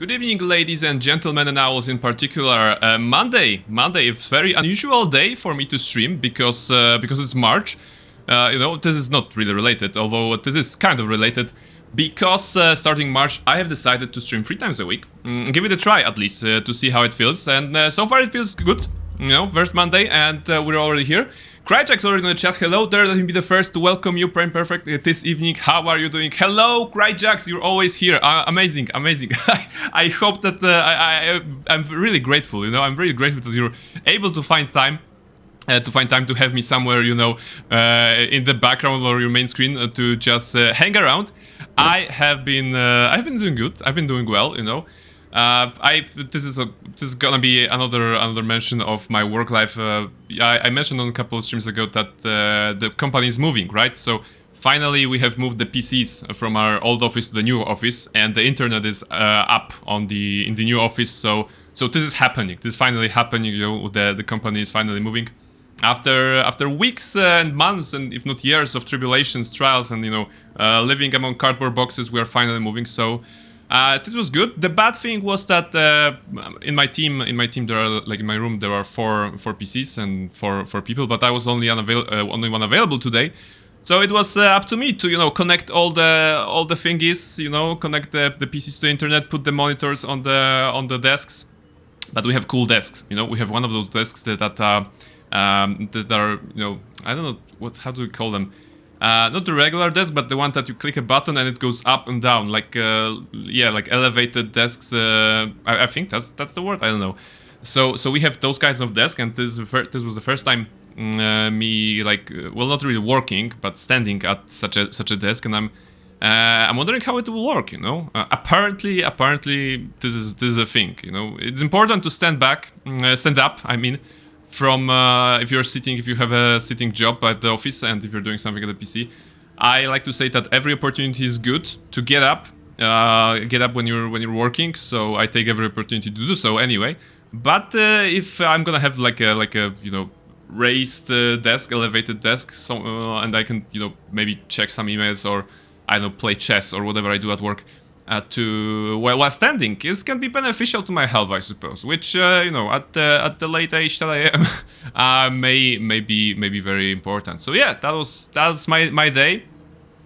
Good evening, ladies and gentlemen, and owls in particular. Monday, it's a very unusual day for me to stream because it's March. This is not really related, although this is kind of related. Because starting March, I have decided to stream 3 times a week. Give it a try, at least, to see how it feels. And so far it feels good. First Monday, and we're already here. Cryjack's already in the chat. Hello there, let me be the first to welcome you, Prime Perfect, this evening. How are you doing? Hello, Cryjacks, you're always here. Amazing. I hope that I'm really grateful, I'm really grateful that you're able to find time. To have me somewhere, in the background or your main screen to just hang around. I've been doing good. I've been doing well, This is gonna be another mention of my work life. I mentioned on a couple of streams ago that the company is moving, right? So finally we have moved the PCs from our old office to the new office, and the internet is up in the new office. So this is happening. This is finally happening. The company is finally moving. After weeks and months and if not years of tribulations, trials, and living among cardboard boxes, we are finally moving. So this was good. The bad thing was that in my team there are, like in my room, there are four PCs and four people, but I was only one available today. So it was up to me to connect all the thingies, connect the PCs to the internet, put the monitors on the desks. But we have cool desks, we have one of those desks that are I don't know how do we call them? Not the regular desk, but the one that you click a button and it goes up and down, like elevated desks. I think that's the word. I don't know. So we have those kinds of desks, and this was the first time me not really working, but standing at such a desk, and I'm wondering how it will work. Apparently this is a thing. It's important to stand up. I mean. From if you have a sitting job at the office, and if you're doing something at the PC, I like to say that every opportunity is good to get up when you're working. So I take every opportunity to do so anyway. But if I'm gonna have like a raised desk, elevated desk, and I can maybe check some emails, or I don't know, play chess or whatever I do at work. While standing, it can be beneficial to my health, I suppose. Which at the late age that I am, may be very important. So yeah, that's my day.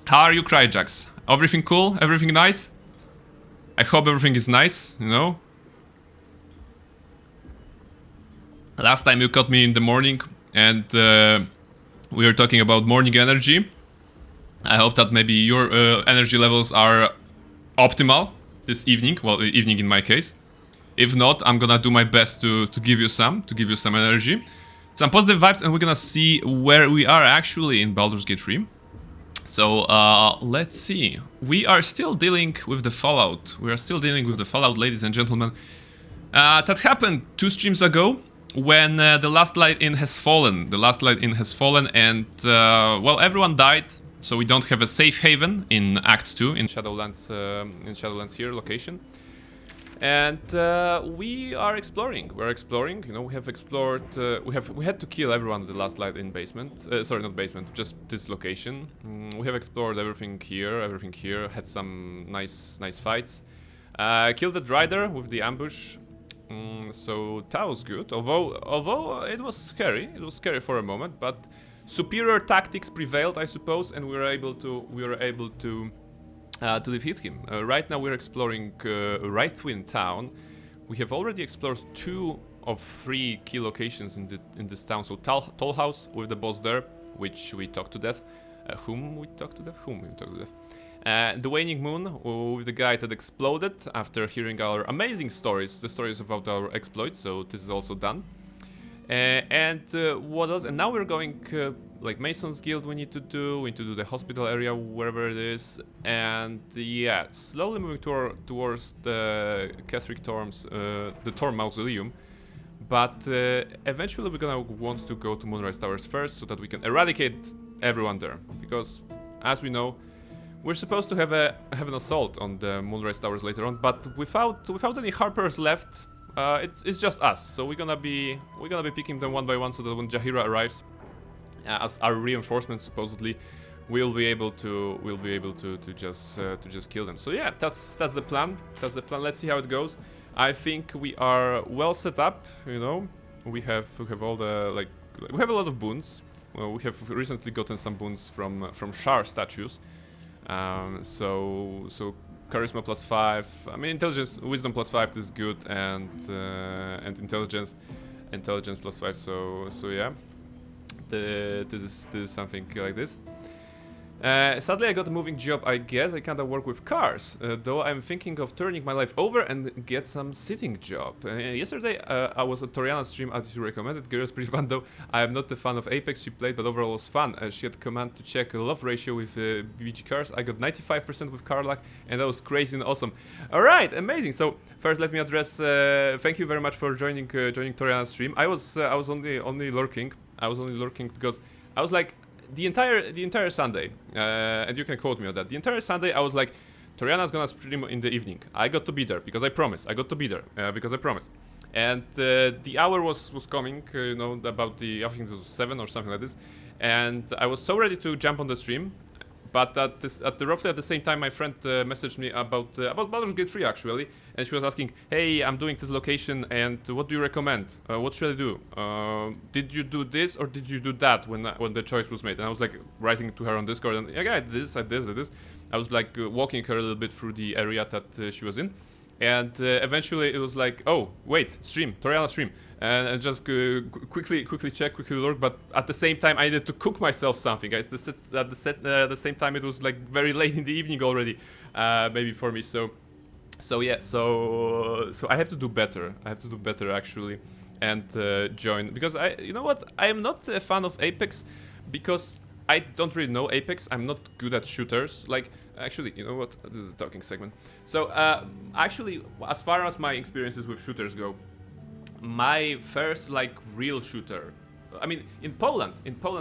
How are you, Cryjacks? Everything cool? Everything nice? I hope everything is nice. Last time you caught me in the morning, and we were talking about morning energy. I hope that maybe your energy levels are optimal this evening. Well, evening in my case. If not, I'm gonna do my best to give you some energy, some positive vibes, and we're gonna see where we are actually in Baldur's Gate 3. So let's see. We are still dealing with the fallout. Ladies and gentlemen. That happened 2 streams ago when the last light in has fallen. And everyone died. So we don't have a safe haven in Act 2 in Shadowlands here location. And we are exploring. We have explored. We had to kill everyone at the last light in basement. Sorry, not basement, just this location. We have explored everything here. Had some nice fights. Killed the Drider with the ambush. So that was good. Although it was scary. It was scary for a moment, but superior tactics prevailed, I suppose, and we were able to defeat him. Right now we're exploring Wraithwind Town. We have already explored 2 of 3 key locations in this town. So Toll House with the boss there, which we talked to death. Whom we talked to death? The Waning Moon with the guy that exploded after hearing our amazing stories, the stories about our exploits. So this is also done. What else? And now we're going like Mason's Guild. We need to do the hospital area, wherever it is, and yeah, slowly moving towards the Catherick the Torm Mausoleum. But eventually we're gonna want to go to Moonrise Towers first, so that we can eradicate everyone there. Because, as we know, we're supposed to have an assault on the Moonrise Towers later on, but without any Harpers left. It's just us, so we're gonna be picking them one by one, so that when Jaheira arrives, as our reinforcements supposedly, we'll be able to just kill them. So yeah, that's the plan. That's the plan. Let's see how it goes. I think we are well set up. You know, we have all the we have a lot of boons. Well, we have recently gotten some boons from Shar statues. So charisma +5. I mean, intelligence, wisdom +5 is good, and intelligence +5. So yeah, this is something like this. Sadly, I got a moving job. I guess I kinda work with cars, though I'm thinking of turning my life over and get some sitting job. Yesterday, I was at Toriana's stream as you recommended. Girl was pretty fun, though. I am not a fan of Apex she played, but overall was fun. She had command to check a love ratio with BG cars. I got 95% with car luck, and that was crazy and awesome. All right, amazing. So first, let me address. Thank you very much for joining Toriana's stream. I was only lurking. I was only lurking because I was like. The entire Sunday, and you can quote me on that. The entire Sunday, I was like, Toriana's gonna stream in the evening. I got to be there because I promised. I got to be there because I promised. And the hour was coming, you know, about I think it was 7 or something like this. And I was so ready to jump on the stream. But roughly at the same time, my friend messaged me about Baldur's Gate 3 actually, and she was asking, "Hey, I'm doing this location, and what do you recommend? What should I do? Did you do this or did you do that when the choice was made?" And I was like writing to her on Discord, and yeah, I did this, I did this, I did this. I was like walking her a little bit through the area that she was in, and eventually it was like, "Oh, wait, stream, Toriana stream." And just quickly check, quickly look, but at the same time I needed to cook myself something, guys. At the same time it was like very late in the evening already, maybe for me. So yeah, so I have to do better. I have to do better actually, and join, because you know what? I am not a fan of Apex because I don't really know Apex. I'm not good at shooters. Like, actually, you know what? This is a talking segment. So actually, as far as my experiences with shooters go. My first like real shooter, I mean in Poland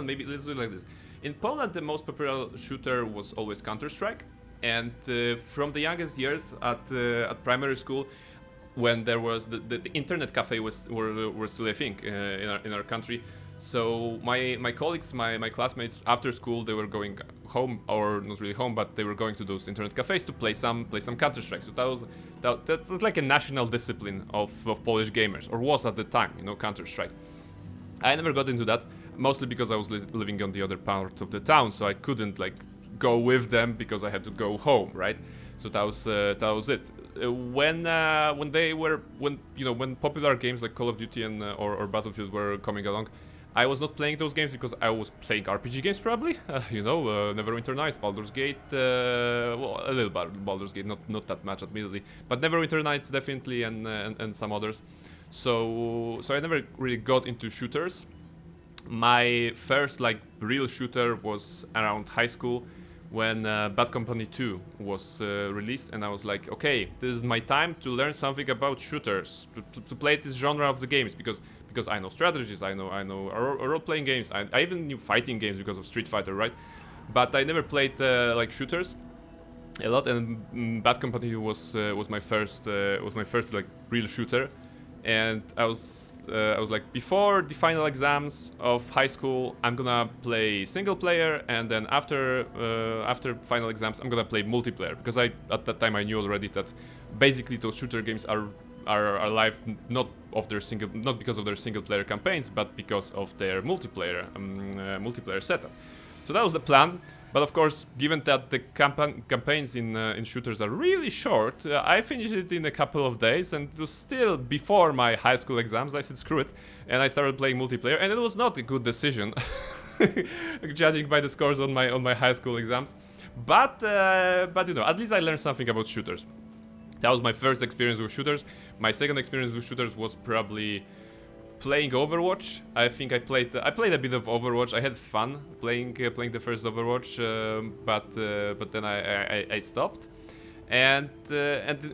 maybe let's do it like this. In Poland the most popular shooter was always Counter-Strike, and from the youngest years at primary school, when there was the internet cafe were still a thing in our country. So my colleagues, my classmates, after school they were going home, or not really home, but they were going to those internet cafes to play some Counter-Strike. So that's like a national discipline of Polish gamers, or was at the time, you know, Counter-Strike. I never got into that, mostly because I was living on the other part of the town, so I couldn't like go with them because I had to go home, right? So that was it. When popular games like Call of Duty and or Battlefield were coming along, I was not playing those games because I was playing RPG games probably. Neverwinter Nights, Baldur's Gate, well, a little Baldur's Gate, not that much admittedly, but Neverwinter Nights definitely, and some others. So I never really got into shooters. My first like real shooter was around high school, when Bad Company 2 was released, and I was like, okay, this is my time to learn something about shooters, to play this genre of the games, because I know strategies, I know role-playing games, I even knew fighting games because of Street Fighter, right? But I never played like shooters a lot, and Bad Company was my first like real shooter, and I was like, before the final exams of high school, I'm gonna play single player, and then after final exams, I'm gonna play multiplayer, because at that time I knew already that basically those shooter games are alive not because of their single player campaigns, but because of their multiplayer setup. So that was the plan. But of course, given that the campaigns in shooters are really short, I finished it in a couple of days, and it was still before my high school exams. I said screw it, and I started playing multiplayer, and it was not a good decision, judging by the scores on my high school exams. But you know, at least I learned something about shooters. That was my first experience with shooters. My second experience with shooters was probably playing Overwatch. I think I played a bit of Overwatch. I had fun playing the first Overwatch, but then I stopped. And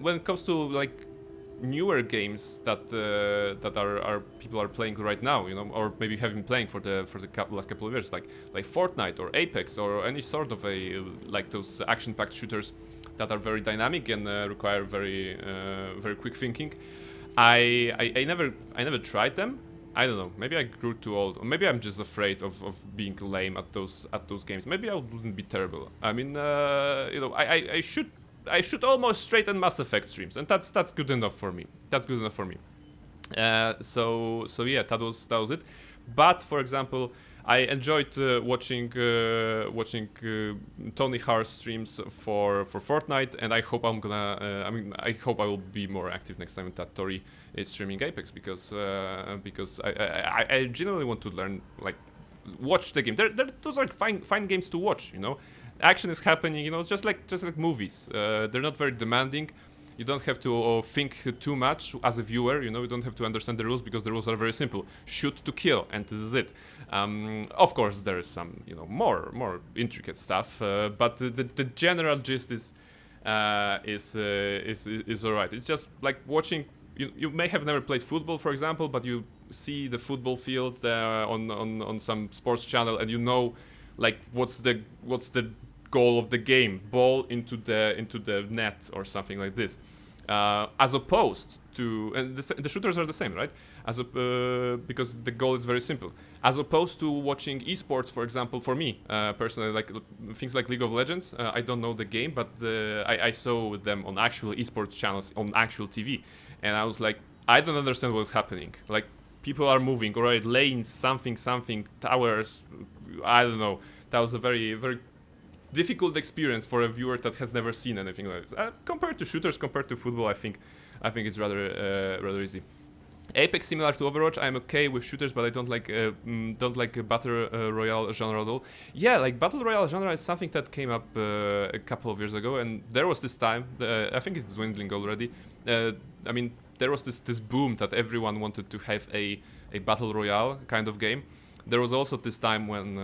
when it comes to like newer games that are people are playing right now, you know, or maybe have been playing for the last couple of years, like Fortnite or Apex or any sort of like those action-packed shooters that are very dynamic and require very quick thinking. I never tried them, I don't know. Maybe I grew too old, or maybe I'm just afraid of being lame at those games. Maybe I wouldn't be terrible. I mean, you know, I should almost straighten Mass Effect streams, and that's good enough for me. That's good enough for me. So yeah, that was it. But for example, I enjoyed watching Tony Har's streams for Fortnite, and I hope I'm gonna. I mean, I hope I will be more active next time that Tori is streaming Apex because I genuinely want to learn, like, watch the game. Those are fine games to watch. You know, action is happening. You know, just like movies. They're not very demanding. You don't have to think too much as a viewer, you know, you don't have to understand the rules because the rules are very simple. Shoot to kill, and this is it. Of course, there is some, you know, more intricate stuff, but the general gist is alright. It's just like watching. You may have never played football, for example, but you see the football field on some sports channel, and you know, like, what's the goal of the game, ball into the net or something like this, as opposed to, and the shooters are the same, right? Because the goal is very simple, as opposed to watching esports, for example. For me personally, like things like League of Legends, I don't know the game, but I saw them on actual esports channels on actual TV, and I was like, I don't understand what's happening. Like, people are moving, or lanes, something towers, I don't know. That was a very difficult experience for a viewer that has never seen anything like this. Compared to shooters, compared to football, I think it's rather easy. Apex, similar to Overwatch, I'm okay with shooters, but I don't like a battle royale genre at all. Yeah, like battle royale genre is something that came up a couple of years ago, and there was this time. I think it's dwindling already. I mean, there was this boom that everyone wanted to have a battle royale kind of game. There was also this time when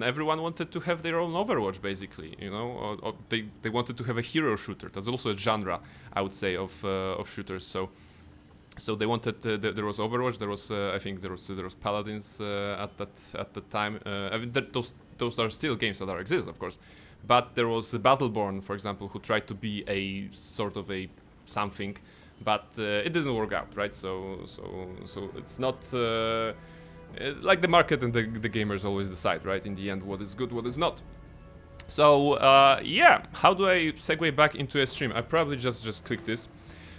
everyone wanted to have their own Overwatch, basically, you know, or they wanted to have a hero shooter. That's also a genre, I would say, of shooters. So they wanted. There was Overwatch. There was I think there was Paladins at that time. I mean, those are still games that exist, of course. But there was Battleborn, for example, who tried to be a sort of a something, but it didn't work out, right? So it's not. Like the market and the gamers always decide, right? In the end, what is good, what is not. So yeah, how do I segue back into a stream? I probably just click this,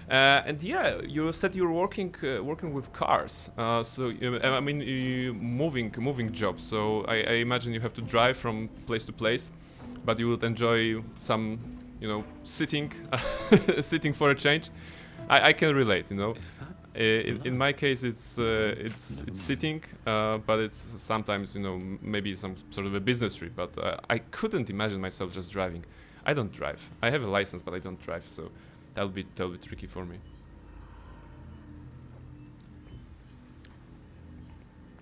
and yeah, you said you were working with cars. So I mean, moving jobs. So I imagine you have to drive from place to place, but you would enjoy some, you know, sitting for a change. I can relate, you know. In my case, it's sitting, but it's sometimes, you know, maybe some sort of a business trip. But I couldn't imagine myself just driving. I don't drive. I have a license, but I don't drive, so that'll be tricky for me.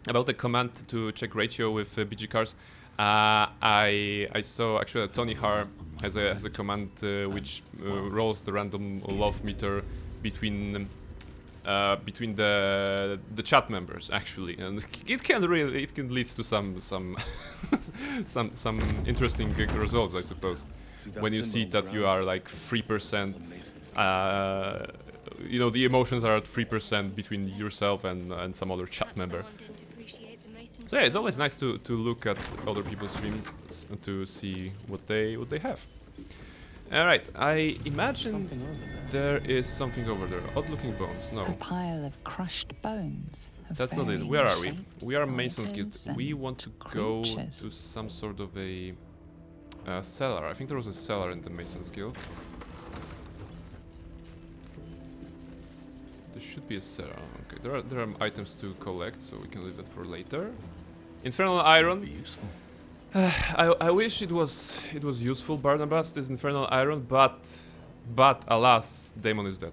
About the command to check ratio with BG cars, I saw actually that Tony Har has a command which rolls the random love meter between the chat members, actually, and it can lead to some some interesting results, I suppose. When you see that you are like 3%, you know, the emotions are at 3% between yourself and some other chat member. So yeah, it's always nice to look at other people's streams to see what they have. Alright, I imagine there is something over there. Odd-looking bones. No. A pile of crushed bones. That's not it. Where are we? We are Mason's Guild. We want to go to some sort of a cellar. I think there was a cellar in the Mason's Guild. There should be a cellar. Okay, there are items to collect, so we can leave that for later. Infernal iron. I wish it was useful, Barnabas, this infernal iron, but alas, Damon is dead.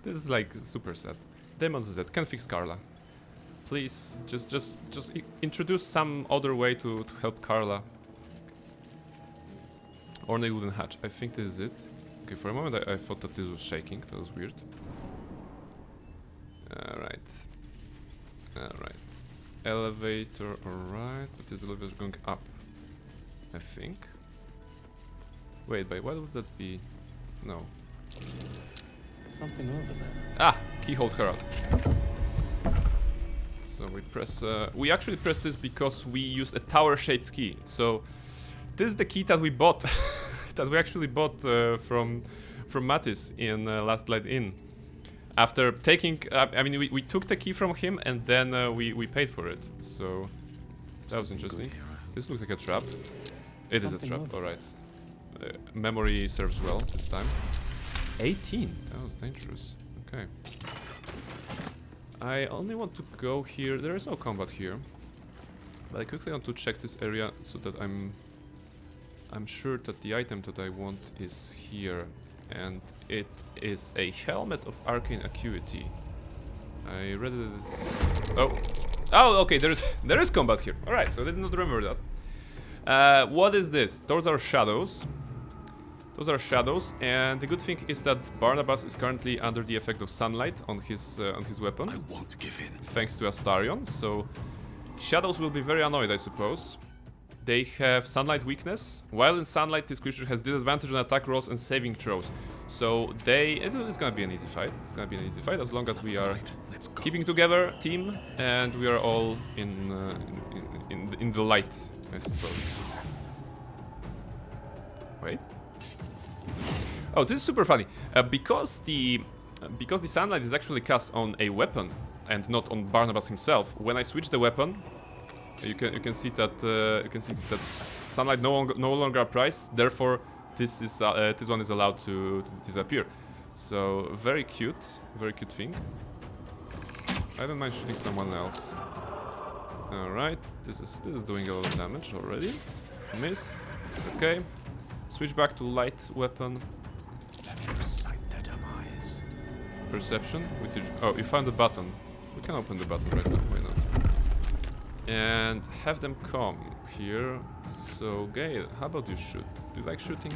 This is like super sad. Damon is dead. Can fix Carla. Please, just introduce some other way to help Carla. Ornate wooden hatch. I think this is it. Okay, for a moment I thought that this was shaking. That was weird. Alright. Elevator, alright, but this elevator is going up, I think. Wait, why would that be? No. Something over there. Ah! Keyhole Herald. So we press. We actually press this because we used a tower-shaped key. So this is the key that we bought, that we actually bought from Mattis in Last Light Inn. After taking, I mean, we took the key from him and then we paid for it. So that was interesting. This looks like a trap. It is a trap. All right. Memory serves well this time. 18. That was dangerous. Okay. I only want to go here. There is no combat here, but I quickly want to check this area so that I'm sure that the item that I want is here, and it is a helmet of arcane acuity. I read that it's... Oh, okay. There is combat here. All right. So I did not remember that. What is this? Those are shadows. Those are shadows, and the good thing is that Barnabas is currently under the effect of sunlight on his weapon. I won't give in. Thanks to Astarion, so shadows will be very annoyed, I suppose. They have sunlight weakness. While in sunlight, this creature has disadvantage on attack rolls and saving throws. So it's gonna be an easy fight. It's gonna be an easy fight as long as we are keeping together, team, and we are all in the light, I suppose. Wait. Oh, this is super funny. Because the sunlight is actually cast on a weapon and not on Barnabas himself. When I switch the weapon, you can see that sunlight no longer applies. Therefore, this one is allowed to disappear. So very cute thing. I don't mind shooting someone else. All right, this is doing a lot of damage already. Miss. It's okay. Switch back to light weapon. Recite their demise. Perception. Oh, you found the button. We can open the button right now. Why not? And have them come here. So, Gale, how about you shoot? Do you like shooting?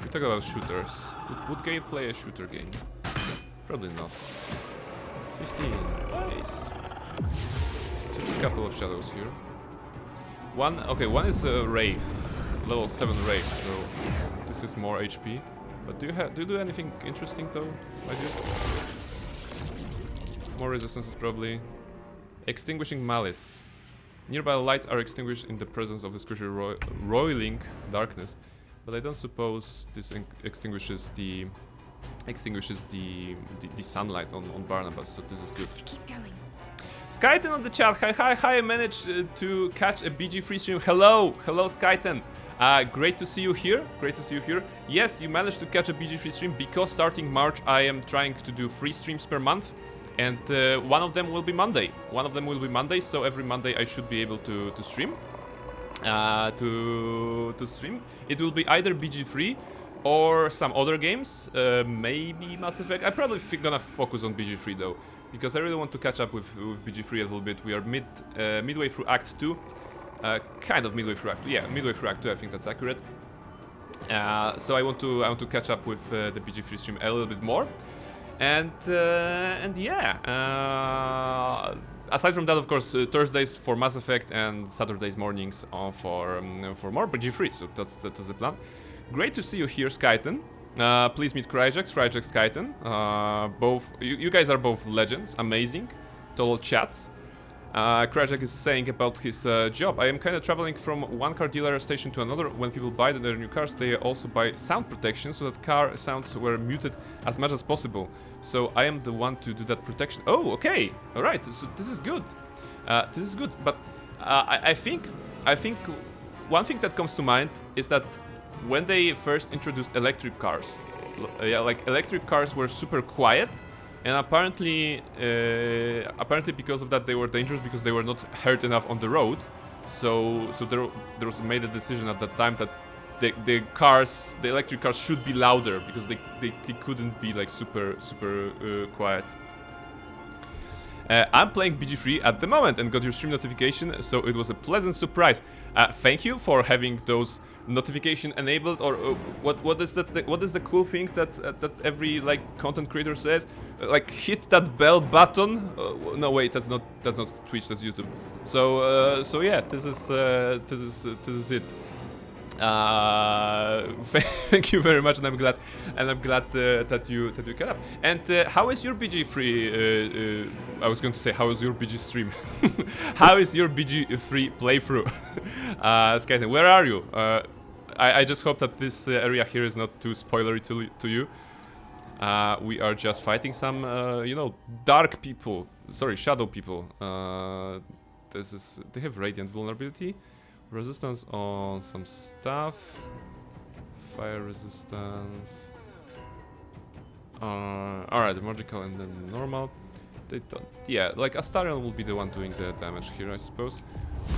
We talk about shooters. Would Gale play a shooter game? Probably not. 15. Nice. Just a couple of shadows here. One is a Wraith. Level 7 Wraith, so this is more HP. But do you do anything interesting though? I do. More resistances probably. Extinguishing Malice. Nearby lights are extinguished in the presence of this creature roiling darkness. But I don't suppose this extinguishes the sunlight on Barnabas, so this is good. Keep going. Skyten on the chat. Hi, I managed to catch a BG free stream. Hello, Skyten. Great to see you here. Yes, you managed to catch a BG free stream because starting March I am trying to do 3 streams per month, and one of them will be Monday. So every Monday I should be able to stream. To stream. It will be either BG free or some other games. Maybe Mass Effect. I'm probably gonna focus on BG free though, because I really want to catch up with BG3 a little bit. We are midway through Act 2. Kind of midway through Act 2. Yeah, midway through Act 2, I think that's accurate. So I want to catch up with the BG3 stream a little bit more. And yeah. Aside from that, of course, Thursdays for Mass Effect and Saturdays mornings for more BG3. So that's the plan. Great to see you here, Skyten. Please meet Cryjax, Skyten. Both you guys are both legends, amazing, total chats. Cryjax is saying about his job. I am kind of traveling from one car dealer station to another. When people buy their new cars, they also buy sound protection so that car sounds were muted as much as possible. So I am the one to do that protection. Oh, okay, all right. So this is good. But I think one thing that comes to mind is that when they first introduced electric cars, electric cars were super quiet, and apparently because of that they were dangerous because they were not heard enough on the road. So there was made a decision at that time that the electric cars should be louder because they couldn't be like super quiet. I'm playing BG3 at the moment and got your stream notification, so it was a pleasant surprise. Thank you for having those notification enabled, or what is the cool thing that every like content creator says, like hit that bell button. No wait, that's not Twitch, that's YouTube. So yeah, this is it. Thank you very much, and I'm glad that you cut up. And how is your BG3? I was going to say, how is your BG stream? How is your BG3 playthrough? Skyton, where are you? I just hope that this area here is not too spoilery to you. We are just fighting some, you know, dark people. Sorry, shadow people. They have radiant vulnerability. Resistance on some stuff. Fire resistance. Alright, magical and then normal. They don't. Yeah, like Astarion will be the one doing the damage here, I suppose.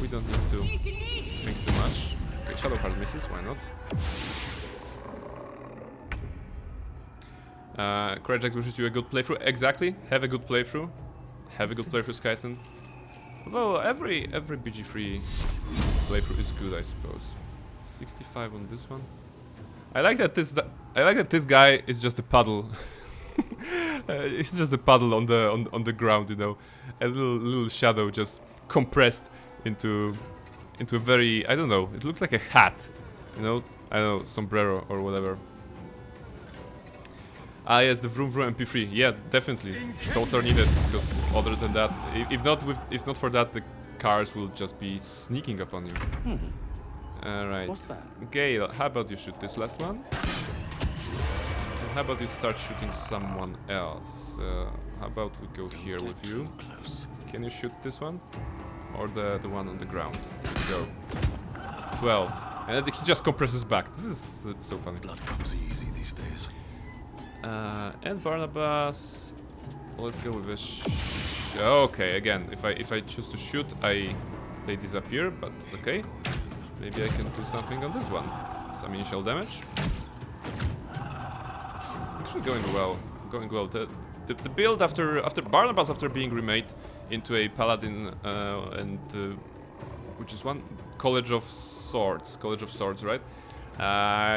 We don't need to think too much. Okay, Shadowheart misses, why not? Couragex wishes you a good playthrough. Exactly, have a good playthrough. Have a good playthrough, Skyton. Although every BG3 playthrough is good, I suppose. 65 on this one. I like that this guy is just a puddle. It's just a puddle on the ground, you know, a little shadow just compressed into a very, I don't know. It looks like a hat, you know. I don't know, sombrero or whatever. Ah yes, the vroom vroom MP3. Yeah, definitely. Those are needed because other than that, if not for that, the cars will just be sneaking up on you. Alright. What's that? Gale, how about you shoot this last one? And how about you start shooting someone else? How about we go here with you? Close. Can you shoot this one? Or the one on the ground? Go. 12. And he just compresses back. This is so funny. Blood comes easy these days. And Barnabas. Let's go with this. Okay, again, if I choose to shoot, they disappear, but it's okay. Maybe I can do something on this one. Some initial damage. Actually, going well. Going well. The build after Barnabas, after being remade into a paladin, which is one College of Swords, right?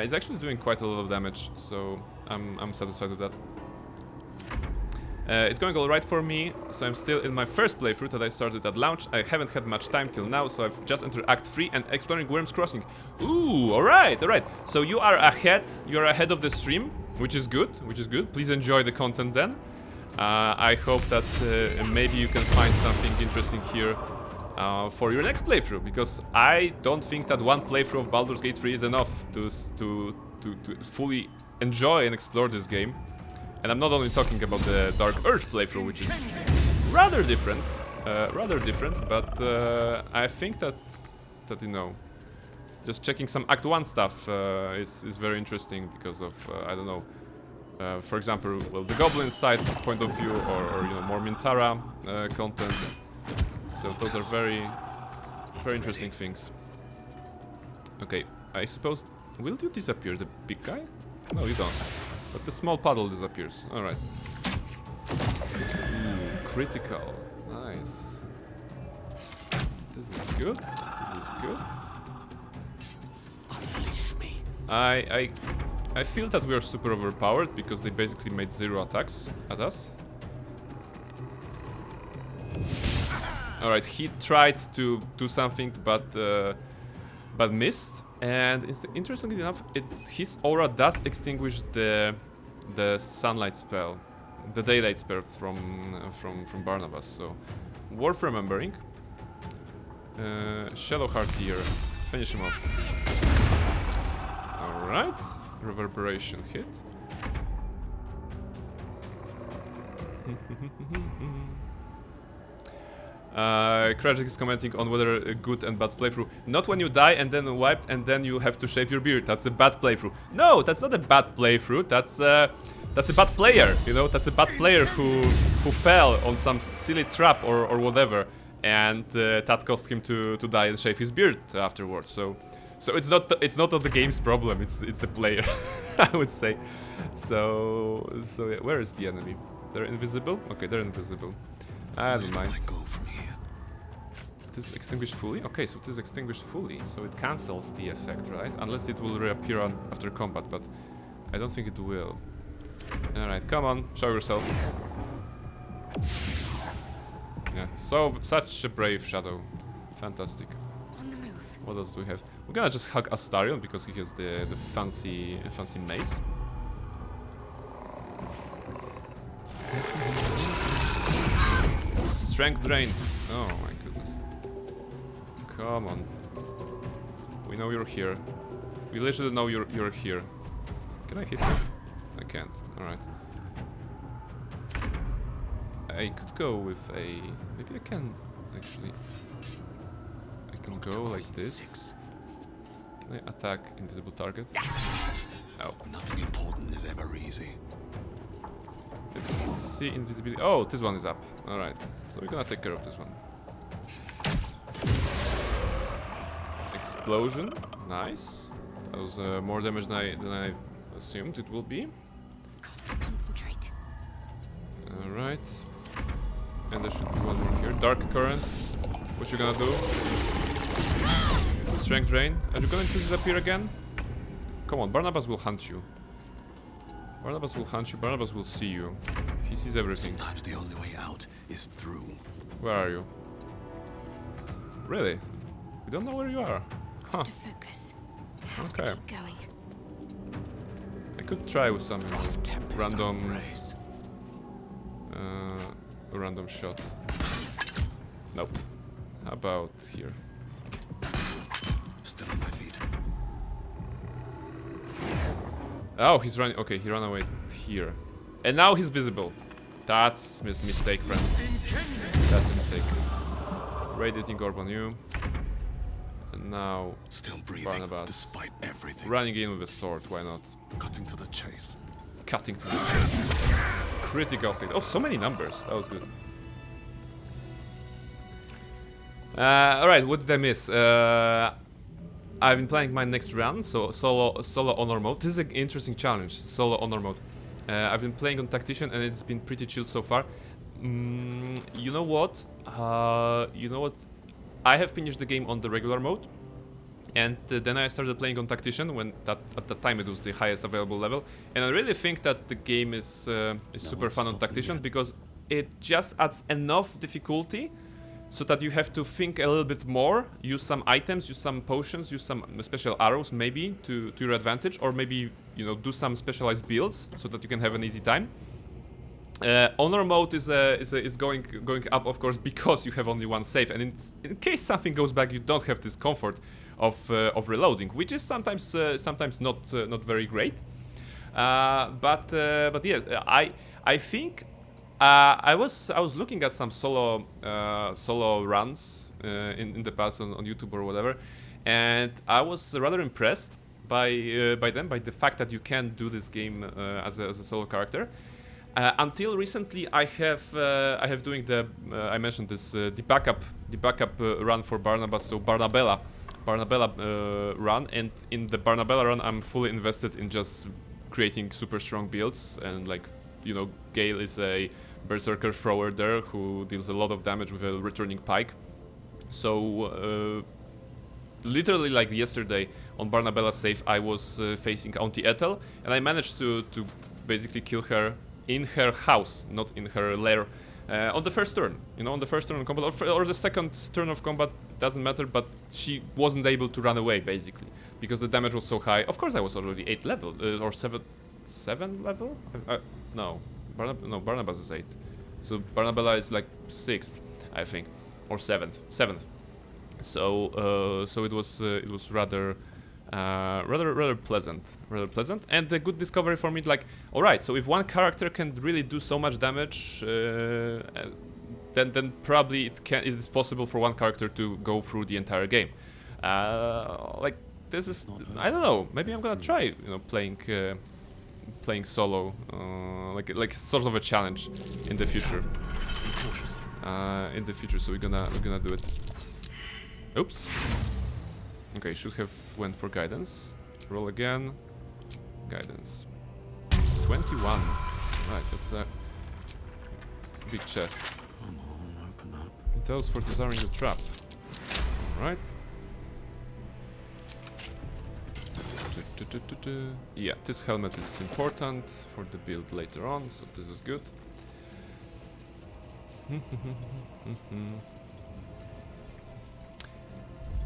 It's actually doing quite a lot of damage, so I'm satisfied with that. It's going alright for me, so I'm still in my first playthrough that I started at launch. I haven't had much time till now, so I've just entered Act 3 and exploring Worm's Crossing. Ooh, alright. So you are ahead of the stream, which is good. Please enjoy the content then. I hope that maybe you can find something interesting here for your next playthrough, because I don't think that one playthrough of Baldur's Gate 3 is enough to fully enjoy and explore this game. And I'm not only talking about the Dark Urge playthrough, which is rather different, but I think that you know, just checking some Act 1 stuff is very interesting because of I don't know, for example, well, the Goblin side point of view, or you know, more Mintara content. So those are very interesting things. Okay, I suppose, will you disappear, the big guy? No, you don't. But the small puddle disappears. Alright. Critical. Nice. This is good. Unleash me. I feel that we are super overpowered because they basically made 0 attacks at us. Alright, he tried to do something but missed. And interestingly enough, his aura does extinguish the sunlight spell, the daylight spell from Barnabas. So worth remembering. Shadowheart here, finish him off. All right, reverberation hit. Krajik is commenting on whether a good and bad playthrough. Not when you die and then wiped and then you have to shave your beard. That's a bad playthrough. No, that's not a bad playthrough. That's a bad player. You know, that's a bad player who fell on some silly trap or whatever, and that caused him to die and shave his beard afterwards. So it's not the game's problem. It's the player, I would say. So yeah, where is the enemy? They're invisible. Okay, they're invisible. I don't mind. Go from here. This is extinguished fully? Okay, so it is extinguished fully, so it cancels the effect, right? Unless it will reappear after combat, but I don't think it will. Alright, come on, show yourself. Yeah, so such a brave shadow. Fantastic. On the move. What else do we have? We're gonna just hug Astarion because he has the fancy mace. Strength drain. Oh my goodness. Come on. We know you're here. We literally know you're here. Can I hit you? I can't. Alright. I could go with a... Maybe I can actually... I can go like this. Can I attack invisible target? Oh. Nothing important is ever easy. Let's see invisibility. Oh, this one is up. Alright. So we're gonna take care of this one. Explosion. Nice. That was more damage than I assumed it will be. Concentrate. Alright. And there should be one more here. Dark Currents. What you gonna do? Strength Drain. Are you going to disappear again? Come on, Barnabas will hunt you. Barnabas will hunt you. Barnabas will see you. He sees everything. Sometimes the only way out is through. Where are you? Really? We don't know where you are. Huh. To focus. Have Okay. to keep going. I could try with some random race. random shot. Nope. How about here? Still on my feet. Oh, he's running. Okay, he ran away here. And now he's visible. That's mistake, friend. That's a mistake. Radiating orb on you. And now Still breathing Barnabas despite everything. running in with a sword. Why not? Cutting to the chase. Cutting to the chase. Critical hit. Oh, so many numbers. That was good. Alright, what did I miss? I've been playing my next run, so solo honor mode. This is an interesting challenge, solo honor mode. I've been playing on Tactician and it's been pretty chill so far. You know what? I have finished the game on the regular mode. And then I started playing on Tactician when at the time it was the highest available level. And I really think that the game is super fun on Tactician because it just adds enough difficulty so that you have to think a little bit more, use some items, use some potions, use some special arrows maybe to your advantage, or maybe, you know, do some specialized builds so that you can have an easy time. Honor mode is going up, of course, because you have only one save, and in case something goes back, you don't have this comfort of reloading, which is sometimes not very great. But yeah, I think I was looking at some solo runs in the past on YouTube or whatever, and I was rather impressed by the fact that you can do this game as a solo character. Until recently, I have doing the I mentioned this the backup run for Barnabas, so Barnabella run, and in the Barnabella run, I'm fully invested in just creating super strong builds, and like, you know, Gale is a berserker thrower there who deals a lot of damage with a returning pike. So literally like yesterday on Barnabella's save, I was facing Auntie Ethel, and I managed to basically kill her in her house, not in her lair, on the first turn. You know, on the first turn of combat, or the second turn of combat, doesn't matter, but she wasn't able to run away, basically, because the damage was so high. Of course, I was already 8 level, or 7 level? No, Barnabas is 8. So Barnabella is like 6th, I think, or 7th. So it was rather pleasant, and a good discovery for me. Like, all right, so if one character can really do so much damage, then probably it is possible for one character to go through the entire game. Like, this is, I don't know. Maybe I'm gonna try, you know, playing solo, like sort of a challenge in the future. So we're gonna do it. Oops. Okay, should have went for guidance. Roll again. Guidance. 21. Right, that's a big chest. Come on, open up. It was for desiring the trap. Right. Yeah, this helmet is important for the build later on, so this is good.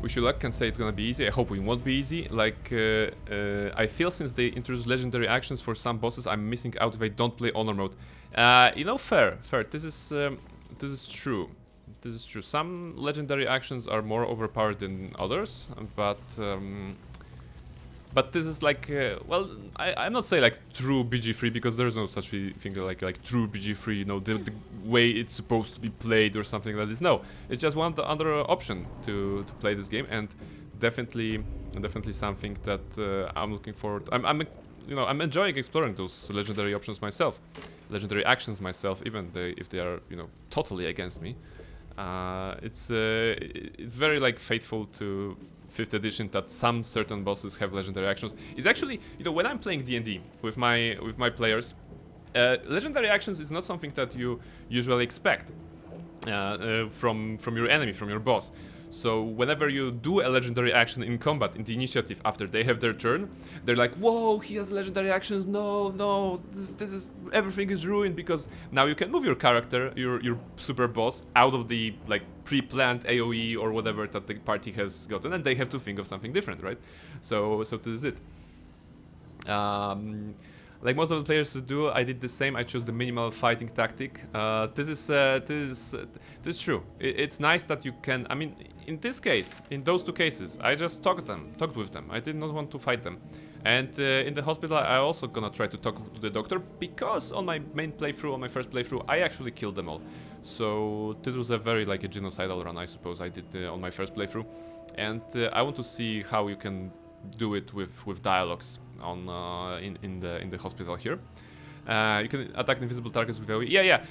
Wish you luck, can say it's gonna be easy. I hope it won't be easy. Like, I feel since they introduced legendary actions for some bosses, I'm missing out if I don't play honor mode. You know, fair. This is true. This is true. Some legendary actions are more overpowered than others, but this is like, well, I'm not saying like true BG3 because there's no such thing like true BG3, you know, the way it's supposed to be played or something like this. No, it's just one other option to play this game, and definitely something that I'm looking forward. I'm enjoying exploring those legendary options myself, legendary actions myself, even if they are, you know, totally against me. It's very like faithful to 5th edition that some certain bosses have legendary actions. It's actually, you know, when I'm playing D&D with my players, legendary actions is not something that you usually expect from your enemy, from your boss. So whenever you do a legendary action in combat, in the initiative, after they have their turn, they're like, whoa, he has legendary actions, no, this is, everything is ruined, because now you can move your character, your super boss, out of the, like, pre-planned AoE or whatever that the party has gotten, and they have to think of something different, right? So this is it. Like most of the players do, I did the same. I chose the minimal fighting tactic. This is true. It's nice that you can. I mean, in this case, in those two cases, I just talked with them. I did not want to fight them. And in the hospital, I also gonna try to talk to the doctor, because on my main playthrough, on my first playthrough, I actually killed them all. So this was a very like a genocidal run, I suppose. I did on my first playthrough, and I want to see how you can do it with dialogues on in the hospital here. You can attack invisible targets with AoE. Yeah.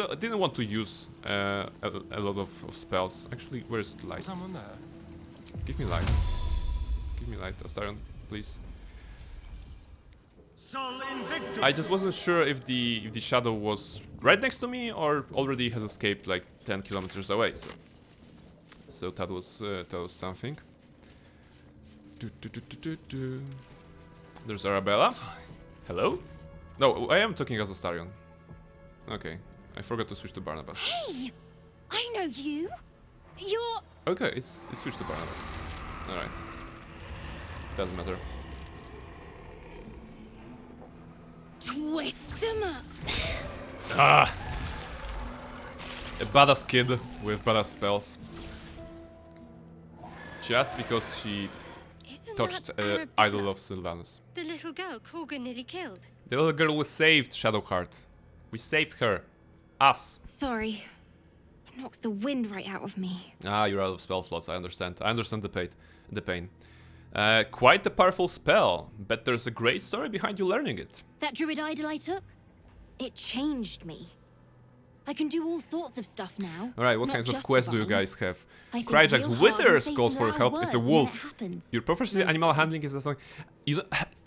I didn't want to use a lot of spells. Actually, where's light? Someone there. Give me light. Give me light, Astarion, please. Sol Invictus. I just wasn't sure if the shadow was right next to me or already has escaped like 10 kilometers away. So that was something. There's Arabella. Hello? No, I am talking as Astarion. Okay, I forgot to switch to Barnabas. Hey! I know you! You're... Okay, it's switched to Barnabas. Alright. Doesn't matter. Twist 'em up! Ah! A badass kid with badass spells. Just because she Isn't touched that Arabella? idol of Sylvanus. The little girl Korga nearly killed. The little girl was saved, Shadowheart. We saved her. Us. Sorry. It knocks the wind right out of me. Ah, you're out of spell slots, I understand. I understand the pain. Quite a powerful spell, but there's a great story behind you learning it. That druid idol I took? It changed me. I can do all sorts of stuff now. Alright, what not kinds of just quests do you divines. guys have? I think Cryjack's real hard Withers and calls say for some help. loud It's a words when it wolf. happens. Your proficiency No animal sign. handling is something. You know,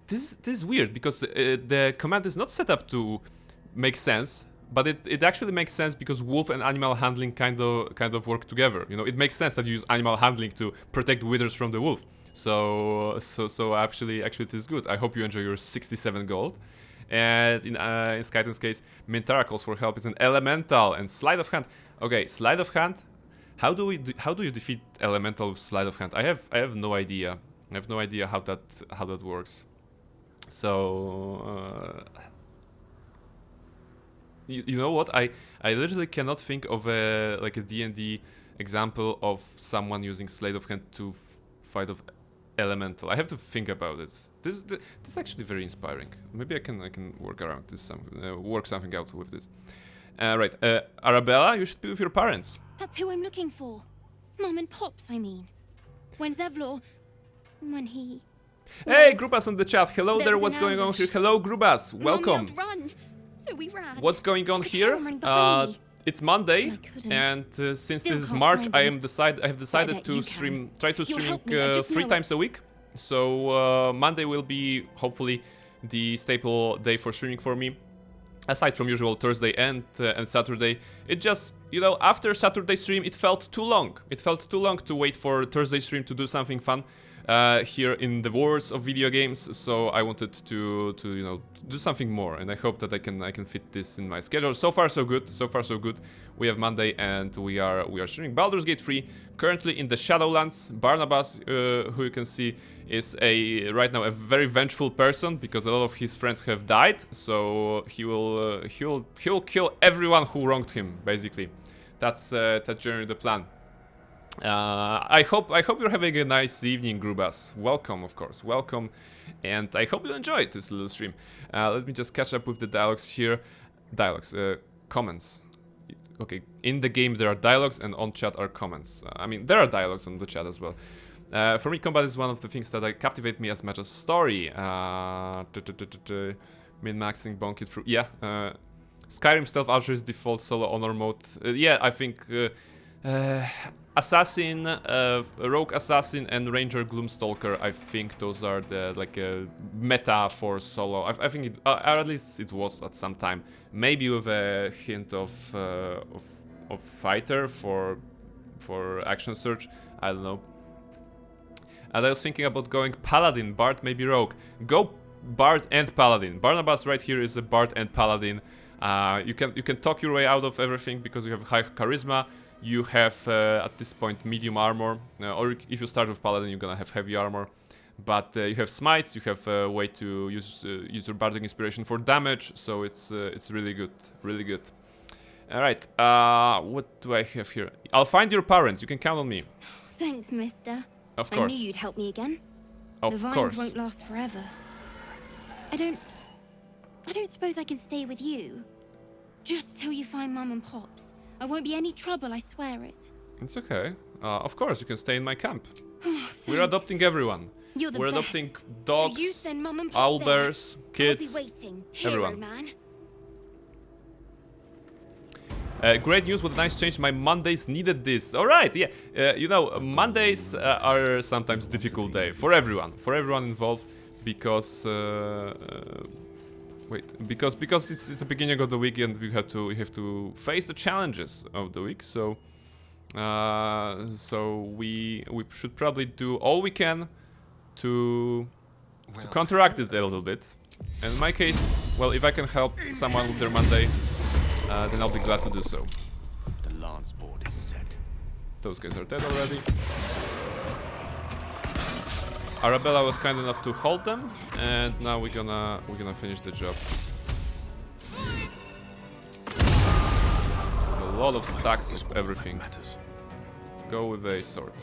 this is weird because the command is not set up to make sense, but it actually makes sense because wolf and animal handling kind of work together. You know, it makes sense that you use animal handling to protect withers from the wolf. So actually it is good. I hope you enjoy your 67 gold. And in Skyton's case, Mintara calls for help. It's an elemental and sleight of hand. Okay, sleight of hand. How do you defeat elemental with sleight of hand? I have no idea. I have no idea how that works. So you know what? I literally cannot think of a D&D example of someone using sleight of hand to fight of elemental. I have to think about it. This is actually very inspiring. Maybe I can work around this, work something out with this. Right, Arabella, you should be with your parents. That's who I'm looking for. Mom and Pops, I mean. When he... Hey, Grubas on the chat. Hello There there. was What's an going on ambush. here? Hello, Grubas. Mom Welcome. yelled, run! So we ran. What's going on I could here? hear 'em running behind me. It's Monday, But I couldn't. and since Still this is can't March, find I them. have decided bet to you can. try to You'll stream help me, I just 3 know times a week. So Monday will be hopefully the staple day for streaming for me. Aside from usual Thursday and Saturday, it just, you know, after Saturday stream, it felt too long. It felt too long to wait for Thursday stream to do something fun. here in the worlds of video games. So I wanted to you know, do something more, and I hope that I can fit this in my schedule. So far so good. So far so good. We have Monday, and we are streaming Baldur's Gate 3 currently in the Shadowlands. Barnabas, who you can see, is right now a very vengeful person because a lot of his friends have died. So he'll kill everyone who wronged him. Basically, that's generally the plan. I hope you're having a nice evening, Grubas. Welcome, of course, welcome, and I hope you enjoyed this little stream. Let me just catch up with the dialogues here. Comments. Okay, in the game there are dialogues, and on chat are comments. I mean, there are dialogues on the chat as well. For me, combat is one of the things that captivate me as much as story. Min-maxing, bonk it through. Yeah, Skyrim Stealth Archer is default solo honor mode. Yeah, I think Assassin, Rogue Assassin, and Ranger Gloomstalker. I think those are the meta for solo. I think or at least it was at some time. Maybe with a hint of fighter for action search. I don't know. And I was thinking about going Paladin, Bard, maybe Rogue. Go Bard and Paladin. Barnabas right here is a Bard and Paladin. You can talk your way out of everything because you have high charisma. You have at this point medium armor, or if you start with Paladin, you're gonna have heavy armor. But you have smites. You have a way to use your bardic inspiration for damage. So it's really good, really good. All right. What do I have here? I'll find your parents. You can count on me. Thanks, mister. Of course. I knew you'd help me again. Of the vines course. won't last forever. I don't suppose I can stay with you. Just till you find Mum and Pops. I won't be any trouble, I swear it. It's okay. Of course, you can stay in my camp. Oh, We're adopting everyone. You're the We're best. adopting dogs, So you send Mum and Pops owlbears, there. kids, I'll be waiting. Hero everyone. man. Great news, what a nice change. My Mondays needed this. Alright, yeah. You know, Mondays are sometimes difficult day for everyone involved, because because it's the beginning of the week and we have to face the challenges of the week. So we should probably do all we can to counteract it a little bit. And in my case, well, if I can help someone with their Monday, then I'll be glad to do so. The lance board is set. Those guys are dead already. Arabella was kind enough to hold them, and now we're gonna finish the job. A lot of stacks of everything. Matters. Go with a sword.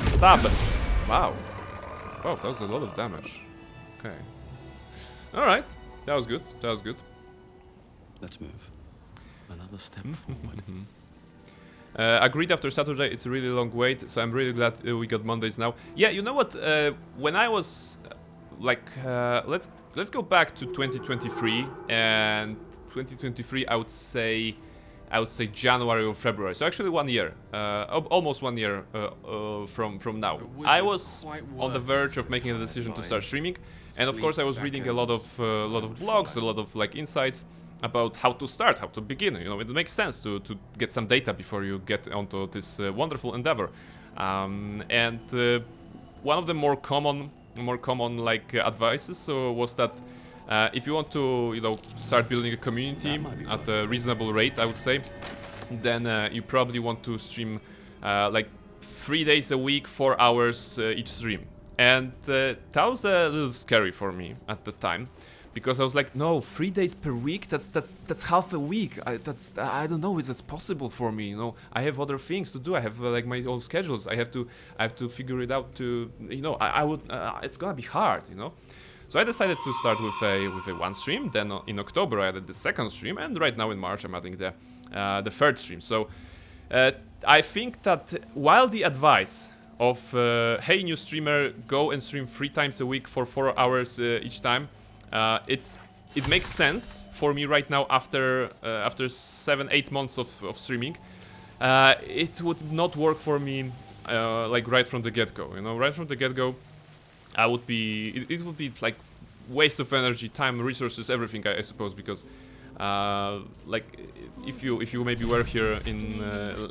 Stab! Wow. Wow, that was a lot of damage. Okay. Alright. That was good. That was good. Let's move. Another step forward. Agreed, after Saturday it's a really long wait, so I'm really glad we got Mondays now. Yeah, you know what? When I was let's go back to 2023, and 2023 I would say January or February. So actually 1 year, almost 1 year from now. I was on the verge of making a decision to start streaming, and of course I was reading a lot of blogs, a lot of insights about how to start, how to begin. You know, it makes sense to get some data before you get onto this wonderful endeavor. And one of the more common advices was that if you want to, you know, start building a community at a reasonable rate, I would say, then you probably want to stream like 3 days a week, 4 hours each stream. And that was a little scary for me at the time, because I was like, no, 3 days per week, that's half a week. I don't know if that's possible for me. You know, I have other things to do. I have like my own schedules. I have to figure it out. To, you know, I would. It's gonna be hard. You know, so I decided to start with a one stream. Then in October I added the second stream, and right now in March I'm adding the third stream. So I think that while the advice of hey, new streamer, go and stream 3 times a week for 4 hours each time, it makes sense for me right now after 7-8 months of streaming. It would not work for me like right from the get-go. You know, right from the get-go, it would be like waste of energy, time, resources, everything, I suppose, because Like if you maybe were here in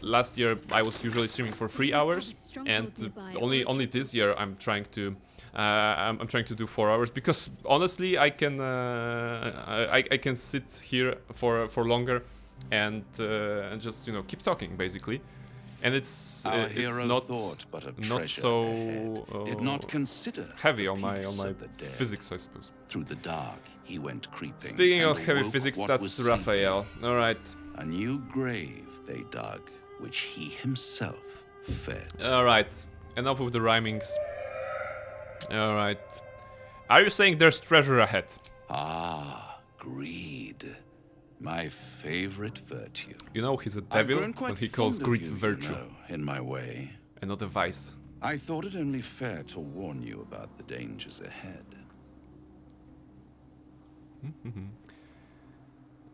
last year, I was usually streaming for 3 hours, and only this year I'm trying to do 4 hours, because honestly I can sit here for longer and just keep talking basically. And it's not so did not consider heavy on my physics, I suppose. Through the dark, he went creeping. Speaking of and heavy awoke physics, what that's was sleeping. Raphael. All right. A new grave they dug, which he himself fed. All right. Enough with the rhymings. All right. Are you saying there's treasure ahead? Ah, greed. My favorite virtue. You know he's a I've devil grown quite when he calls fond of greed you, virtue, in my way. and not a vice. I thought it only fair to warn you about the dangers ahead.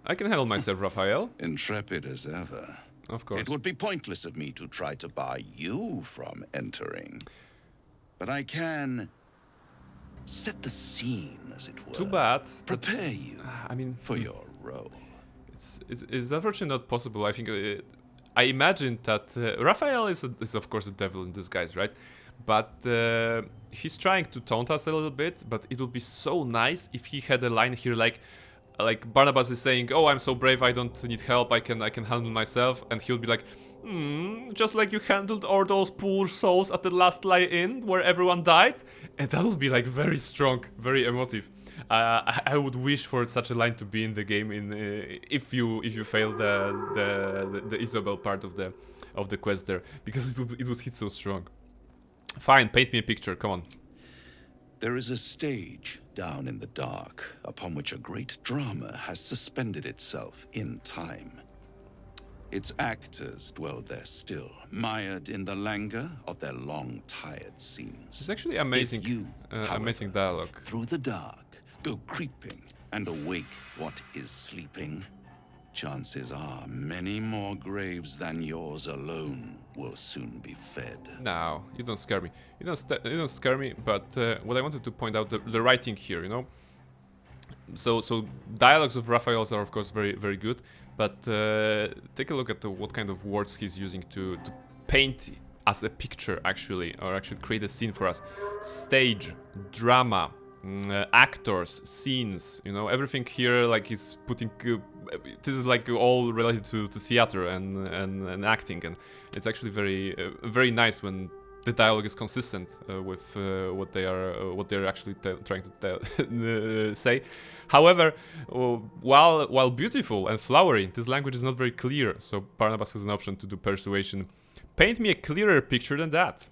I can handle myself, Raphael. Intrepid as ever. Of course. It would be pointless of me to try to bar you from entering. But I can set the scene, as it were. Too bad. Prepare you I mean, for your role. it's unfortunately not possible. I think I imagined that Raphael is of course a devil in disguise, right? But he's trying to taunt us a little bit. But it would be so nice if he had a line here like Barnabas is saying, "Oh, I'm so brave, I don't need help. I can handle myself," and he'll be like, just like you handled all those poor souls at the last lie-in where everyone died," and that would be like very strong, very emotive. I would wish for such a line to be in the game if you fail the Isabel part of the quest there, because it would hit so strong. Fine, paint me a picture. Come on. There is a stage down in the dark upon which a great drama has suspended itself in time. Its actors dwell there still, mired in the languor of their long, tired scenes. It's actually amazing. If you, however, amazing dialogue. Through the dark, go creeping and awake what is sleeping, chances are many more graves than yours alone will soon be fed. No, you don't scare me. You don't scare me. But what I wanted to point out, the writing here, So dialogues of Raphael's are of course very, very good. But take a look at what kind of words he's using to paint us a picture, actually, or actually create a scene for us. Stage, drama, actors, scenes, everything here, like he's putting. This is like all related to theater and acting, and it's actually very, very nice when the dialogue is consistent with what they're actually trying to say. However, while beautiful and flowery, this language is not very clear. So Barnabas has an option to do persuasion. Paint me a clearer picture than that,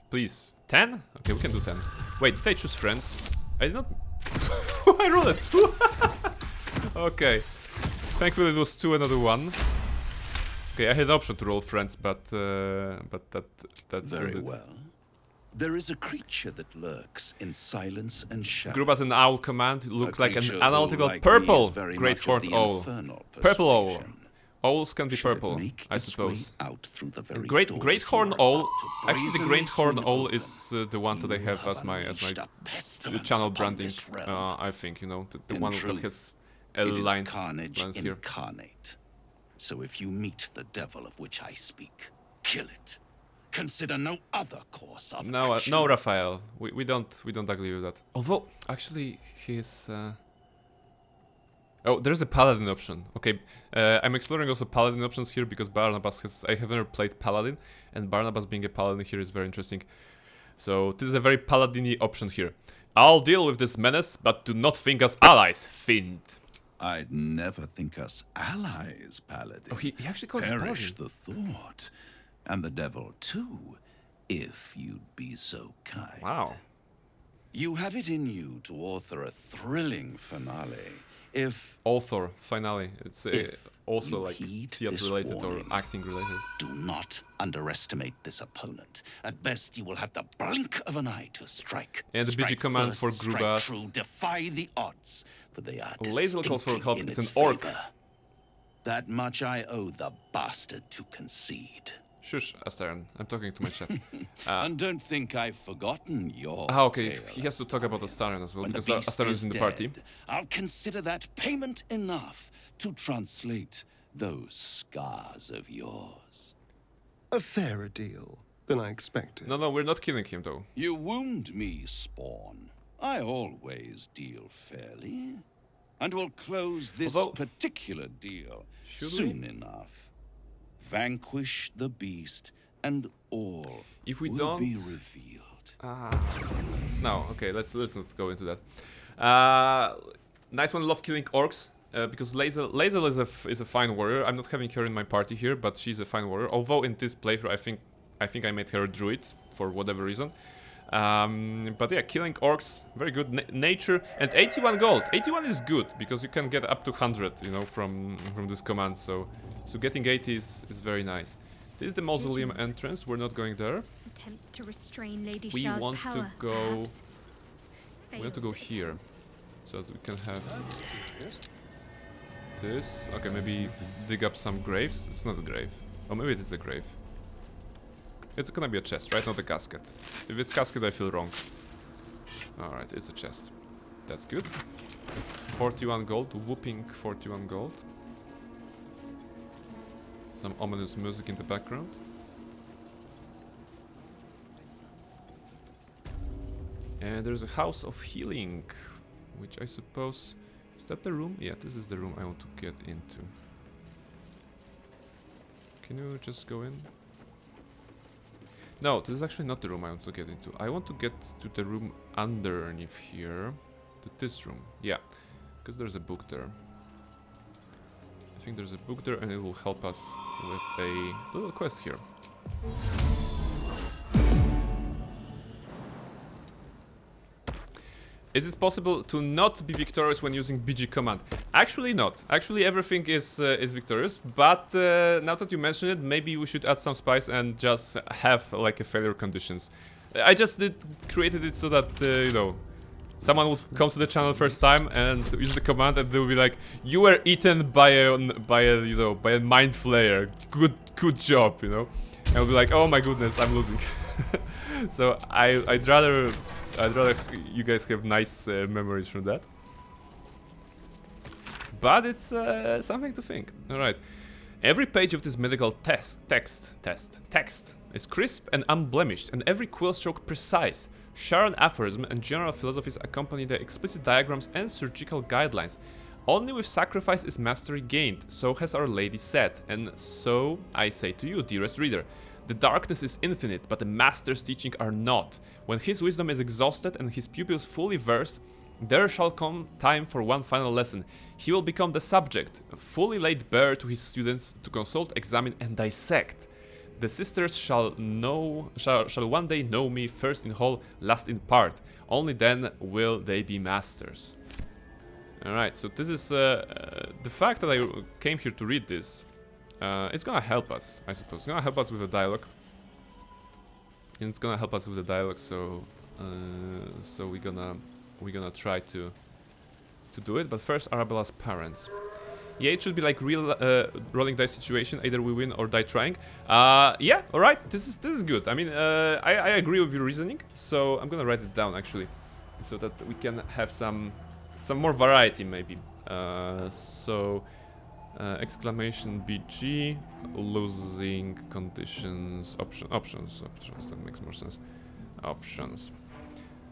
please. 10? Okay, we can do 10. Wait, did I choose friends? I did not. I rolled a 2. Okay. Thankfully it was 2, another 1. Okay, I had the option to roll friends, but that Very well. There is a creature that lurks in silence and shadow. Group as an owl command looks like an creature analytical who, like purple me, is very great much of horned the owl. infernal Purple owl. persuasion. Owls can be Should it purple, make I its suppose. way out through the very Great doors horn you are owl. about to Actually, the brazenly great horn swing owl open, is the one that I you have as my unleashed a pestilence channel upon branding. this realm. I think the In one truth, that has It is lines carnage here. incarnate. So if you meet the devil of which I speak, kill it. Consider no other course of action. No, Raphael. We don't agree with that. Although, actually, he's. Oh, there's a paladin option. Okay, I'm exploring also paladin options here because Barnabas has. I have never played paladin, and Barnabas being a paladin here is very interesting. So this is a very paladin-y option here. I'll deal with this menace, but do not think us allies, fiend. I'd never think us allies, Paladin. Oh, he actually calls us Perish paladin. the thought. And the devil, too, if you'd be so kind. Wow. You have it in you to author a thrilling finale. If Author, finale. It's also you like heed theater this related warning, or acting related. do not underestimate this opponent. At best, you will have the blink of an eye to strike. And the BG Strike command for first, strike Grubas. true, defy the odds, for they are Laser calls for distinctly help. in It's its an orc. favor. That much I owe the bastard to concede. Shush, Astarion. I'm talking to my chat. And don't think I've forgotten your Okay. tale, He has to talk about Astarion as well, When the because beast Astarion is is in the dead, party. I'll consider that payment enough to translate those scars of yours. A fairer deal than I expected. No, we're not killing him, though. You wound me, Spawn. I always deal fairly. And will close this Although- particular deal Should soon enough. Vanquish the beast, and all If we will don't- be revealed. No, okay, let's not go into that. Nice one, love killing orcs, because Lae'zel is a fine warrior. I'm not having her in my party here, but she's a fine warrior. Although in this playthrough, I think I made her a druid for whatever reason. But yeah, killing orcs, very good. Nature and 81 gold. 81 is good because you can get up to 100, you know, from this command. So getting 80 is very nice. This is the mausoleum entrance. We're not going there. Attempts to restrain Lady We Shah's want power, to go. perhaps. We want to go Failed here, attempts. so that we can have this. Okay, maybe dig up some graves. It's not a grave. Oh, maybe it is a grave. It's gonna be a chest, right? Not a casket. If it's casket, I feel wrong. Alright, it's a chest. That's good. 41 gold, whooping 41 gold. Some ominous music in the background. And there's a house of healing, which I suppose... Is that the room? Yeah, this is the room I want to get into. Can you just go in? No, this is actually not the room I want to get into. I want to get to the room underneath here. To this room. Yeah, because there's a book there. I think there's a book there and it will help us with a little quest here. Is it possible to not be victorious when using BG command? Actually not. Actually everything is victorious, but now that you mention it, maybe we should add some spice and just have like a failure conditions. I just created it so that, you know, someone would come to the channel first time and use the command and they will be like, you were eaten by a mind flayer. Good job, you know? And I'll be like, oh my goodness, I'm losing. So I'd rather you guys have nice memories from that. But it's something to think. Alright. Every page of this medical text is crisp and unblemished, and every quill stroke precise. Sharon aphorism and general philosophies accompany the explicit diagrams and surgical guidelines. Only with sacrifice is mastery gained, so has Our Lady said, and so I say to you, dearest reader. The darkness is infinite, but the Master's teaching are not. When his wisdom is exhausted and his pupils fully versed, there shall come time for one final lesson. He will become the subject, fully laid bare to his students to consult, examine, and dissect. The sisters shall one day know me, first in whole, last in part. Only then will they be masters. Alright, so this is the fact that I came here to read this. It's gonna help us, I suppose. It's gonna help us with the dialogue. And it's gonna help us with the dialogue, so we're gonna try to do it. But first, Arabella's parents. Yeah, it should be like real rolling dice situation. Either we win or die trying. Yeah, all right. This is good. I mean, I agree with your reasoning. So I'm gonna write it down actually, so that we can have some more variety maybe. Exclamation BG, losing conditions, options. That makes more sense. Options.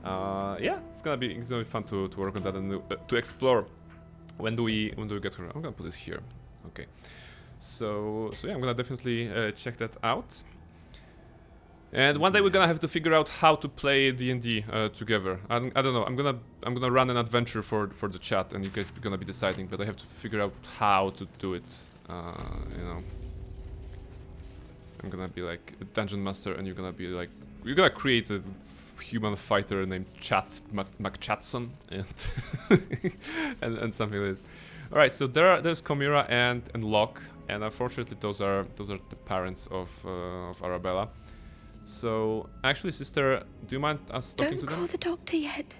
Yeah, it's gonna be fun to work on that and to explore. When do we get her? I'm gonna put this here. Okay. So yeah, I'm gonna definitely check that out. And one day we're gonna have to figure out how to play D&D together. I don't know. I'm gonna run an adventure for the chat, and you guys are gonna be deciding. But I have to figure out how to do it. You know, I'm gonna be like a dungeon master, and you're gonna be like, you're gonna create a human fighter named McChatson, and something like this. All right, so there's Comira and Locke, and unfortunately those are the parents of Arabella. So, actually, sister, do you mind us talking to them? Don't call the doctor yet.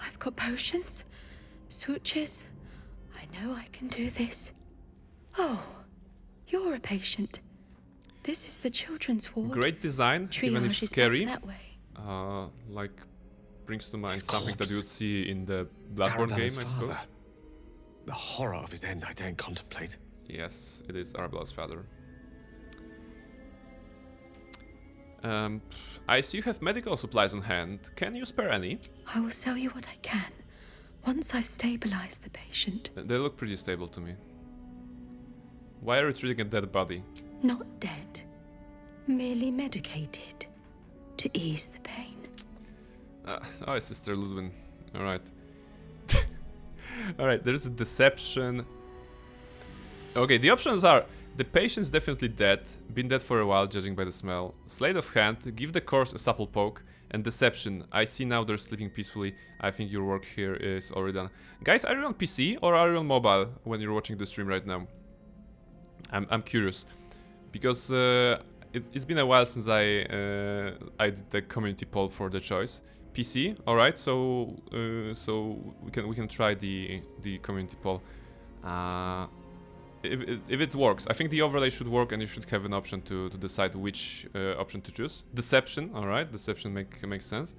I've got potions, sutures. I know I can do this. Oh, you're a patient. This is the children's ward. Great design, even if Triage is scary. back that way. Like, brings to mind His something that corpse. you would see in the Bloodborne game, Arabella's I suppose. father. The horror of his end I daren't contemplate. Yes, it is Arabella's father. I see you have medical supplies on hand. Can you spare any? I will sell you what I can, once I've stabilized the patient. They look pretty stable to me. Why are you treating a dead body? Not dead, merely medicated, to ease the pain. Oh, Sister Ludwin. Alright. Alright, there's a deception. Okay, the options are: the patient's definitely dead, been dead for a while judging by the smell, sleight of hand, give the corpse a supple poke, and deception. I see now they're sleeping peacefully. I think your work here is already done. Guys, are you on PC or are you on mobile when you're watching the stream right now? I'm curious, because it's been a while since I did the community poll for the choice. PC, all right. So so we can try the community poll. If it works, I think the overlay should work, and you should have an option to decide which option to choose. Deception, all right. Deception makes sense.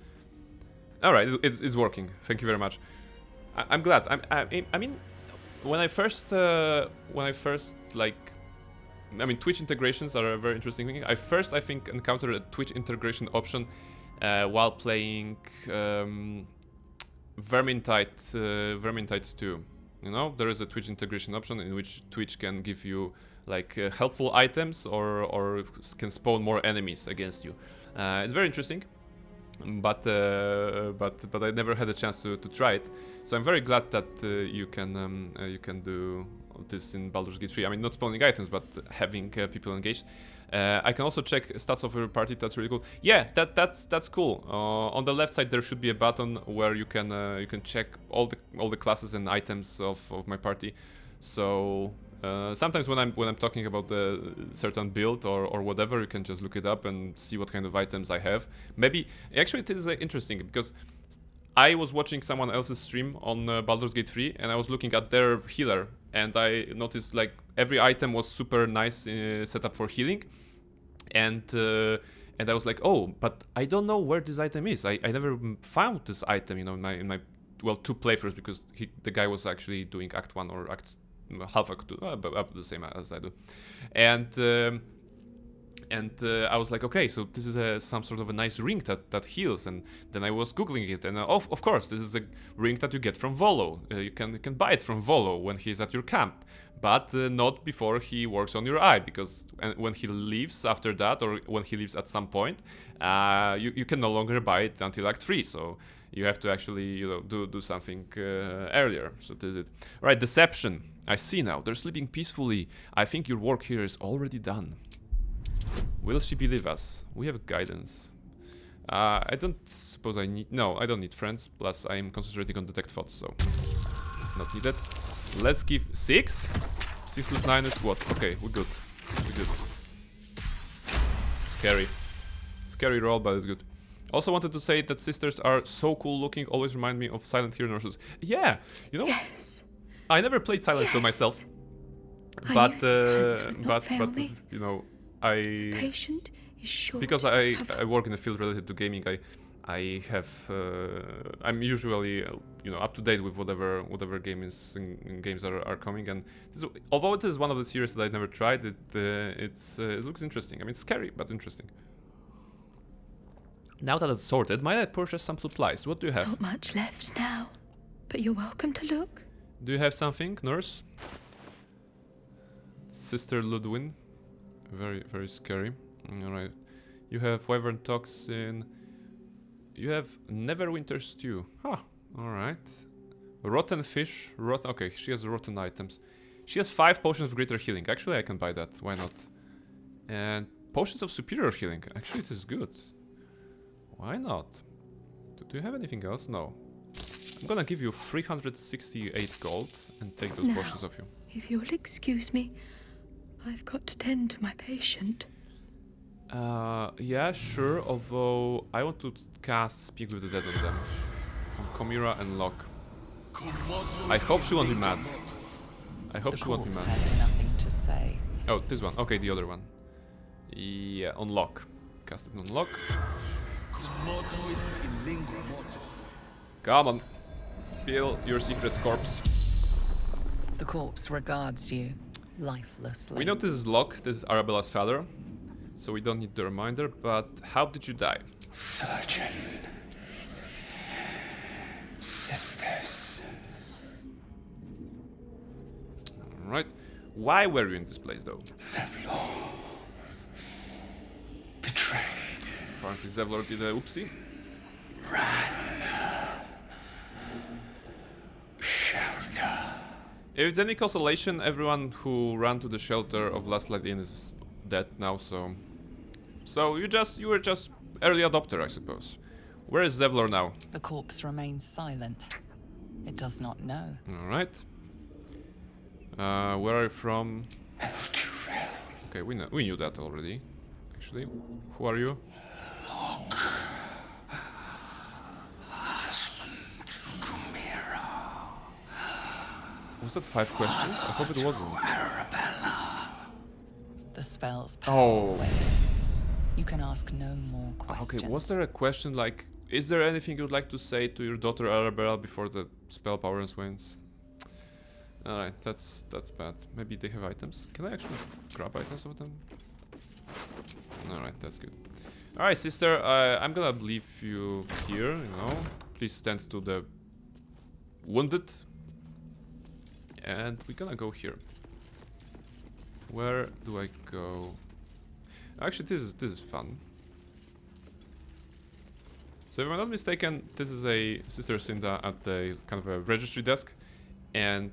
All right, it's working. Thank you very much. I'm glad. I mean, when I first like. I mean, Twitch integrations are a very interesting thing. I think, encountered a Twitch integration option while playing Vermintide 2. You know, there is a Twitch integration option in which Twitch can give you like helpful items or can spawn more enemies against you. It's very interesting, but I never had a chance to try it. So I'm very glad that you can do this in Baldur's Gate 3. I mean, not spawning items, but having people engaged. I can also check stats of your party. That's really cool. Yeah, that's cool. On the left side there should be a button where you can check all the classes and items of my party. So sometimes when I'm talking about the certain build or whatever, you can just look it up and see what kind of items I have. Maybe actually it is interesting because I was watching someone else's stream on Baldur's Gate 3 and I was looking at their healer, and I noticed like every item was super nice set up for healing, and I was like, oh, but I don't know where this item is. I never found this item, you know, in my well, 2 playthroughs, because the guy was actually doing Act 1 or half Act 2, about the same as I do, and I was like, okay, so this is some sort of a nice ring that heals, and then I was googling it, and of course, this is a ring that you get from Volo. You can buy it from Volo when he's at your camp, but not before he works on your eye, because when he leaves after that, or when he leaves at some point, you can no longer buy it until Act 3, so you have to actually, you know, do something earlier. So this is it. Right, deception. I see now. They're sleeping peacefully. I think your work here is already done. Will she believe us? We have guidance. I don't suppose I need... No, I don't need friends. Plus, I'm concentrating on detect thoughts, so... Not needed. Let's give 6? 6 plus 9 is what? Okay, we're good. We're good. Scary. Scary roll, but it's good. Also wanted to say that sisters are so cool looking. Always remind me of Silent Hill nurses. Yeah! You know... Yes. I never played Silent Hill myself. I But, knew these hands would not fail me. you know... The patient is sure Because to I recover. work in a field related to gaming, I have I'm usually you know, up to date with whatever games are coming, and although it is one of the series that I never tried, it looks interesting. I mean, it's scary but interesting. Now that it's sorted, might I purchase some supplies? What do you have? Not much left now, but you're welcome to look. Do you have something, nurse? Sister Ludwin. Very, very scary. Alright. You have Wyvern Toxin. You have Neverwinter Stew. Huh. Alright. Rotten Fish. Okay, she has rotten items. She has 5 potions of greater healing. Actually, I can buy that. Why not? And potions of superior healing. Actually, it is good. Why not? Do you have anything else? No. I'm gonna give you 368 gold and take those Now, potions off you. if you'll excuse me, I've got to tend to my patient. Yeah, sure, although I want to cast Speak with the Dead on them. On Komira and Locke. I hope she won't be mad. I hope she won't be mad. Has nothing to say. Oh, this one. Okay, the other one. Yeah, unlock. Cast it on lock. Come on. Spill your secrets, corpse. The corpse regards you lifelessly. We know this is Locke, this is Arabella's father. So we don't need the reminder, but how did you die? Surgeon. Sisters. Alright. Why were you in this place though? Zevlor. Betrayed. Apparently Zevlor did a oopsie. Shelter. If it's any consolation, everyone who ran to the shelter of Last Light Inn is dead now, so you were just early adopter, I suppose. Where is Zevlor now? The corpse remains silent. It does not know. Alright. Where are you from? Eldurel. Okay, we knew that already. Actually. Who are you? Husband to Chimera. Was that 5 questions? I hope it wasn't. Arabella. The spell's power Oh. wanes. You can ask no more questions. Okay, was there a question like, is there anything you'd like to say to your daughter Arabella before the spell power wanes? Alright, that's bad. Maybe they have items. Can I actually grab items of them? Alright, that's good. Alright, sister, I'm gonna leave you here, you know. Please stand to the wounded. And we're gonna go here. Where do I go? Actually, this is fun. So if I'm not mistaken, this is a Sister Cinda at the kind of a registry desk. And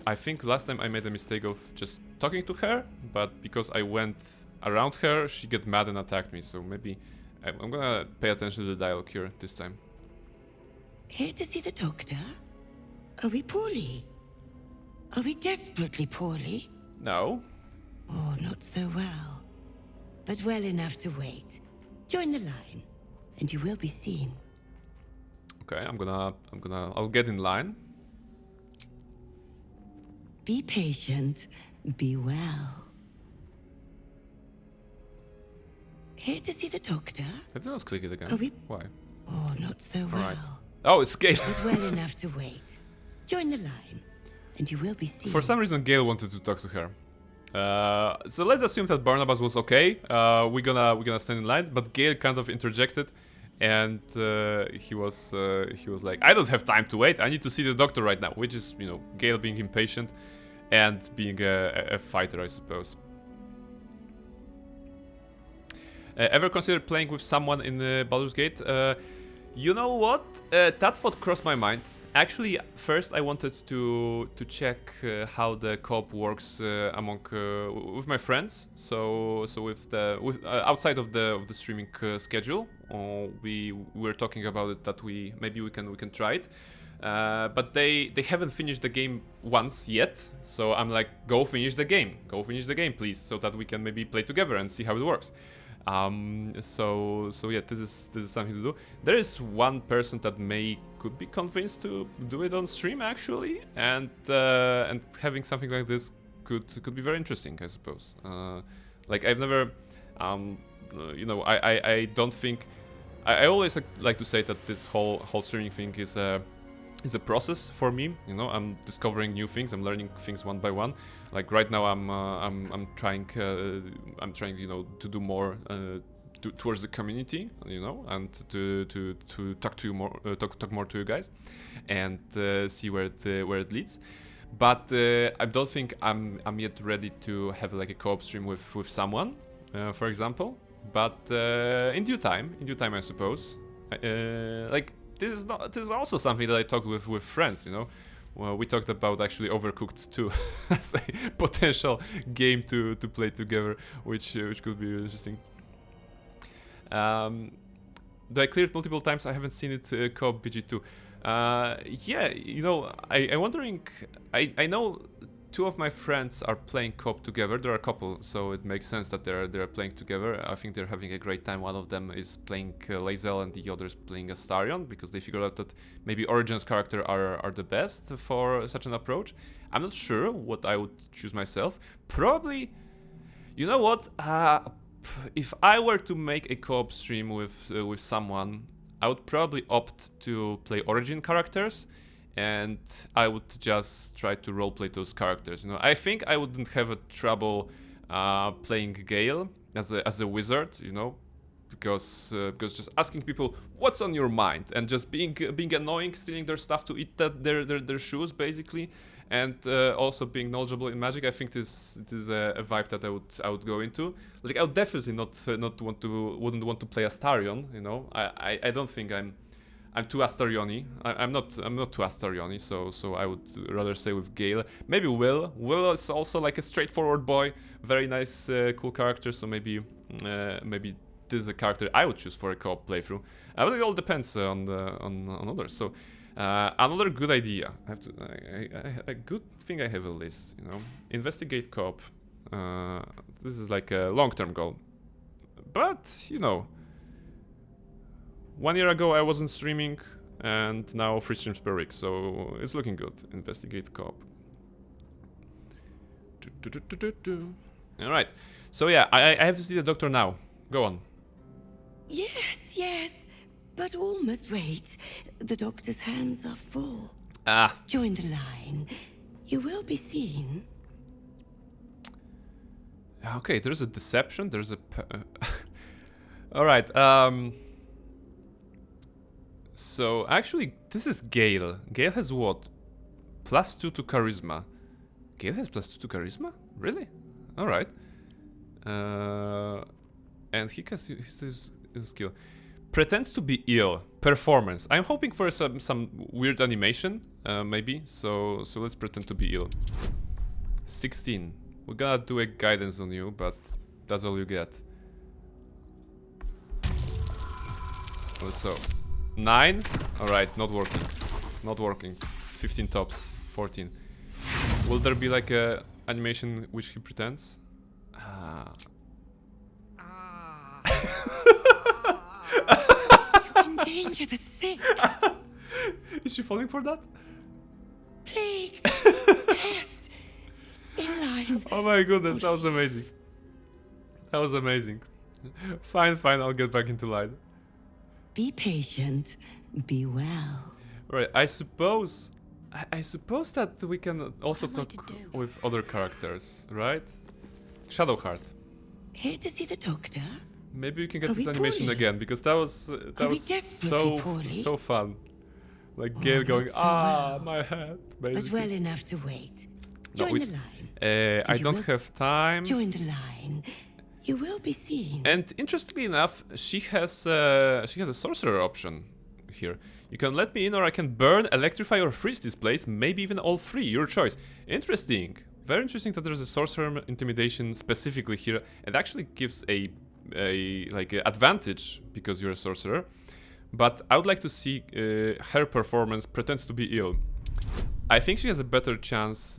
I think last time I made a mistake of just talking to her, but because I went around her, she got mad and attacked me. So maybe I'm gonna pay attention to the dialogue here this time. Here to see the doctor? Are we poorly? Are we desperately poorly? No. Oh, not so well. But well enough to wait. Join the line, and you will be seen. Okay, I'll get in line. Be patient, be well. Here to see the doctor? I did not click it again. Are we- Why? Oh, not so well. Alright. Oh, it's Gale. But well enough to wait. Join the line, and you will be seen. For some reason, Gale wanted to talk to her. So let's assume that Barnabas was okay. We're gonna stand in line, but Gale kind of interjected, and he was like, "I don't have time to wait. I need to see the doctor right now," which is, you know, Gale being impatient and being a fighter, I suppose. Ever considered playing with someone in Baldur's Gate? You know what? That thought crossed my mind. Actually, first I wanted to check how the co-op works among with my friends. So with outside of the streaming schedule, we were talking about it that maybe we can try it. But they haven't finished the game once yet. So I'm like, go finish the game, please, so that we can maybe play together and see how it works. So yeah, this is something to do. There is one person that could be convinced to do it on stream actually, and having something like this could be very interesting, I suppose. Like I've never, you know, I don't think I always like to say that this whole streaming thing is a process for me. You know, I'm discovering new things, I'm learning things one by one. Like right now, I'm trying, you know, to do more towards the community, you know, and to talk to you more, talk more to you guys, and see where it leads. But I don't think I'm yet ready to have like a co-op stream with someone, for example. But in due time, I suppose. Like this is also something that I talk with friends, you know. Well, we talked about actually Overcooked 2 as a potential game to play together, which could be interesting. Do I clear it multiple times? I haven't seen it co-op BG2. Yeah, you know, I'm wondering. I know two of my friends are playing co-op together. There are a couple, so it makes sense that they're playing together. I think they're having a great time. One of them is playing Lae'zel and the other is playing Astarion, because they figured out that maybe Origin's character are the best for such an approach. I'm not sure what I would choose myself. Probably, You know what? If I were to make a co-op stream with someone, I would probably opt to play origin characters, and I would just try to roleplay those characters. You know, I think I wouldn't have a trouble playing Gale as a wizard. You know, because just asking people what's on your mind and just being annoying, stealing their stuff to eat their shoes basically, and also being knowledgeable in magic. I think this is a vibe that I would go into. Like, I would definitely wouldn't want to play Astarion. You know, I don't think I'm too Astarion-y. I'm not too Astarion-y, so I would rather stay with Gale. Maybe Will. Will is also like a straightforward boy, very nice, cool character. So maybe this is a character I would choose for a co-op playthrough. But it all depends on others. So another good idea. A good thing I have a list. You know, investigate co-op. This is like a long-term goal, but you know. 1 year ago I wasn't streaming, and now 3 streams per week, so it's looking good. Investigate co-op. Alright, so yeah, I have to see the doctor now. Go on. Yes, yes, but all must wait. The doctor's hands are full. Ah. Join the line. You will be seen. Okay, there's a deception, there's a... Alright, so, actually, this is Gale. Gale has what? +2 to charisma. Gale has +2 to charisma? Really? Alright. And he has his skill. Pretend to be ill. Performance. I'm hoping for some weird animation, maybe. So let's pretend to be ill. 16. We're gonna do a guidance on you, but that's all you get. Let's go. 9? Alright, not working. Not working. 15 tops. 14. Will there be like a animation which he pretends? You endanger the sick. Is she falling for that? Plague. Pest. In line. Oh my goodness, that was amazing. That was amazing. Fine, I'll get back into line. Be patient. Be well. Right, I suppose that we can also talk with other characters, right? Shadowheart. Here to see the doctor? Maybe we can get Are this we animation poorly? again, because that was so fun. Like Gale going, not so well. my head, But basically. well enough to wait. No, Join we- the line. I you don't will- have time. Join the line. You will be seen. And interestingly enough, she has a sorcerer option here. You can let me in, or I can burn, electrify, or freeze this place. Maybe even all three. Your choice. Interesting. Very interesting that there's a sorcerer intimidation specifically here. It actually gives a advantage because you're a sorcerer. But I would like to see her performance pretends to be ill. I think she has a better chance.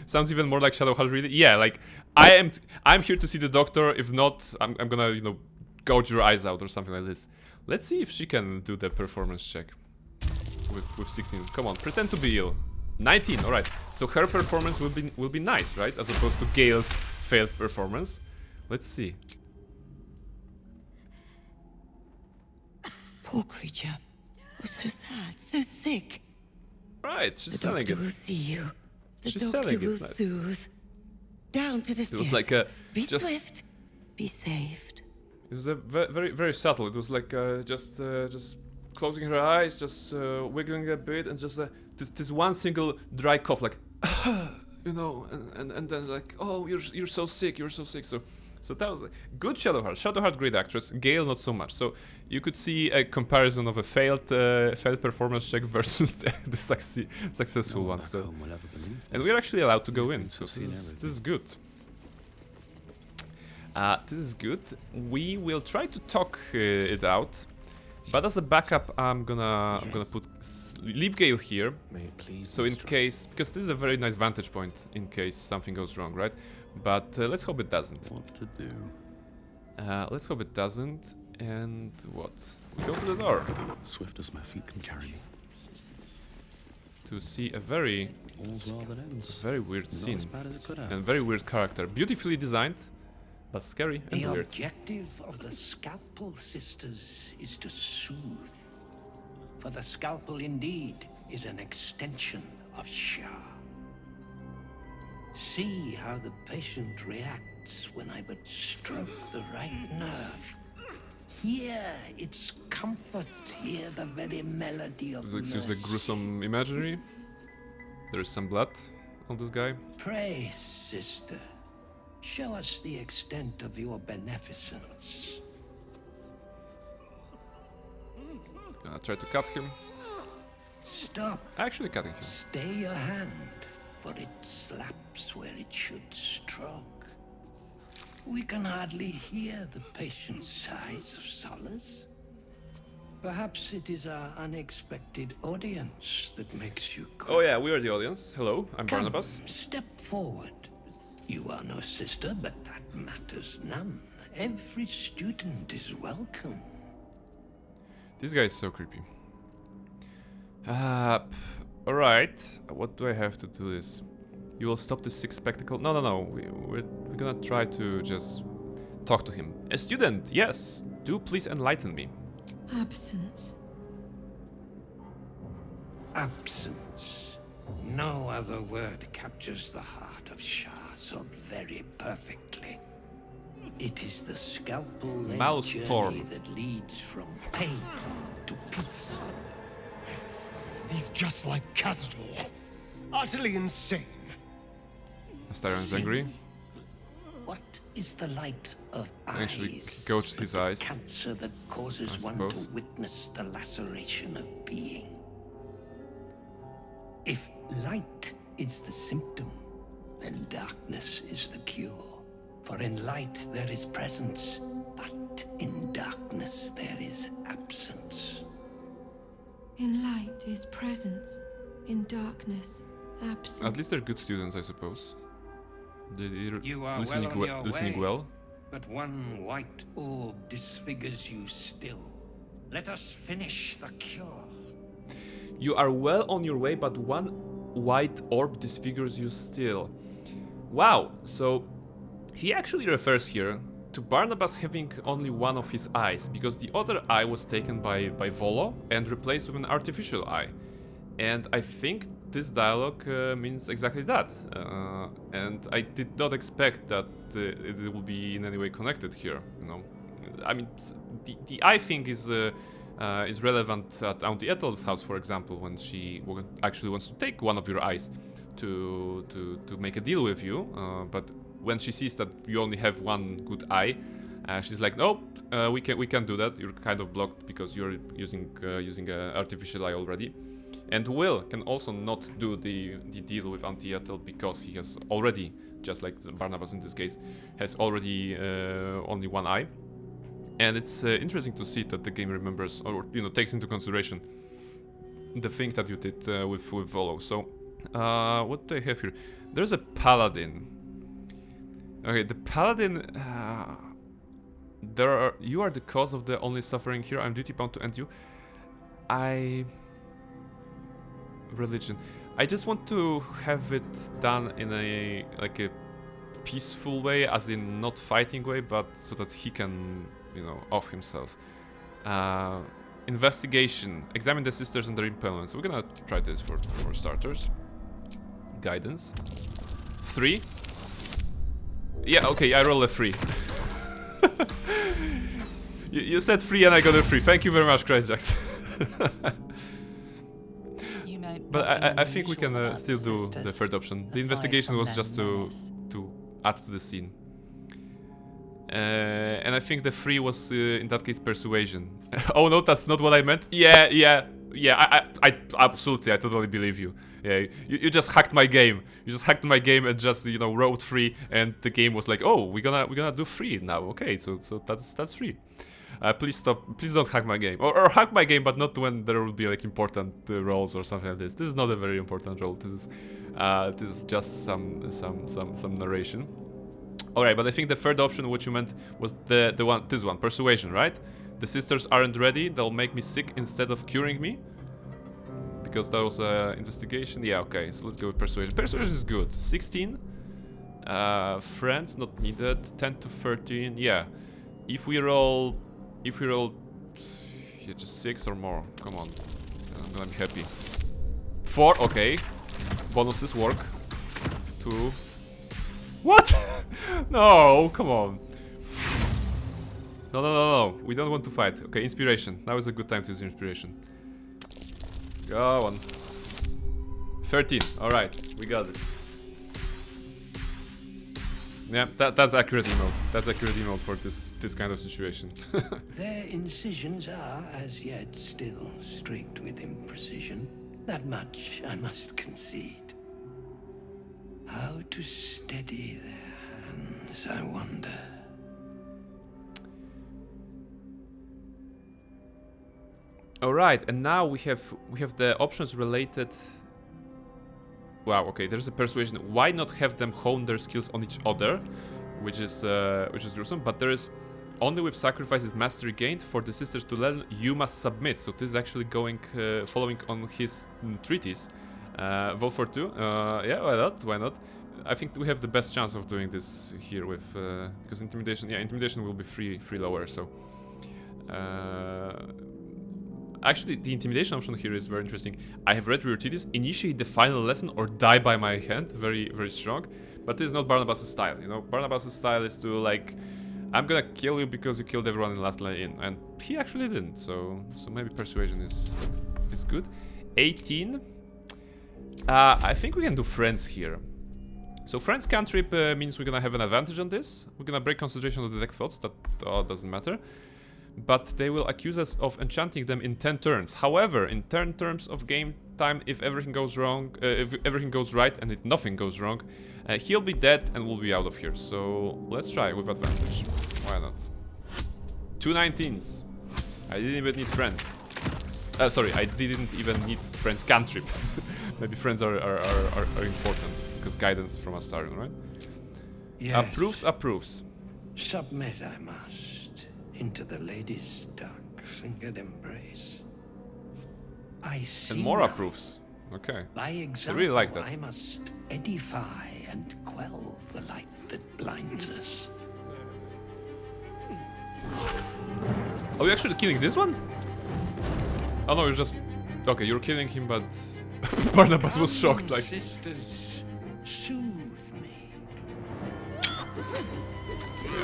Sounds even more like Shadowheart, really. Yeah, like I'm here to see the doctor. If not, I'm gonna gouge your eyes out or something like this. Let's see if she can do the performance check with 16. Come on, pretend to be ill. 19. All right. So her performance will be nice, right? As opposed to Gale's failed performance. Let's see. Poor creature. Oh, so sad, so sick. Right, she's The selling doctor it. will see you. The She's doctor selling it, will nice. soothe. Down to the It was theater. like a Be just. swift. Be saved. It was a very very subtle. It was like just closing her eyes, just wiggling a bit, and just this one single dry cough, like and then like, oh, you're so sick, you're so sick. So that was good. Shadowheart, great actress. Gale, not so much. So you could see a comparison of a failed performance check versus the successful one. So, and we're actually allowed to go in. So this is good. This is good. We will try to talk it out, but as a backup, I'm gonna leave Gale here. May it please. So in case, because this is a very nice vantage point in case something goes wrong, right? But let's hope it doesn't. What to do? Let's hope it doesn't. And what? We go to the door Swift as my feet can carry me. to see a very All's well that ends. Very weird Not scene. as bad as it could have. And very weird character. Beautifully designed, but scary and The weird. objective of the Scalpel Sisters is to soothe. For the scalpel indeed is an extension of Shah. See how the patient reacts when I but stroke the right nerve. Hear its comfort, hear the very melody of Let's use the mercy. gruesome imagery. There is some blood on this guy. Pray, sister, show us the extent of your beneficence. Gonna try to cut him. Stop. Actually cutting him. Stay your hand, for it slaps where it should stroke. We can hardly hear the patient's sighs of solace. Perhaps it is our unexpected audience that makes you Oh yeah, we are the audience. Hello, I'm Come, Barnabas. step forward. You are no sister, but that matters none. Every student is welcome. This guy is so creepy. Alright. What do I have to do this? You will stop this sick spectacle? No. We're gonna try to just talk to him. A student, yes. Do please enlighten me. Absence. Absence. No other word captures the heart of Shah so very perfectly. It is the scalpel-led Maelstrom. journey that leads from pain to peace. He's just like Khazad-dûr. Utterly insane. Astarion is angry. What is the light of Actually, he eyes? gouged but his the eyes, cancer that causes I one to suppose. witness the laceration of being. If light is the symptom, then darkness is the cure. For in light there is presence, but in darkness there is absence. In light is presence. In darkness, absence. At least they're good students, I suppose. They're You are listening, well on your listening way. well. But one white orb disfigures you still. Let us finish the cure. You are well on your way, but one white orb disfigures you still. Wow, so he actually refers here to Barnabas having only one of his eyes, because the other eye was taken by Volo and replaced with an artificial eye. And I think this dialogue means exactly that. And I did not expect that it will be in any way connected here, you know. I mean, the eye thing is relevant at Auntie Ethel's house, for example, when she actually wants to take one of your eyes to make a deal with you. But when she sees that you only have one good eye, she's like, nope, we can't do that. You're kind of blocked because you're using an artificial eye already. And Will can also not do the deal with Auntie Ethel because he has already, just like Barnabas in this case, has already only one eye. And it's interesting to see that the game remembers, or takes into consideration the thing that you did with Volo. So, what do I have here? There's a paladin. Okay, the paladin. You are the cause of the only suffering here. I'm duty bound to end you. Religion. I just want to have it done in a peaceful way, as in not fighting way, but so that he can, off himself. Investigation. Examine the sisters and their impalements. We're gonna try this for starters. Guidance. 3. Yeah, okay, I roll a 3. you said 3 and I got a 3. Thank you very much, Christ Jax. But I think we can still do the third option. The investigation was just to add to the scene. And I think the 3 was, in that case, persuasion. Oh no, that's not what I meant. Yeah, I absolutely, I totally believe you. Yeah, you just hacked my game. You just hacked my game and just, wrote 3, and the game was like, oh, we're gonna do 3 now. Okay, so that's 3. Please stop. Please don't hack my game, or hack my game, but not when there will be important roles or something like this. This is not a very important role. This is just some narration. All right, but I think the third option, what you meant, was this one, persuasion, right? The sisters aren't ready. They'll make me sick instead of curing me. because that was investigation. Yeah, okay, so let's go with persuasion. Persuasion is good. 16. Friends not needed. 10 to 13. Yeah. If we roll yeah, just 6 or more. Come on. I'm gonna be happy. 4, okay. Bonuses work. 2. What? No, come on. No. We don't want to fight. Okay, inspiration. Now is a good time to use inspiration. Go on. 13. Alright, we got it. Yeah, that's accurate emote. That's accurate emote for this kind of situation. Their incisions are, as yet, still streaked with imprecision. That much I must concede. How to steady their hands, I wonder. Alright, and now we have the options related. Wow, okay, there's a persuasion. Why not have them hone their skills on each other? Which is gruesome, but there is only with sacrifices mastery gained. For the sisters to learn, you must submit. So this is actually going following on his treatise. Vote for 2. Yeah, why not? I think we have the best chance of doing this here with because intimidation. Yeah, intimidation will be free lower. So actually, the intimidation option here is very interesting. I have read your treatise. Initiate the final lesson or die by my hand. Very strong. But this is not Barnabas' style. You know, Barnabas' style is to like, I'm gonna kill you because you killed everyone in Last Line In, and he actually didn't. So maybe persuasion is good. 18. I think we can do friends here. So friends cantrip means we're gonna have an advantage on this. We're gonna break concentration of detect thoughts. That doesn't matter. But they will accuse us of enchanting them in 10 turns. However, in 10 turns of game time, if everything goes wrong, if everything goes right and if nothing goes wrong, he'll be dead and we'll be out of here. So let's try with advantage. Why not? 2 19s. I didn't even need friends. Sorry, I didn't even need friends cantrip. Maybe friends are important because guidance from Astarion, right? Yes. Approves. Submit I must into the lady's dark-fingered embrace. I see. And more now. approves. Okay. By I example, really like that. I must edify and quell the light that blinds us. Are you actually killing this one? Oh no, you're just... Okay, you're killing him, but... Barnabas was shocked, like... Sisters, soothe me.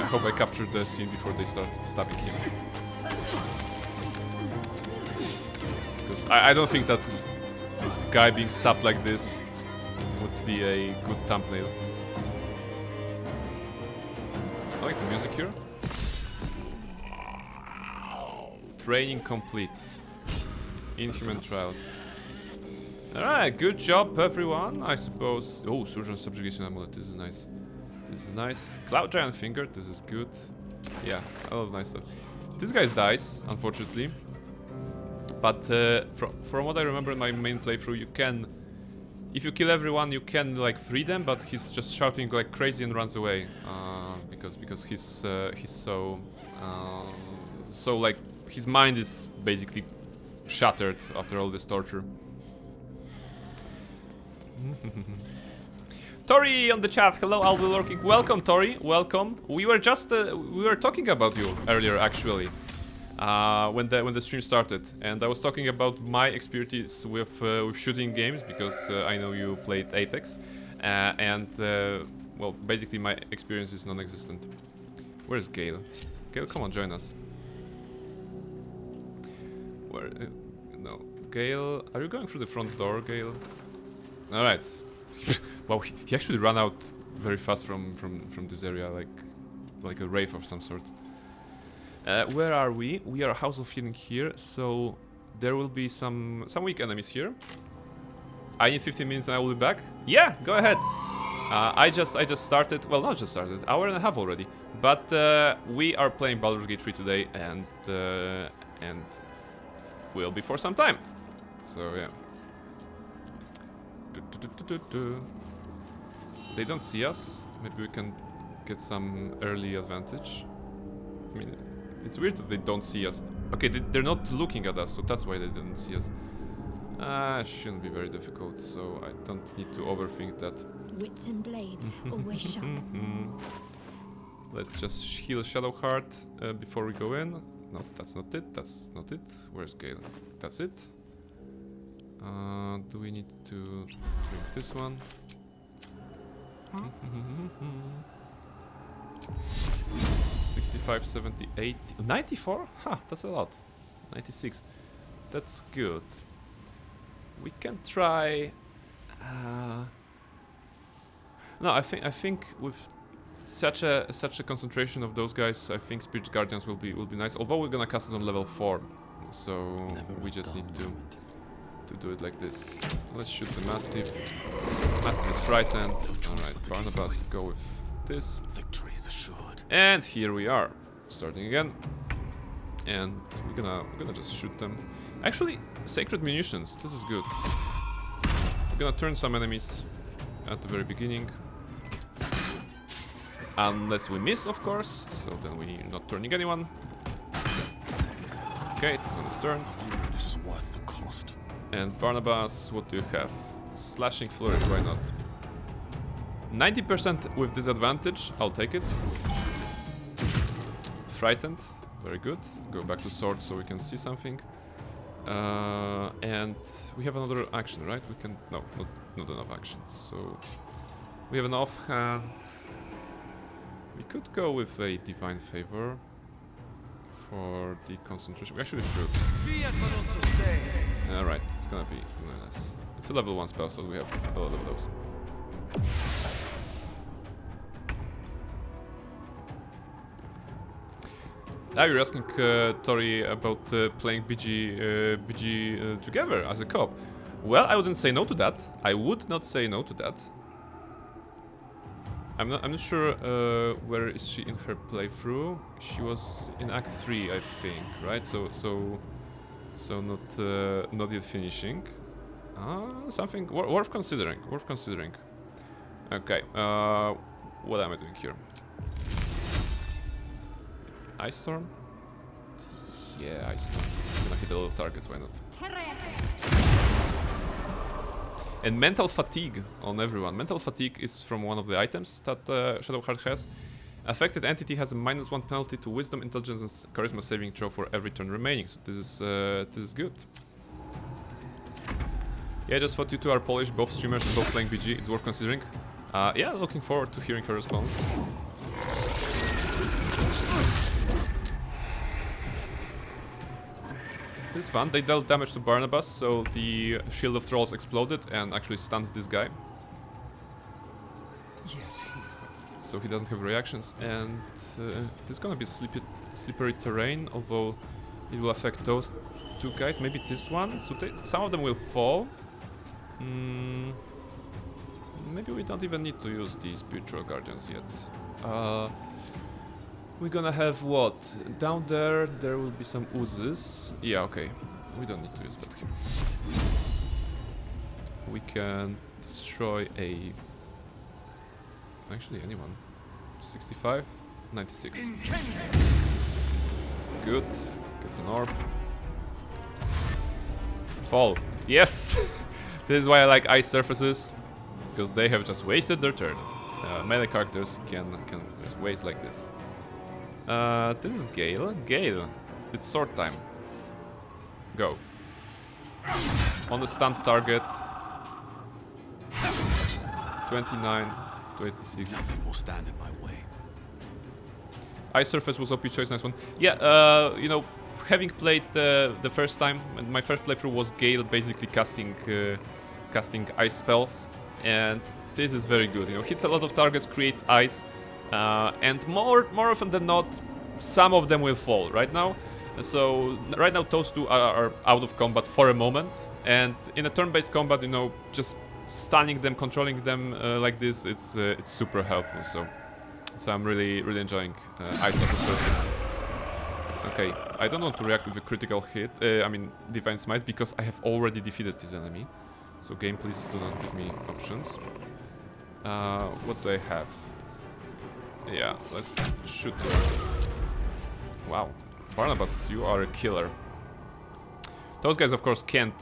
I hope I captured the scene before they start stabbing him. Because I don't think that this guy being stabbed like this would be a good thumbnail. I like the music here. Training complete. Inhuman trials. Alright, good job everyone, I suppose. Oh, Surgeon Subjugation Amulet, this is nice. This is nice. Cloud Giant Finger, this is good. Yeah, I love nice stuff. This guy dies, unfortunately. But from what I remember in my main playthrough, you can... If you kill everyone, you can like free them, but he's just shouting like crazy and runs away. Because he's so... so like, his mind is basically shattered after all this torture. Tori on the chat. Hello, I'll be lurking. Welcome, Tori. Welcome. We were just we were talking about you earlier, actually, when the stream started, and I was talking about my experience with shooting games because I know you played Apex, and well, basically my experience is non-existent. Where's Gale? Gale, come on, join us. Where? No, Gale. Are you going through the front door, Gale? All right. Wow, he actually ran out very fast from this area, like a wraith of some sort. Where are we? We are House of Healing here, so there will be some weak enemies here. I need 15 minutes and I will be back. Yeah, go ahead. I just started. Well, not just started. Hour and a half already. But we are playing Baldur's Gate 3 today, and will be for some time. So yeah. They don't see us. Maybe we can get some early advantage. I mean, it's weird that they don't see us. Okay, they're not looking at us, so that's why they didn't see us. Shouldn't be very difficult, so I don't need to overthink that. Wits and blades, always sharp. Let's just heal Shadowheart before we go in. No, that's not it. That's not it. Where's Gale? That's it. Do we need to drink this one? 65, 78, 94? Ha, that's a lot. 96. That's good. We can try. No, I think with such a concentration of those guys, I think Spirit Guardians will be nice. Although we're gonna cast it on level 4, so we just need to do it like this. Let's shoot the Mastiff. Mastiff is frightened. Alright, Barnabas, go with this. Victory is assured. And here we are, starting again. And we're gonna just shoot them. Actually, sacred munitions. This is good. We're gonna turn some enemies at the very beginning. Unless we miss, of course. So then we're not turning anyone. Okay, this one is turned. This is worth the cost. And Barnabas, what do you have? Slashing Flourish, why not? 90% with disadvantage, I'll take it. Frightened, very good. Go back to sword so we can see something. And we have another action, right? We can... no, not enough actions. So we have an offhand. We could go with a Divine Favor for the concentration. We actually should. Alright, it's gonna be nice. It's a level 1 spell, so we have a lot of those. Now you're asking Tori about playing BG together as a co-op. Well, I wouldn't say no to that. I would not say no to that. I'm not sure where is she in her playthrough. She was in Act 3, I think, right? So not yet finishing. Something worth considering. Worth considering. Okay. What am I doing here? Ice Storm? Yeah, Ice Storm. I'm gonna hit a lot of targets. Why not? And Mental Fatigue on everyone. Mental Fatigue is from one of the items that Shadowheart has. Affected entity has a -1 penalty to Wisdom, Intelligence, and Charisma saving throw for every turn remaining. So this is good. Yeah, I just thought you two are Polish, both streamers and both playing BG. It's worth considering. Yeah, looking forward to hearing her response. This is fun. They dealt damage to Barnabas, so the Shield of Trolls exploded and actually stunned this guy. Yes. So he doesn't have reactions, and there's gonna be slippery terrain, although it will affect those two guys. Maybe this one. So some of them will fall. Maybe we don't even need to use the Spiritual Guardians yet. We're gonna have what? Down there, there will be some oozes. Yeah, okay. We don't need to use that here. We can destroy a... actually, anyone. 65? 96. Good. Gets an orb. Fall. Yes! This is why I like ice surfaces. Because they have just wasted their turn. Melee characters can just waste like this. This is Gale. Gale, it's sword time. Go. On the stunned target. 29, 26. Nothing will stand in my way. Ice Surface was OP choice, nice one. Yeah, you know, having played the first time, and my first playthrough was Gale basically casting ice spells, and this is very good. You know, hits a lot of targets, creates ice. And more often than not, some of them will fall right now. So right now those two are out of combat for a moment. And in a turn-based combat, you know, just stunning them, controlling them like this, it's super helpful. So I'm really enjoying Ice on the surface. Okay, I don't want to react with a critical hit. I mean Divine Smite, because I have already defeated this enemy. So game, please do not give me options. What do I have? Yeah, let's shoot her. Wow. Barnabas, you are a killer. Those guys, of course, can't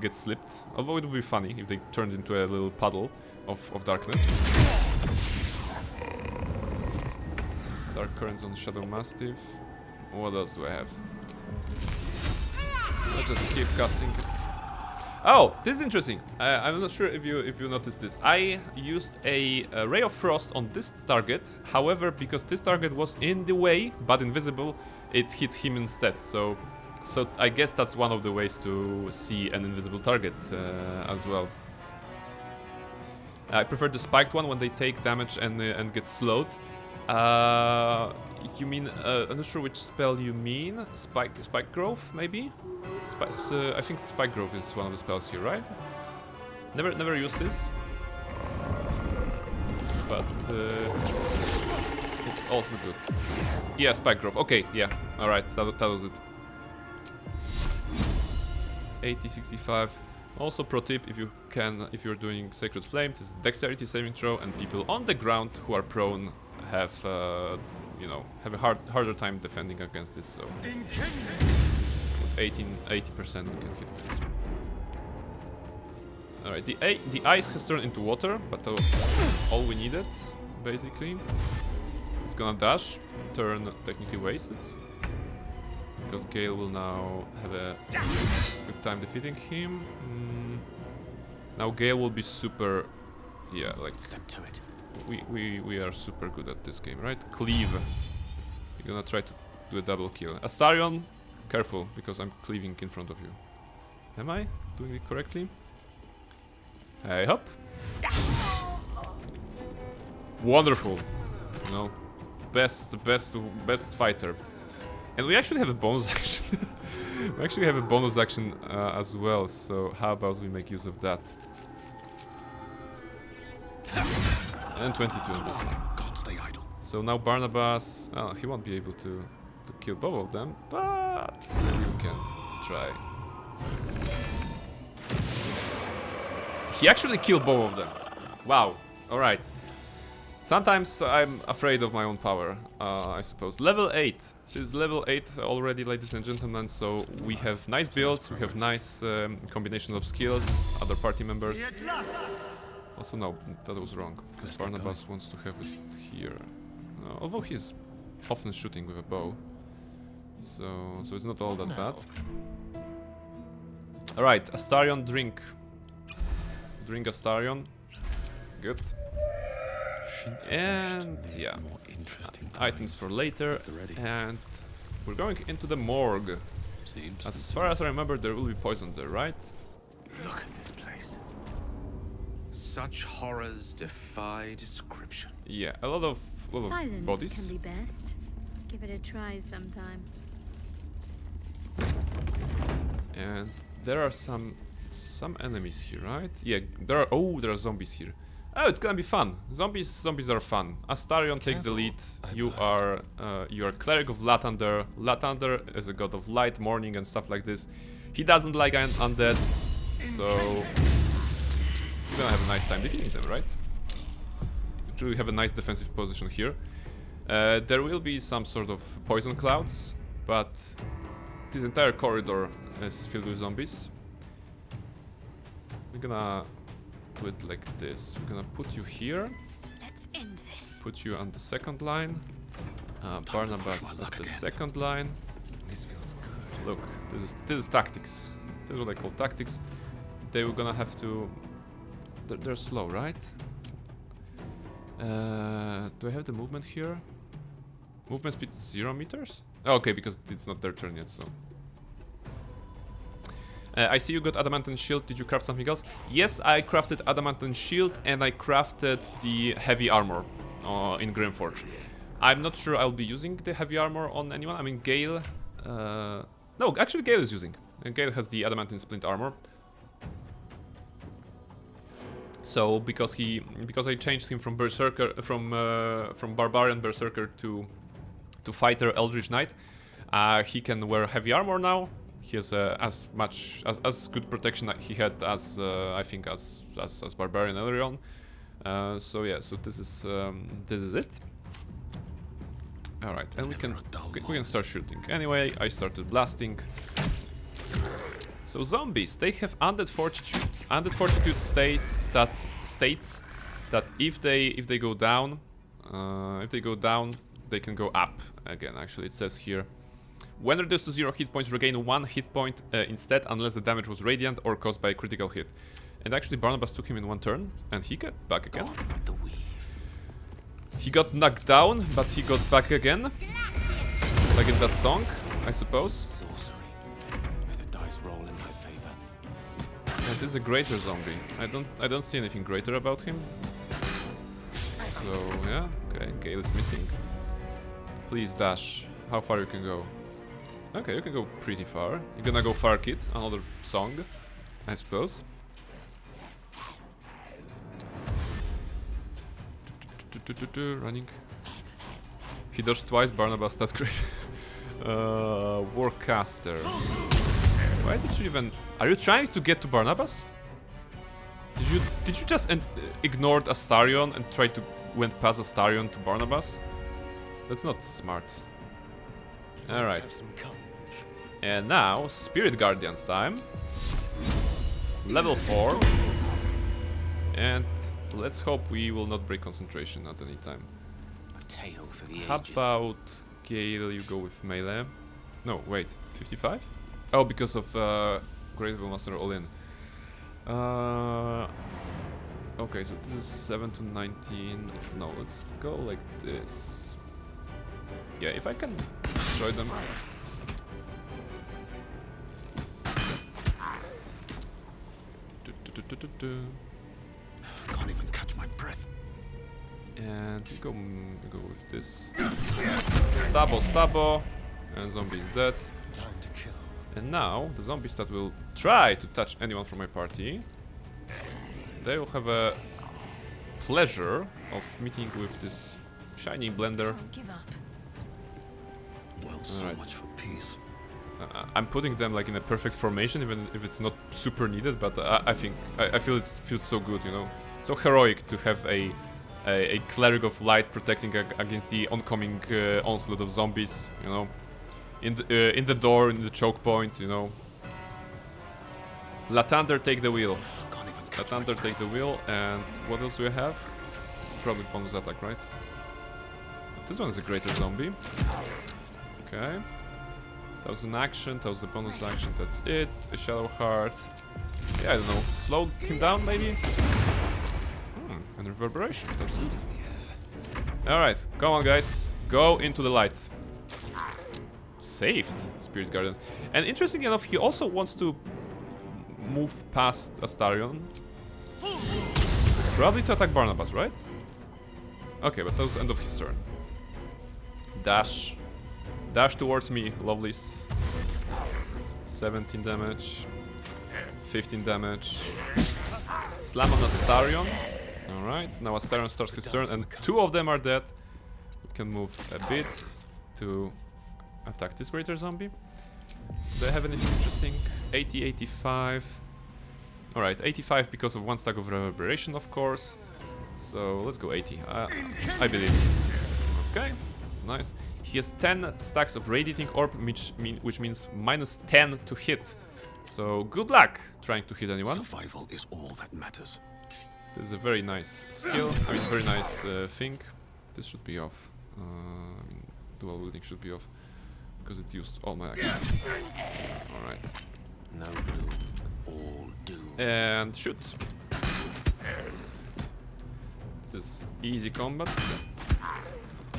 get slipped. Although it would be funny if they turned into a little puddle of darkness. Dark Currents on Shadow Mastiff. What else do I have? Let's just keep casting. Oh, this is interesting. I'm not sure if you noticed this. I used a Ray of Frost on this target. However, because this target was in the way but invisible, it hit him instead. So I guess that's one of the ways to see an invisible target as well. I prefer the spiked one when they take damage and get slowed. You mean I'm not sure which spell you mean. Spike Growth, maybe? I think Spike Growth is one of the spells here, right? Never used this, but it's also good. Yeah, Spike Growth. Okay, yeah. All right, that was it. 80-65. Also, pro tip: if you're doing Sacred Flame, this is Dexterity saving throw, and people on the ground who are prone have you know, have a harder time defending against this. So with 80% we can hit this. All right, the ice has turned into water, but that was all we needed basically. It's gonna dash, turn technically wasted, because Gale will now have a good time defeating him. Now Gale will be super, yeah, like Step to it. we are super good at this game, right? Cleave. You're gonna try to do a double kill. Astarion, careful, because I'm cleaving in front of you. Am I doing it correctly? Hey, hop. Wonderful. You know, best fighter. And we actually have a bonus action. We actually have a bonus action as well. So how about we make use of that? And 22 on this one. Can't stay idle. So now Barnabas, he won't be able to kill both of them, but you can try. He actually killed both of them. Wow. All right. Sometimes I'm afraid of my own power, I suppose. Level 8. This is level 8 already, ladies and gentlemen, so we have nice builds, we have nice combination of skills, other party members. Also, no, that was wrong, because Barnabas wants to have it here. Although he's often shooting with a bow, so it's not all that bad. Alright, Astarion, drink. Drink Astarion. Good. And yeah, items for later, and we're going into the morgue. As far as I remember, there will be poison there, right? Look at this place. Such horrors defy description. Yeah, a lot of Silence bodies. can be best. Give it a try sometime. And there are some enemies here, right? Yeah, there are zombies here. Oh, it's gonna be fun. Zombies are fun. Astarion, take the lead. You are cleric of Lathander. Lathander is a god of light, morning, and stuff like this. He doesn't like undead, so you're gonna have a nice time defeating them, right? You have a nice defensive position here. There will be some sort of poison clouds, but this entire corridor is filled with zombies. We're gonna do it like this. We're gonna put you here. Let's end this. Put you on the second line. Barnabas at the second line. This feels good. Look, this is tactics. This is what I call tactics. They were gonna have to. They're slow, right? Do I have the movement here? Movement speed 0 meters? Oh, okay, because it's not their turn yet, so. I see you got adamantine shield. Did you craft something else? Yes, I crafted adamantine shield and I crafted the heavy armor in Grimforge. I'm not sure I'll be using the heavy armor on anyone. I mean, Gale. No, actually, Gale is using. Gale has the adamantine splint armor. So because I changed him from berserker from barbarian berserker to fighter eldritch knight, he can wear heavy armor now. He has as good protection that he had as I think as barbarian earlier on. So yeah, so this is it. All right, and we can start shooting. Anyway, I started blasting. So zombies, they have undead fortitude. Undead fortitude states that if they go down, they can go up again. Actually, it says here, when reduced to 0 hit points, regain 1 hit point instead, unless the damage was radiant or caused by a critical hit. And actually, Barnabas took him in 1 turn, and he got back again. He got knocked down, but he got back again, like in that song, I suppose. Yeah, this is a greater zombie. I don't see anything greater about him. So yeah, okay, Gale is missing. Please dash. How far you can go? Okay, you can go pretty far. You're gonna go far, kid. Another song, I suppose. Running. He dodged twice, Barnabas, that's great. Warcaster. Why did you even... Are you trying to get to Barnabas? Did you just ignored Astarion and try to went past Astarion to Barnabas? That's not smart. Alright. And now, Spirit Guardians time. Level 4. And let's hope we will not break concentration at any time. How about Gale, you go with melee? No, wait, 55? Oh, because of Great Master all in. Okay, so this is 7 to 19. No, let's go like this. Yeah, if I can destroy them. Can't even catch my breath. And we go with this. Stabo, and zombie is dead. Time to kill. And now the zombies that will try to touch anyone from my party, they will have a pleasure of meeting with this shiny blender. Give up. Well, so much for peace. I'm putting them like in a perfect formation, even if it's not super needed. But I feel it feels so good, you know, so heroic to have a cleric of light protecting against the oncoming onslaught of zombies, you know, in the door, in the choke point, you know. Latander, take the wheel. Latander, take the wheel. And what else do we have? It's probably bonus attack, right? This one is a greater zombie. Okay. That was an action, that was a bonus action, that's it. A Shadow Heart. Yeah, I don't know. Slow him down, maybe? And reverberations, that's it. Alright, come on, guys. Go into the light. Saved, Spirit Guardians. And interestingly enough, he also wants to move past Astarion. Probably to attack Barnabas, right? Okay, but that was the end of his turn. Dash. Dash towards me, lovelies. 17 damage. 15 damage. Slam on Astarion. Alright, now Astarion starts his turn, and 2 of them are dead. We can move a bit to attack this greater zombie. Do I have anything interesting? 80, 85. Alright, 85 because of 1 stack of reverberation, of course. So let's go 80. I believe. Okay, that's nice. He has 10 stacks of radiating orb, which means minus 10 to hit. So good luck trying to hit anyone. Survival is all that matters. This is a very nice skill. I mean, very nice thing. This should be off. I mean, dual wielding should be off because it used all my actions. All right. No blue, all doom. And shoot. This easy combat.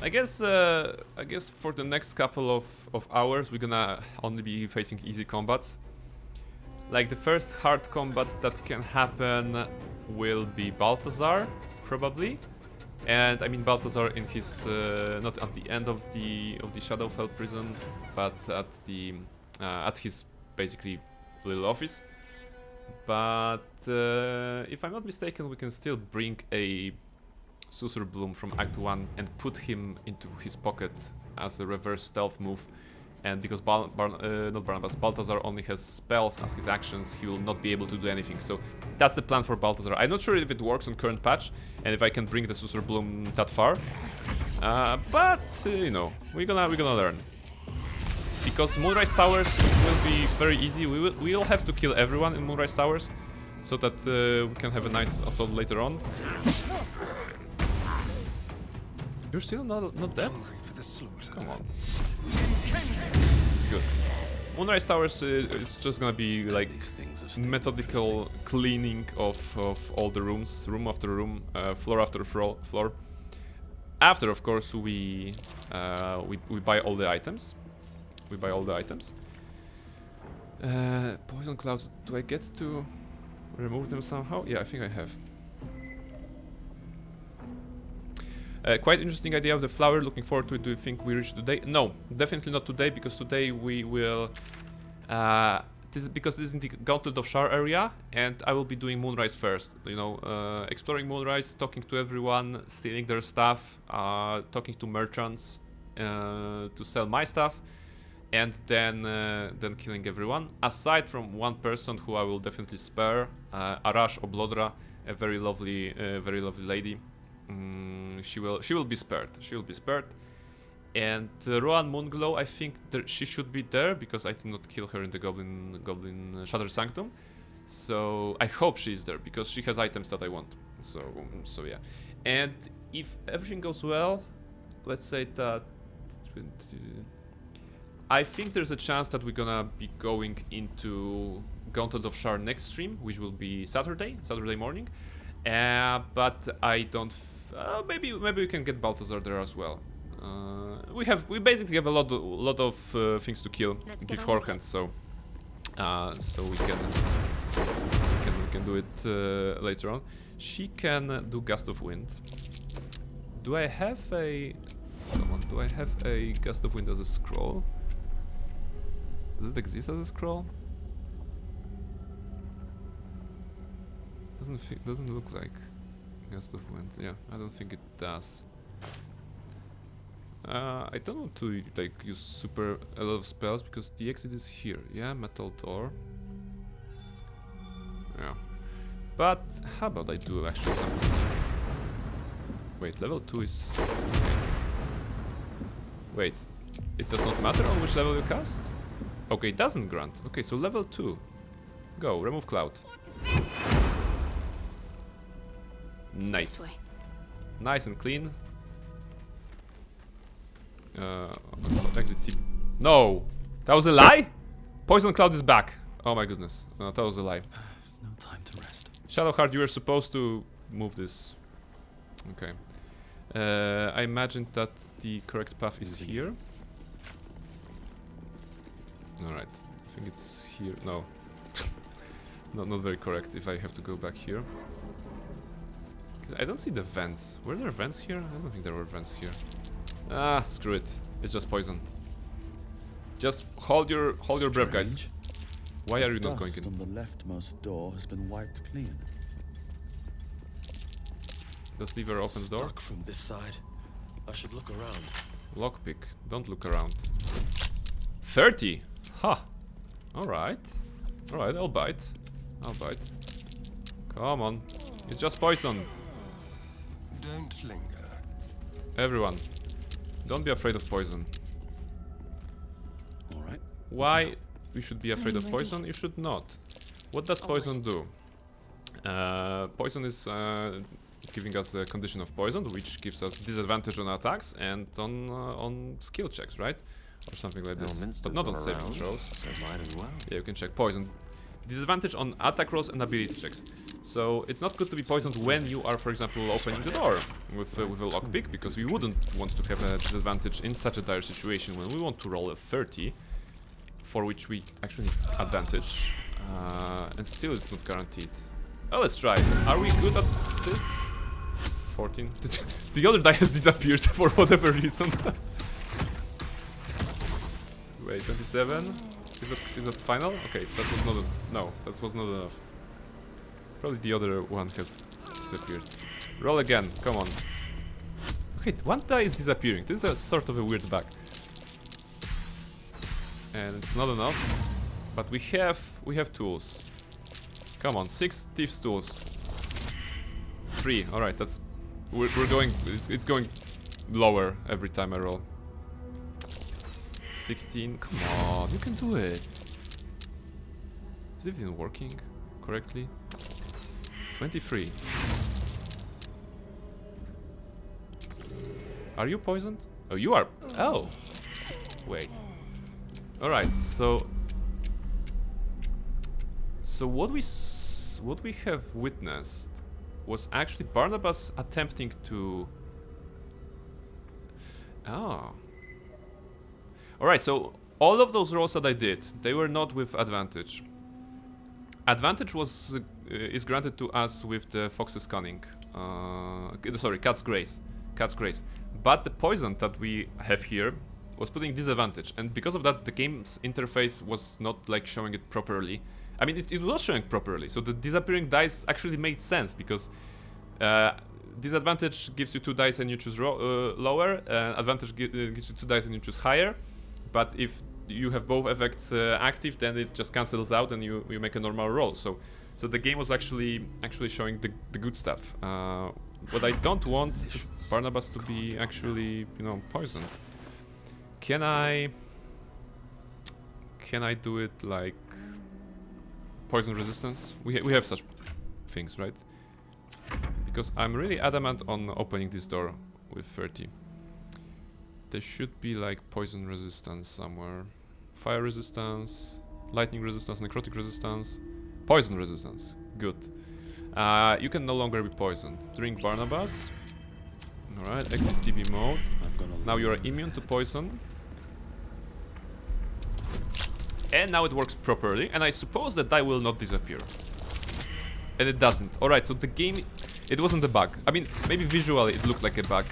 I guess for the next couple of hours we're gonna only be facing easy combats. Like the first hard combat that can happen will be Balthazar, probably. And I mean Balthazar in his not at the end of the Shadowfell prison, but at his basically little office. But if I'm not mistaken, we can still bring a Susur Bloom from Act 1 and put him into his pocket as a reverse stealth move. And because Balthazar only has spells as his actions, he will not be able to do anything. So that's the plan for Balthazar. I'm not sure if it works on current patch and if I can bring the Susur Bloom that far. But you know, we're gonna learn. Because Moonrise Towers will be very easy. We'll have to kill everyone in Moonrise Towers, so that we can have a nice assault later on. You're still not dead? Come on. Good. Moonrise Towers is just gonna be like methodical cleaning of all the rooms, room after room, floor after floor. After, of course, we buy all the items. We buy all the items. Poison clouds. Do I get to remove them somehow? Yeah, I think I have. Quite interesting idea of the flower. Looking forward to it. Do you think we reach today? No, definitely not today, because today we will... this is in the Gauntlet of Shar area, and I will be doing Moonrise first. You know, exploring Moonrise, talking to everyone, stealing their stuff, talking to merchants to sell my stuff, and then killing everyone. Aside from one person who I will definitely spare, Arash Oblodra, a very lovely lady. She will be spared. She will be spared. And Rohan Moonglow, I think she should be there, because I did not kill her in the Goblin Shattered Sanctum. So I hope she's there, because she has items that I want. So yeah. And if everything goes well, let's say that I think there's a chance that we're gonna be going into Gauntlet of Shar next stream, which will be Saturday morning. But I don't. Maybe we can get Balthazar there as well. We basically have a lot of things to kill beforehand, so we can do it later on. She can do Gust of Wind. Do I have a? Come on, do I have a Gust of Wind as a scroll? Does it exist as a scroll? Doesn't look like Gust of Wind. Yeah, I don't think it does. I don't want to like use a lot of spells, because the exit is here. Yeah, Metal Door. Yeah, but how about I do actually something? Wait, level 2 is. Okay. Wait, it does not matter on which level you cast. Okay, it doesn't grant. Okay, so level 2. Go, remove cloud. Nice. Nice and clean. Exit tip. No! That was a lie? Poison cloud is back. Oh my goodness. That was a lie. No time to rest. Shadowheart, you were supposed to move this. Okay. I imagined that the correct path is here. Alright. I think it's here. No. Not very correct if I have to go back here. I don't see the vents. Were there vents here? I don't think there were vents here. Ah, screw it. It's just poison. Just hold your breath, guys. Why are you not going in? On the leftmost door has been wiped clean. Does lever open the door? Stuck from this side. I should look around. Lockpick. Don't look around. 30. Ha. Alright. Alright, I'll bite. I'll bite. Come on. It's just poison. Don't linger. Everyone, don't be afraid of poison. Alright. Why we should be afraid of poison? You should not. What does poison do? Poison is giving us a condition of poison, which gives us disadvantage on attacks and on skill checks, right? Or something like this. But not on saving throws. So might as well. Yeah, you can check poison. Disadvantage on attack rolls and ability checks. So it's not good to be poisoned when you are, for example, opening the door with a lockpick, because we wouldn't want to have a disadvantage in such a dire situation when we want to roll a 30, for which we actually need advantage, and still it's not guaranteed. Oh, let's try. Are we good at this? 14. The other die has disappeared for whatever reason. Wait, 27. Is that final? Okay, that was not no, that was not enough. Probably the other one has disappeared. Roll again, come on. Wait, one die is disappearing. This is a sort of a weird bug. And it's not enough. But we have tools. Come on, 6 thieves tools. 3, alright, that's we're going it's going lower every time I roll. 16. Come on, you can do it. Is it even working correctly? 23. Are you poisoned? Oh, you are. Oh. Wait. Alright, so what we have witnessed was actually Barnabas attempting to... Oh. Alright, so all of those rolls that I did, they were not with advantage. Advantage was is granted to us with the Fox's Cunning. Sorry, Cat's Grace. Cat's Grace. But the poison that we have here was putting disadvantage, and because of that the game's interface was not like showing it properly. I mean, it was showing properly, so the disappearing dice actually made sense, because disadvantage gives you 2 dice and you choose lower, advantage gives you 2 dice and you choose higher, but if you have both effects active, then it just cancels out and you make a normal roll. So the game was actually showing the good stuff. What I don't want is Barnabas to be actually, you know, poisoned. Can I do it like poison resistance? We have such things, right? Because I'm really adamant on opening this door with 30. There should be like poison resistance somewhere. Fire resistance, lightning resistance, necrotic resistance, poison resistance. Good. You can no longer be poisoned. Drink Barnabas. Alright, exit TV mode. Now you are immune to poison. And now it works properly, and I suppose that die will not disappear. And it doesn't. Alright, so the game, it wasn't a bug. I mean, maybe visually it looked like a bug,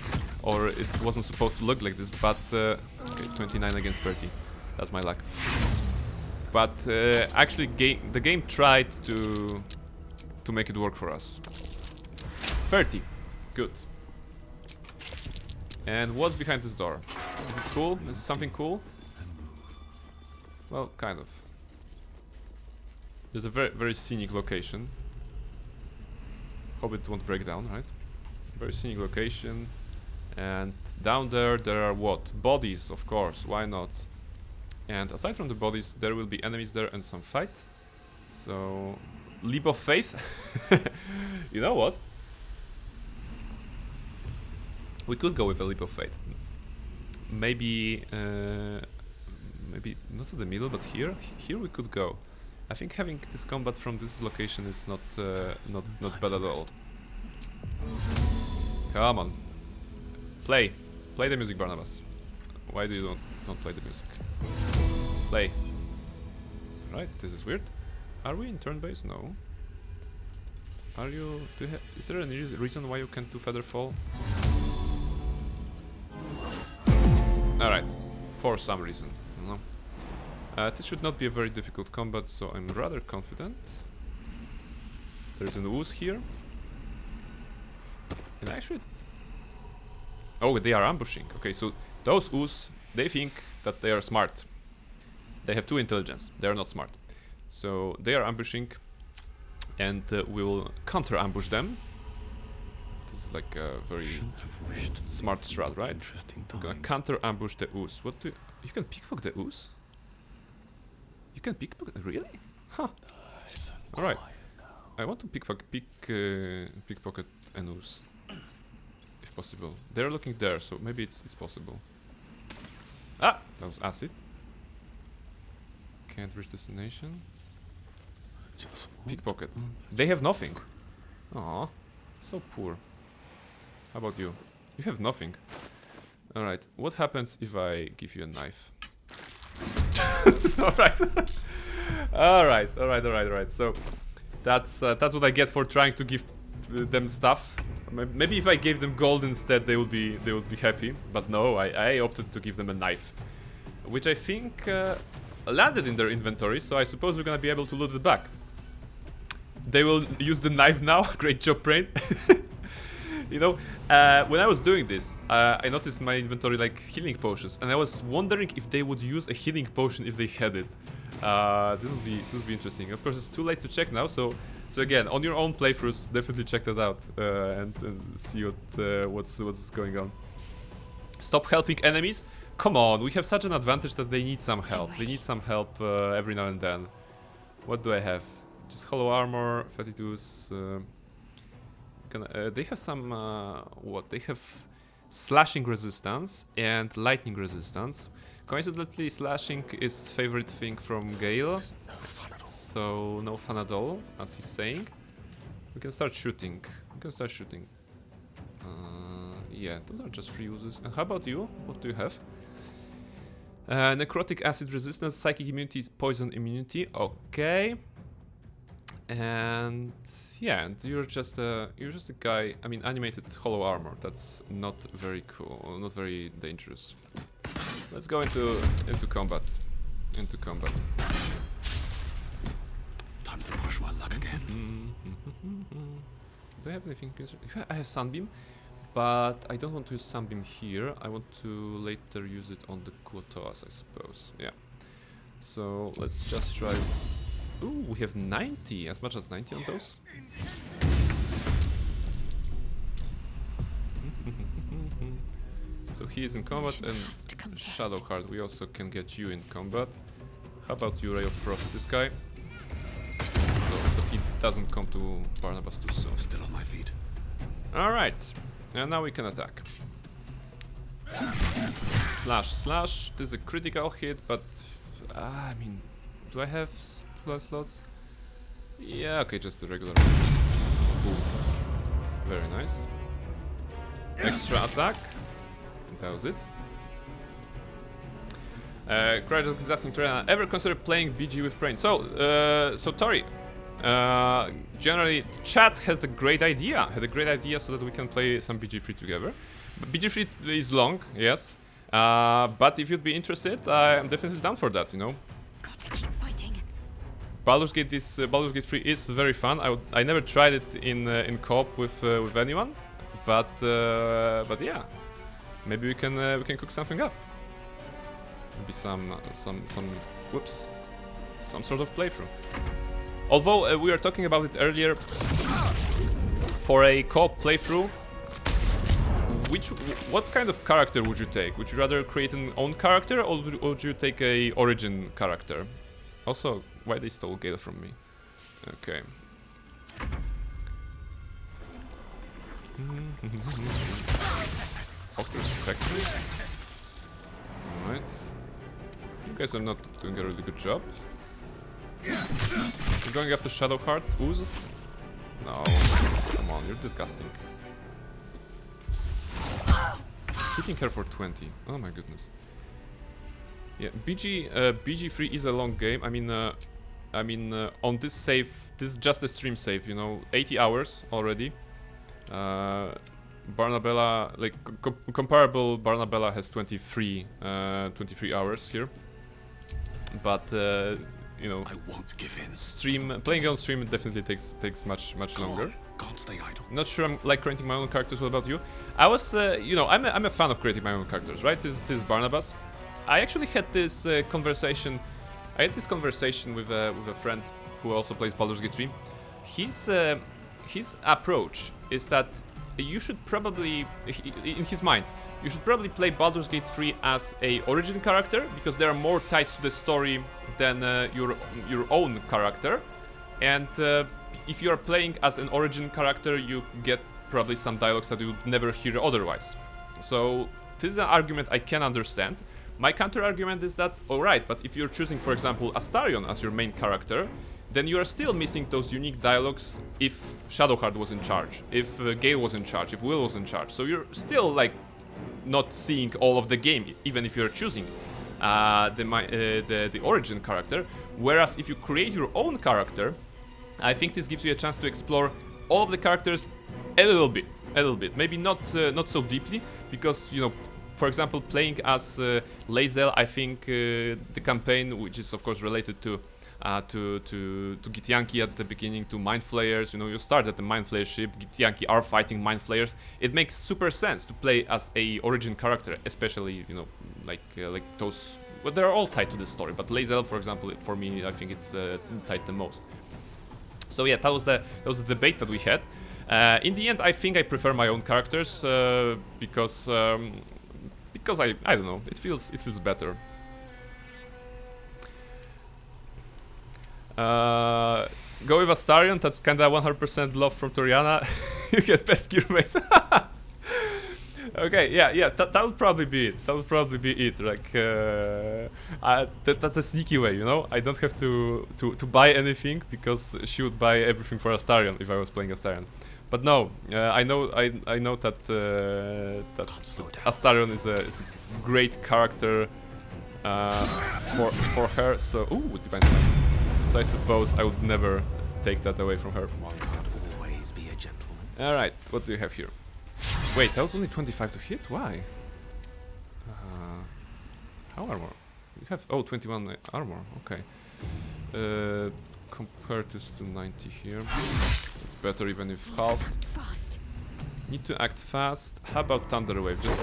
or it wasn't supposed to look like this, but... okay, 29 against 30. That's my luck. But actually, the game tried to make it work for us. 30. Good. And what's behind this door? Is it cool? Is it something cool? Well, kind of. There's a very, very scenic location. Hope it won't break down, right? Very scenic location. And down there are what? Bodies, of course. Why not? And aside from the bodies, there will be enemies there and some fight. So, leap of faith. You know what? We could go with a leap of faith. Maybe, maybe not to the middle, but here. Here we could go. I think having this combat from this location is not bad at all. Come on, play the music, Barnabas. Why do you don't play the music? Play. Right, this is weird. Are we in turn-based? No. Are you? Is there any reason why you can't do Featherfall? Alright, for some reason. I don't know. This should not be a very difficult combat, so I'm rather confident. There's an ooze here. And actually... Oh, they are ambushing. Okay, so those ooze, they think that they are smart. They have 2 intelligence. They are not smart. So they are ambushing, and we will counter-ambush them. This is like a very smart strat, right? We're gonna counter-ambush the ooze. What do you can pickpocket the ooze? You can pickpocket? Really? Huh. Alright. I want to pickpocket an ooze. If possible. They're looking there, so maybe it's possible. Ah! That was acid. Can't reach destination. Pickpocket. They have nothing. Aw. So poor. How about you? You have nothing. Alright. What happens if I give you a knife? Alright. So that's what I get for trying to give them stuff. Maybe if I gave them gold instead, they would be happy. But no, I opted to give them a knife, which I think landed in their inventory. So I suppose we're gonna be able to loot it back. They will use the knife now. Great job, Brain. You know, when I was doing this, I noticed in my inventory like healing potions, and I was wondering if they would use a healing potion if they had it. This would be interesting. Of course, it's too late to check now. So again, on your own playthroughs, definitely check that out and see what's going on. Stop helping enemies. Come on, we have such an advantage that they need some help. They need some help every now and then. What do I have? Just hollow armor, 32s. They have some... what? They have slashing resistance and lightning resistance. Coincidentally, slashing is favorite thing from Gale. No fun at all. So, no fun at all, as he's saying. We can start shooting. Yeah, those are just free uses. And how about you? What do you have? Necrotic acid resistance, psychic immunity, poison immunity. Okay. And yeah, and you're just a guy. I mean, animated hollow armor. That's not very cool, not very dangerous. Let's go into combat. Time to push my luck again. Do I have anything? I have Sunbeam, but I don't want to use Sunbeam here. I want to later use it on the Kuotoas, I suppose. Yeah. So let's just try. Ooh, we have 90, as much as 90 on those. So he is in combat, and Shadowheart, we also can get you in combat. How about you, Ray of Frost, this guy? So that he doesn't come to Barnabas too soon. Still on my feet. Alright, and now we can attack. Slash. This is a critical hit, but I mean, do I have plus slots? Yeah, okay, just the regular. Boom. Very nice. Extra attack. That was it. Congratulations, asking Trina. Ever consider playing BG with Brain? So Tori. Generally, chat had a great idea. So that we can play some BG3 together. But BG3 is long, yes. But if you'd be interested, I am definitely down for that. You know. Got to keep fighting. Baldur's Gate 3 is very fun. I never tried it in co-op with anyone, but yeah, maybe we can cook something up. Maybe some sort of playthrough. Although we were talking about it earlier, for a co-op playthrough, what kind of character would you take? Would you rather create an own character, or would you take a origin character? Also, why they stole Gale from me? Okay. Alright. You guys are not doing a really good job. You're going after Shadowheart, Ooze? No, come on, you're disgusting. Hitting her for 20. Oh my goodness. Yeah, BG3 is a long game. I mean, on this save, this is just a stream save. You know, 80 hours already. Barnabella, like comparable, Barnabella has 23 hours here. But you know, I won't give in. Playing on stream definitely takes much longer. Can't stay idle. Not sure I'm like creating my own characters. What about you? I was, you know, I'm a fan of creating my own characters, right? This is Barnabas. I actually had this conversation. I had this conversation with a friend who also plays Baldur's Gate 3. His approach is that you should probably, in his mind, you should probably play Baldur's Gate 3 as a origin character because they are more tied to the story than your own character. And if you are playing as an origin character, you get probably some dialogues that you would never hear otherwise. So this is an argument I can understand. My counter argument is that, alright, but if you're choosing, for example, Astarion as your main character, then you are still missing those unique dialogues if Shadowheart was in charge, if Gale was in charge, if Will was in charge. So you're still like not seeing all of the game, even if you're choosing the origin character. Whereas if you create your own character, I think this gives you a chance to explore all of the characters a little bit, maybe not so deeply, because you know, for example, playing as Lae'zel, I think the campaign, which is of course related to Githyanki at the beginning, to Mind Flayers, you know, you start at the Mind Flayer ship, Githyanki are fighting Mind Flayers. It makes super sense to play as a origin character, especially, you know, like those. Well, they're all tied to the story, but Lae'zel, for example, for me, I think it's tied the most. So yeah, that was the debate that we had. In the end, I think I prefer my own characters because because I don't know, it feels better. Go with Astarion, that's kinda 100% love from Toriana. You get best gear mate. Okay, yeah, that would probably be it. That would probably be it. Like, that's a sneaky way, you know. I don't have to buy anything because she would buy everything for Astarion if I was playing Astarion. But no, I know that Astarion is a great character for her. So, ooh, Divine Smite. So I suppose I would never take that away from her. One can't always be a gentleman. All right, what do you have here? Wait, that was only 25 to hit? Why? How armor? You have 21 armor. Okay. Compare this to 90 here. It's better even if half. Need to act fast. How about Thunder Wave? Just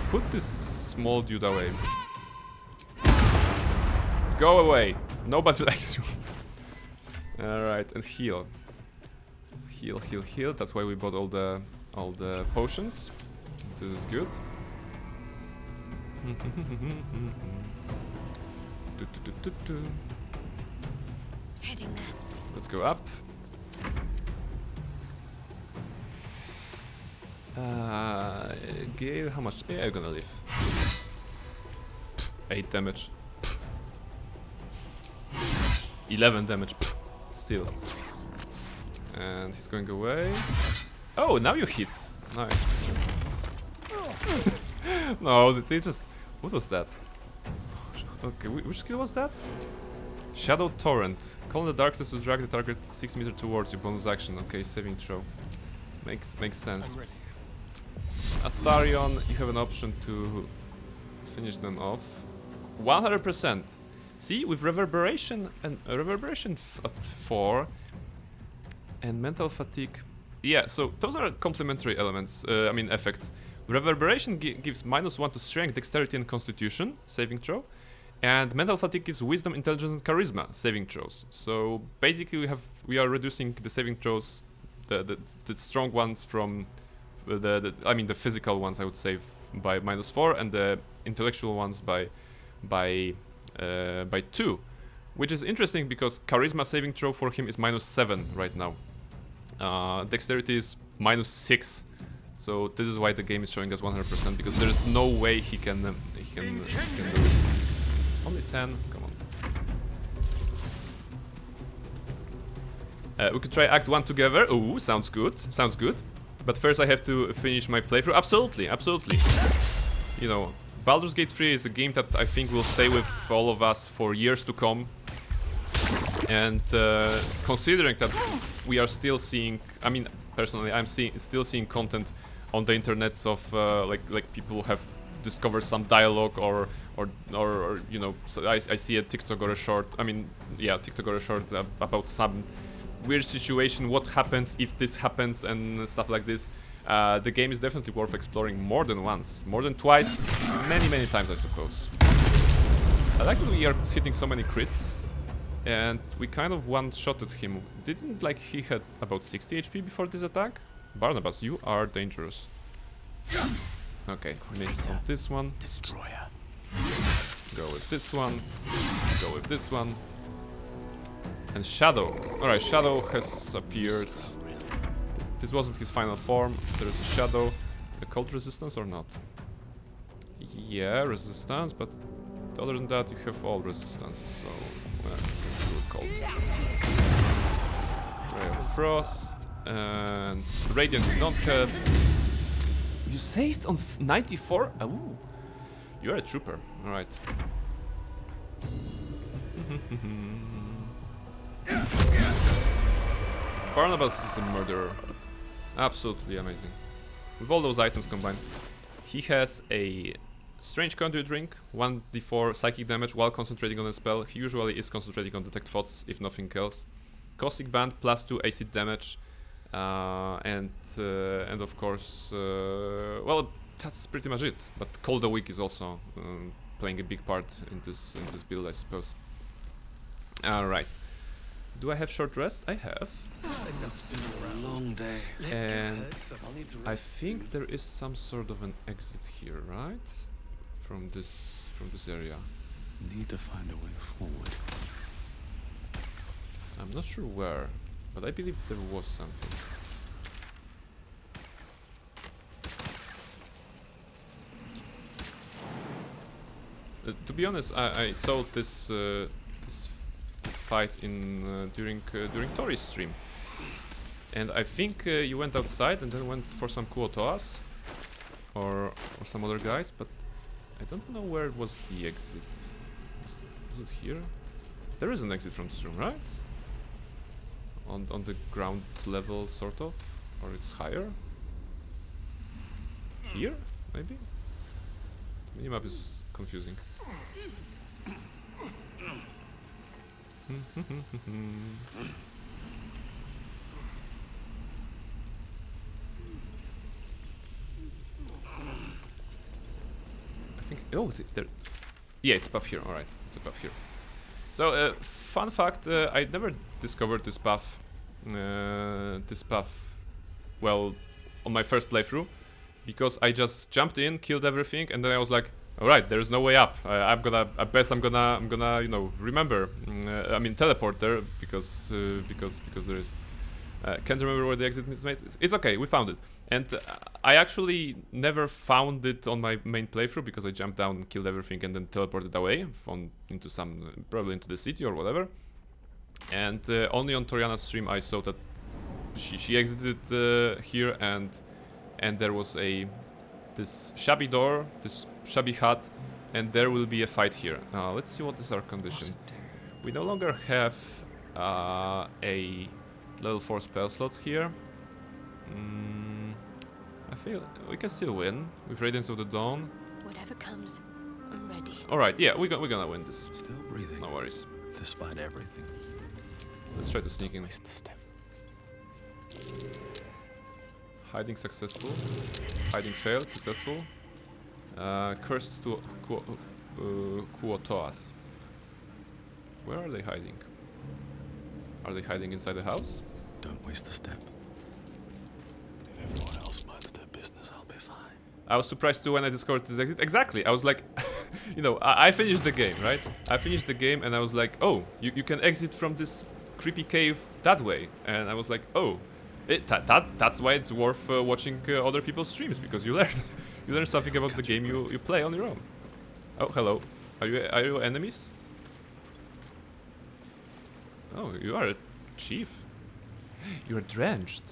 put this small dude away. Go away. Nobody likes you. All right, and heal. Heal. That's why we bought all the potions. This is good. Heading there. Let's go up. Gale, how much? Yeah, I'm gonna leave. 8 damage. 11 damage. Still. And he's going away. Oh, now you hit. Nice. No, they just... What was that? Okay, which skill was that? Shadow Torrent. Call on the darkness to drag the target 6 meters towards you. Bonus action. Okay, saving throw. Makes sense. Astarion, you have an option to finish them off. 100%. See, with reverberation and reverberation at 4 and mental fatigue. Yeah, so those are complementary elements. I mean effects. Reverberation gives -1 to strength, dexterity, and constitution saving throw, and mental fatigue gives wisdom, intelligence, and charisma saving throws. So basically, we are reducing the saving throws, the strong ones from the physical ones, I would say, by -4, and the intellectual ones by 2, which is interesting because charisma saving throw for him is -7 right now. Dexterity is -6, so this is why the game is showing us 100%, because there is no way he can do it. Only 10, come on. We could try Act 1 together. Ooh, sounds good. But first I have to finish my playthrough. Absolutely. You know, Baldur's Gate 3 is a game that I think will stay with all of us for years to come. And considering that we are still seeing, I mean, personally, I'm still seeing content on the internets of like people have discovered some dialogue or you know, so I see a TikTok or a short. I mean, yeah, TikTok or a short about some weird situation. What happens if this happens and stuff like this. The game is definitely worth exploring more than once, more than twice, many times, I suppose. I like that we are hitting so many crits. And we kind of one-shotted him. Didn't like he had about 60 HP before this attack? Barnabas, you are dangerous. Okay, miss on this one. Destroyer. Go with this one. Go with this one. And Shadow. Alright, Shadow has appeared. This wasn't his final form. There is a Shadow. A cold resistance or not? Yeah, resistance, but other than that you have all resistances, so... cold. Ray of Frost and Radiant we don't have. You saved on 94? Oh, you're a trooper. All right. Barnabas is a murderer. Absolutely amazing. With all those items combined, he has a Strange Conduit Ring, 1d4 psychic damage while concentrating on a spell. He usually is concentrating on detect thoughts, if nothing else. Caustic Band, +2 acid damage, and of course, well, that's pretty much it. But Cold a Week is also playing a big part in this build, I suppose. All right. Do I have short rest? I have. It's been a long day. And I think there is some sort of an exit here, right? from this area. Need to find a way forward. I'm not sure where, but I believe there was something. To be honest, I saw this this fight in during Tori's stream, and I think you went outside and then went for some Kuotoas or some other guys, but I don't know where was the exit. Was it here? There is an exit from this room, right? On the ground level, sort of, or it's higher. Here, maybe. Minimap is confusing. I think. Oh, there. Yeah, it's above here. All right, it's above here. So, fun fact: I never discovered this path. Well, on my first playthrough, because I just jumped in, killed everything, and then I was like, all right, there's no way up. I guess I'm gonna, you know, remember. I mean, teleport there because there is. Can't remember where the exit is made. It's okay, we found it, and I actually never found it on my main playthrough because I jumped down and killed everything and then teleported away into probably into the city or whatever. And only on Toriana's stream I saw that she exited here, and there was this shabby door, this shabby hut, and there will be a fight here. Now let's see what is our condition. We no longer have a level 4 spell slots here. I feel we can still win with Radiance of the Dawn. Whatever comes, I'm ready. All right, yeah, we're gonna win this. Still breathing. No worries. Despite everything. Let's try to sneak in. Hiding successful. Hiding failed. Successful. Cursed to Kuotoas. Where are they hiding? Are they hiding inside the house? Don't waste a step. If everyone else minds their business, I'll be fine. I was surprised too when I discovered this exit. Exactly. I was like, you know, I finished the game, right? I finished the game and I was like, oh, you can exit from this creepy cave that way. And I was like, oh, that's why it's worth watching other people's streams, because you learn something about the game you play on your own. Oh, hello. Are you enemies? Oh, you are a chief. You are drenched.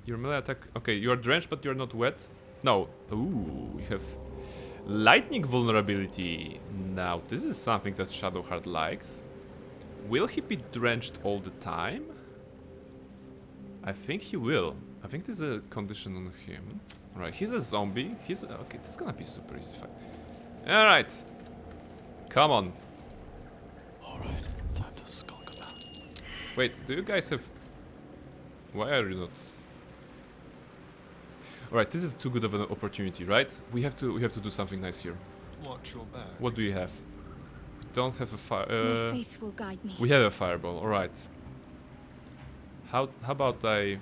Your melee attack. Okay, you are drenched, but you're not wet. No. Ooh, we have lightning vulnerability. Now, this is something that Shadowheart likes. Will he be drenched all the time? I think he will. I think there's a condition on him. Alright, he's a zombie. Okay, this is gonna be super easy fight. Alright. Come on. Alright, time to skulk about. Wait, do you guys have... Why are you not... Alright, this is too good of an opportunity, right? We have to do something nice here. Watch your back. What do you have? We don't have a fire... My faith will guide me. We have a fireball, alright. How about I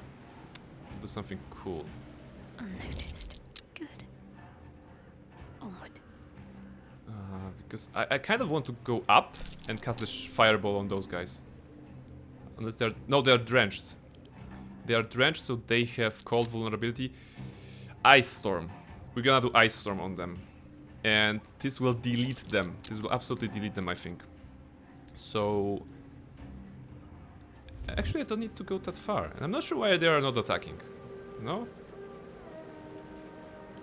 do something cool? Unnoticed. Good. Onward. Because I kind of want to go up and cast the fireball on those guys. Unless they're... No, they're drenched. They are drenched, so they have cold vulnerability. Ice Storm. We're gonna do Ice Storm on them. And this will delete them. This will absolutely delete them, I think. So... Actually, I don't need to go that far. And I'm not sure why they are not attacking. No?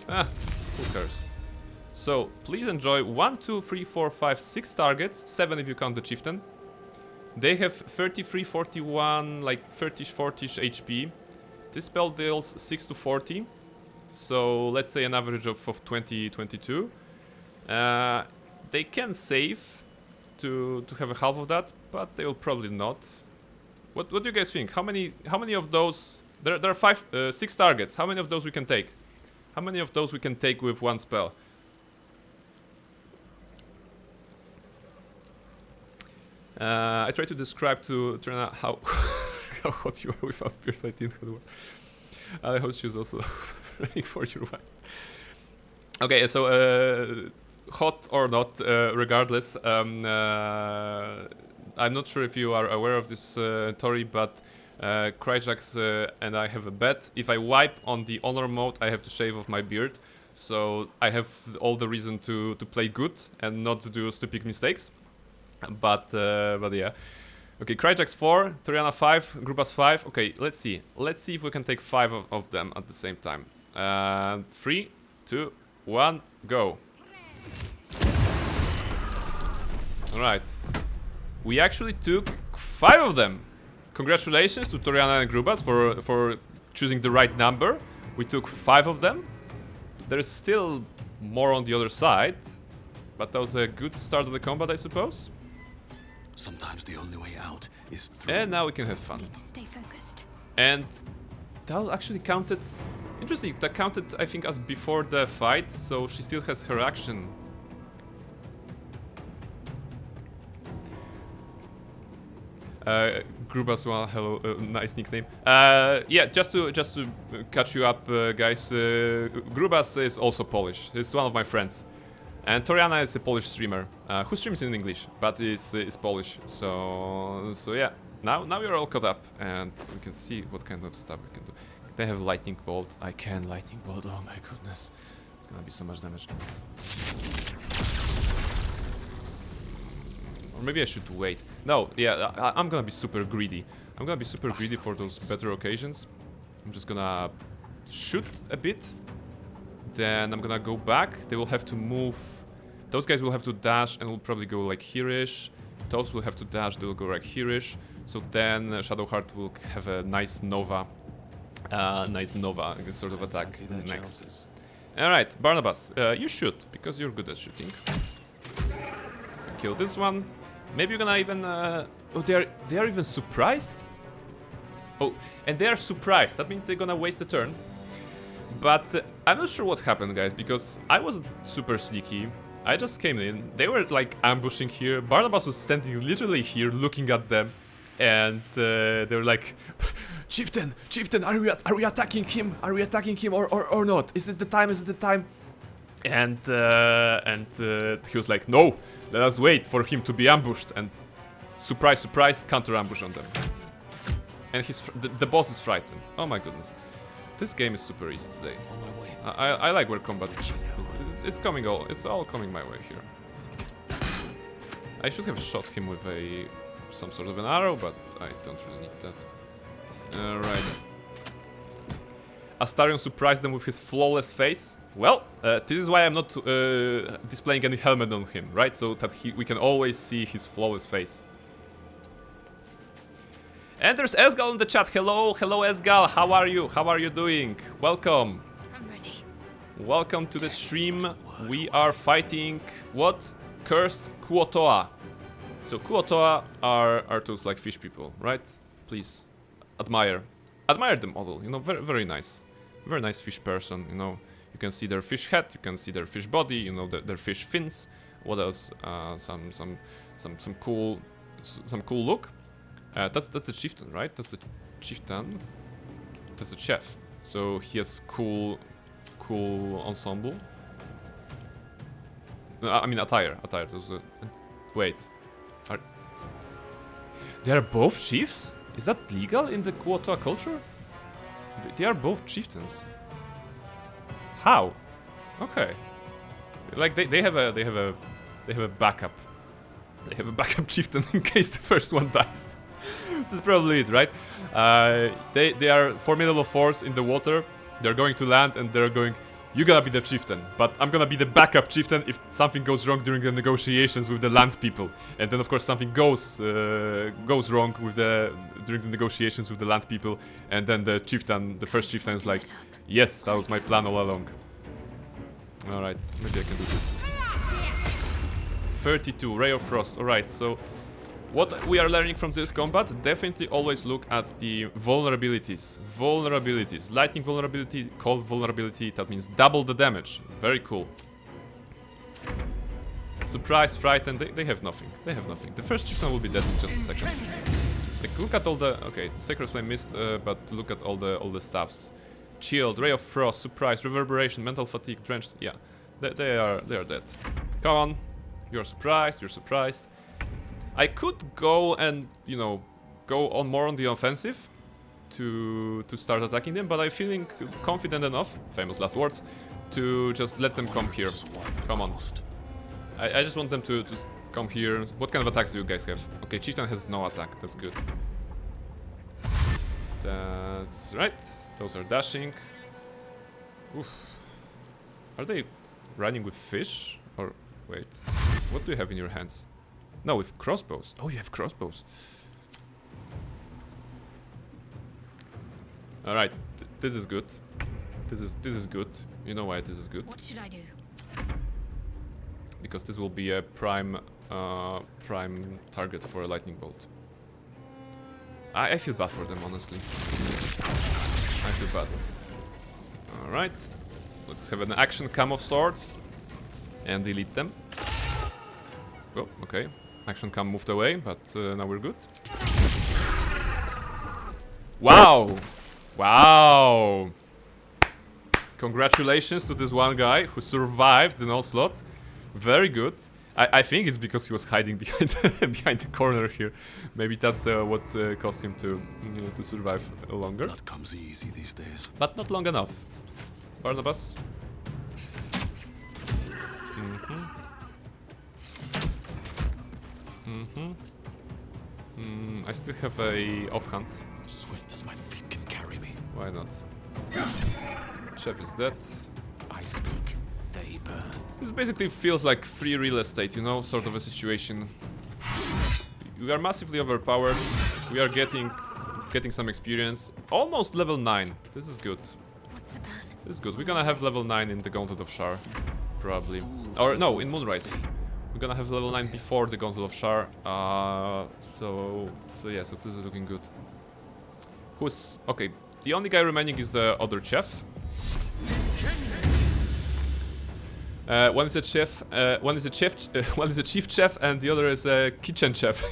Ah, who cares? So, please enjoy 1, 2, 3, 4, 5, 6 targets. 7 if you count the chieftain. They have 33, 41, like 30-ish, 40-ish HP. This spell deals 6 to 40. So, let's say an average of 20, 22. They can save to have a half of that, but they will probably not. What do you guys think? How many of those... There are 6 targets. How many of those we can take? How many of those we can take with one spell? I try to describe to Trina how hot you are without beard. I hope she's also ready for your wife. Okay, so hot or not, regardless, I'm not sure if you are aware of this, Tori, but Kryjax and I have a bet. If I wipe on the honor mode, I have to shave off my beard. So I have all the reason to play good and not to do stupid mistakes. But yeah. Okay, Kryjax 4, Toriana 5, Grupas 5. Okay, let's see. Let's see if we can take 5 of them at the same time. 3, 2, 1, go. Alright. We actually took 5 of them. Congratulations to Toriana and Grubas for choosing the right number. We took 5 of them. There's still more on the other side. But that was a good start of the combat, I suppose. Sometimes the only way out is through. And now we can have fun. Need to stay focused. And that actually counted. Interesting, that counted, I think, as before the fight, so she still has her action. Grubas, well, hello, nice nickname. Yeah, just to catch you up, guys. Grubas is also Polish. He's one of my friends. And Toriana is a Polish streamer who streams in English, but is Polish. So yeah, now we're all caught up, and we can see what kind of stuff we can do. They have lightning bolt. I can lightning bolt. Oh my goodness, it's gonna be so much damage. Or maybe I should wait. No, yeah, I'm gonna be super greedy. I'm gonna be super greedy for those better occasions. I'm just gonna shoot a bit. Then I'm gonna go back. They will have to move. Those guys will have to dash and will probably go like here-ish. Those will have to dash, they will go like here-ish. So then Shadowheart will have a nice Nova. Sort of attack next. Alright, Barnabas, you shoot, because you're good at shooting. Kill this one. Maybe you're gonna even... oh, they are even surprised? Oh, and they are surprised. That means they're gonna waste a turn. But I'm not sure what happened, guys, because I wasn't super sneaky. I just came in. They were like ambushing here. Barnabas was standing literally here, looking at them, and they were like, "Chieftain, Chieftain, are we attacking him? Are we attacking him or not? Is it the time? Is it the time?" And he was like, "No, let us wait for him to be ambushed." And surprise, surprise, counter ambush on them. And the boss is frightened. Oh my goodness. This game is super easy today. On my way. I like where combat. It's all coming my way here. I should have shot him with some sort of an arrow, but I don't really need that. Alright. Astarion surprised them with his flawless face. Well, this is why I'm not displaying any helmet on him, right? So that we can always see his flawless face. And there's Esgal in the chat. Hello, hello Esgal. How are you? How are you doing? Welcome. I'm ready. Welcome to the stream. We are fighting what? Cursed Kuotoa. So Kuotoa are those like fish people, right? Please admire the model. You know, very very nice fish person. You know, you can see their fish head, you can see their fish body. You know, their fish fins. What else? Some cool look. That's the chieftain, right? That's the chieftain. That's the chef. So he has cool ensemble. I mean attire. Those wait. They are both chiefs? Is that legal in the Kuotoa culture? They are both chieftains. How? Okay. Like they have a backup. They have a backup chieftain in case the first one dies. That's probably it, right? They are formidable force in the water. They're going to land and they're going, "You gotta be the chieftain, but I'm gonna be the backup chieftain if something goes wrong during the negotiations with the land people." And then of course something goes wrong during the negotiations with the land people, and then the first chieftain is like, "Yes, that was my plan all along." Alright, maybe I can do this. 32, Ray of Frost. Alright, so what we are learning from this combat, definitely always look at the vulnerabilities. Lightning vulnerability, cold vulnerability, that means double the damage. Very cool. Surprise, frightened, they have nothing. The first chieftain will be dead in just a second. Like, look at all the... Okay, Sacred Flame missed, but look at all the stuffs. Chilled, Ray of Frost, Surprise, Reverberation, Mental Fatigue, Drenched. Yeah, They are dead. Come on. You're surprised. You're surprised. I could go and, you know, go on more on the offensive to start attacking them, but I'm feeling confident enough, famous last words, to just let them come here. Come on. I just want them to come here. What kind of attacks do you guys have? Okay, Chieftain has no attack. That's good. That's right. Those are dashing. Oof. Are they running with fish? Or wait, what do you have in your hands? No, with crossbows. Oh, you have crossbows. All right, this is good. This is good. You know why this is good? What should I do? Because this will be a prime target for a lightning bolt. I feel bad for them, honestly. I feel bad. All right, let's have an action cam of sorts and delete them. Oh, okay. Action cam moved away, but now we're good. Wow! Wow! Congratulations to this one guy who survived the onslaught. Very good. I think it's because he was hiding behind behind the corner here. Maybe that's what caused him to survive longer. Blood comes easy these days. But not long enough. Barnabas. I still have a offhand. Swift as my feet can carry me. Why not? Chef is dead. I speak, they burn. This basically feels like free real estate, you know, sort of a situation. We are massively overpowered. We are getting some experience. Almost level 9. This is good. What's the plan? This is good. We're gonna have level 9 in the Gauntlet of Shar. Probably. Or no, in Moonrise. We're gonna have level 9 before the Gauntlet of Shar. So yeah, so this is looking good. Who's... Okay, the only guy remaining is the other chef. One is a chef, one is a chief chef, and the other is a kitchen chef.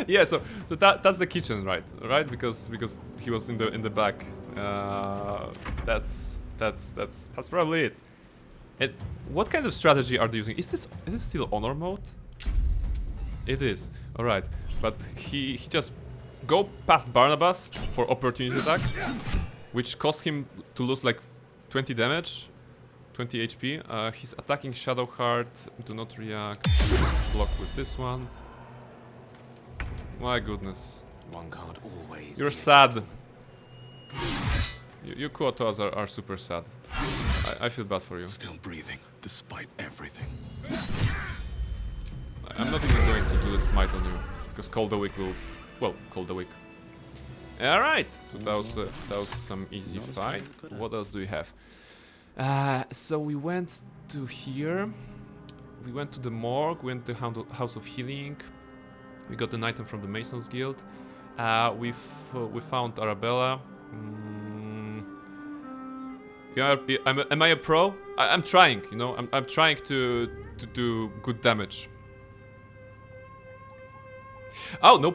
Yeah, so that's the kitchen, right? Because he was in the back. That's probably it. And what kind of strategy are they using? Is this still honor mode? It is. All right, but he just go past Barnabas for opportunity attack, which cost him to lose like 20 damage. 20 HP. He's attacking Shadowheart. Do not react. Block with this one. My goodness. One can't always. You're sad. You Kuotoas are super sad. I feel bad for you. Still breathing, despite everything. I'm not even going to do a smite on you, because Call the Weak will... Well, Call the Weak. Alright, so that was some easy fight. What else do we have? So we went to here. We went to the morgue, went to House of Healing. We got an item from the Masons Guild. We found Arabella. Am I a pro? I'm trying, you know. I'm trying to do good damage. Oh no,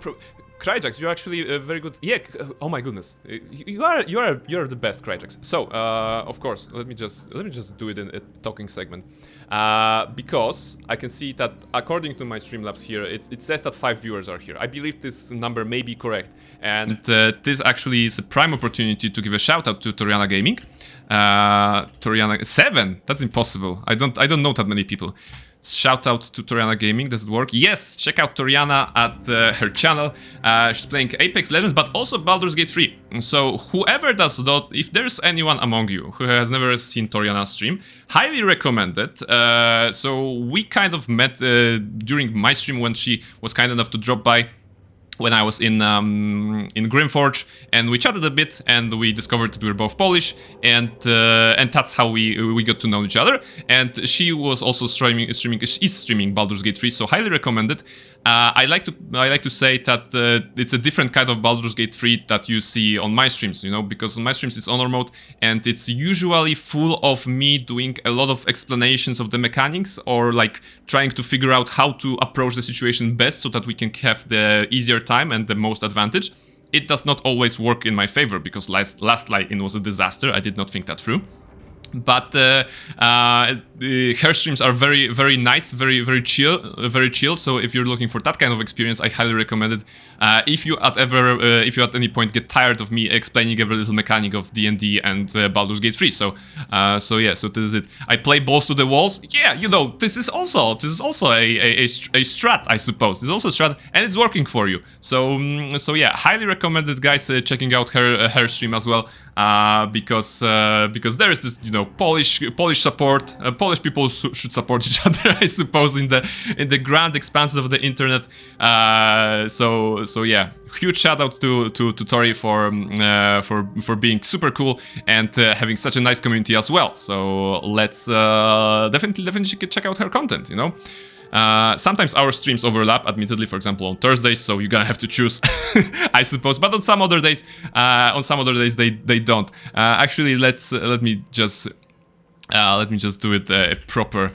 Cryjax, you're actually very good. Yeah. Oh my goodness, you're the best, Cryjax. So of course, let me just do it in a talking segment, because I can see that according to my Streamlabs here, it says that 5 viewers are here. I believe this number may be correct, and this actually is a prime opportunity to give a shout out to Toriana Gaming. Toriana 7. That's impossible. I don't know that many people. Shout out to Toriana Gaming. Does it work? Yes, check out Toriana at her channel. She's playing Apex Legends, but also Baldur's Gate 3. So whoever does that, if there's anyone among you who has never seen Toriana stream, highly recommend it. So we kind of met during my stream when she was kind enough to drop by when I was in Grimforge, and we chatted a bit, and we discovered that we were both Polish, and that's how we got to know each other. And she was also is streaming Baldur's Gate 3, so highly recommended. I like to say that it's a different kind of Baldur's Gate 3 that you see on my streams, you know, because on my streams it's honor mode, and it's usually full of me doing a lot of explanations of the mechanics, or like trying to figure out how to approach the situation best so that we can have the easier time and the most advantage. It does not always work in my favor, because last Light-In was a disaster. I did not think that through. But her streams are very nice, very chill. So if you're looking for that kind of experience, I highly recommend it. If you at any point get tired of me explaining every little mechanic of D&D and Baldur's Gate 3, so this is it. I play balls to the walls. Yeah, you know, this is also a strat, I suppose. This is also a strat, and it's working for you. So yeah, highly recommended, guys, checking out her stream as well. Because there is this, you know, Polish support. Polish people should support each other, I suppose, in the grand expanses of the internet. So yeah, huge shout out to Tori for being super cool and having such a nice community as well. So let's definitely check out her content. You know. Sometimes our streams overlap, admittedly, for example on Thursdays, so you're gonna have to choose, I suppose. But on some other days, they don't. Actually, let me just do it a proper,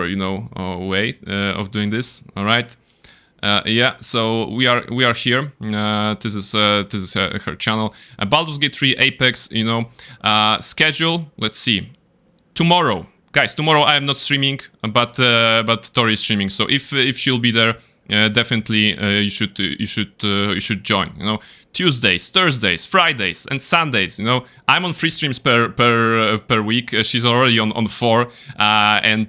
you know, way of doing this. All right. Yeah, so we are here. This is her channel. Baldur's Gate 3, Apex. You know, schedule. Let's see. Tomorrow. Guys, tomorrow I am not streaming, but Tori is streaming. So if she'll be there, definitely you should join. You know, Tuesdays, Thursdays, Fridays, and Sundays. You know, I'm on 3 streams per week. She's already on 4, and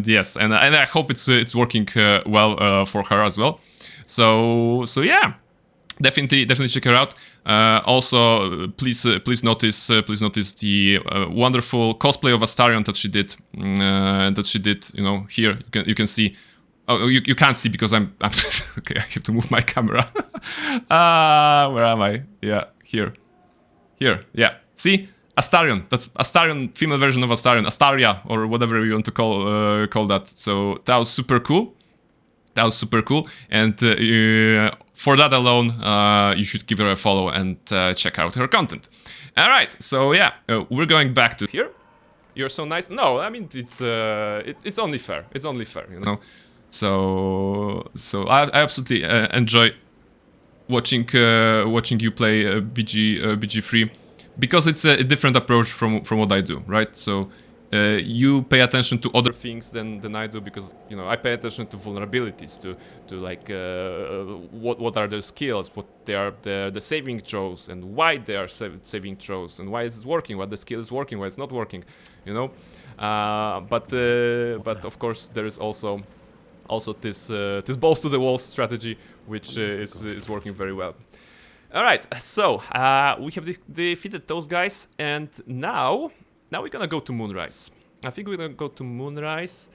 yes, and I hope it's working well for her as well. So yeah. Definitely check her out. Also, please notice the wonderful cosplay of Astarion that she did. You know, here you can see. Oh, you can't see because I'm okay. I have to move my camera. Where am I? Yeah, here. Yeah, see, Astarion. That's Astarion, female version of Astarion, Astaria, or whatever you want to call that. So that was super cool. And for that alone, you should give her a follow and check out her content. All right, so yeah, we're going back to here. You're so nice. No, I mean it's only fair. It's only fair, you know. So I absolutely enjoy watching you play BG3 because it's a different approach from what I do, right? So. You pay attention to other things than I do because, you know, I pay attention to vulnerabilities, to like what are their skills, what they are the saving throws, and why they are saving throws, and why is it working, what the skill is working, why it's not working, you know. But of course there is also this balls to the walls strategy, which is working very well. All right, so we have defeated those guys, and now we're gonna go to Moonrise. I think we're gonna go to Moonrise,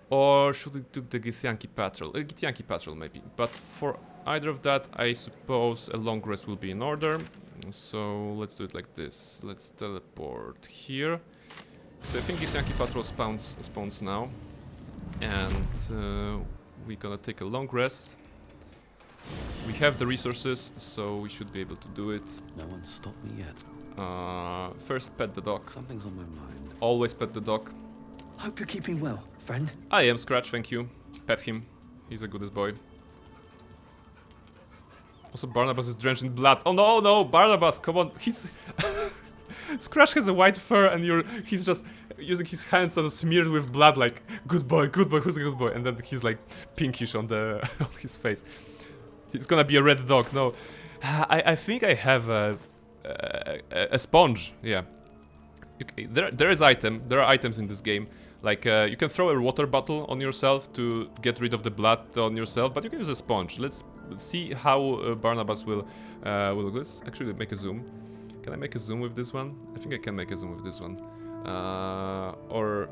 or should we do the Githyanki Patrol? Githyanki Patrol maybe. But for either of that, I suppose a long rest will be in order. So let's do it like this. Let's teleport here. So I think Githyanki Patrol spawns now, and we're gonna take a long rest. We have the resources, so we should be able to do it. No one's stopped me yet. First, pet the dog. Something's on my mind. Always pet the dog. Hope you're keeping well, friend. I am, Scratch, thank you. Pet him. He's a goodest boy. Also, Barnabas is drenched in blood. Oh no, Barnabas, come on. He's... Scratch has a white fur and he's just using his hands that are smeared with blood like, good boy, who's a good boy? And then he's like pinkish on on his face. He's gonna be a red dog, no. I think I have a sponge, yeah. There are items in this game. Like you can throw a water bottle on yourself to get rid of the blood on yourself, but you can use a sponge. Let's see how Barnabas will look. Let's actually make a zoom. Can I make a zoom with this one? I think I can make a zoom with this one. Or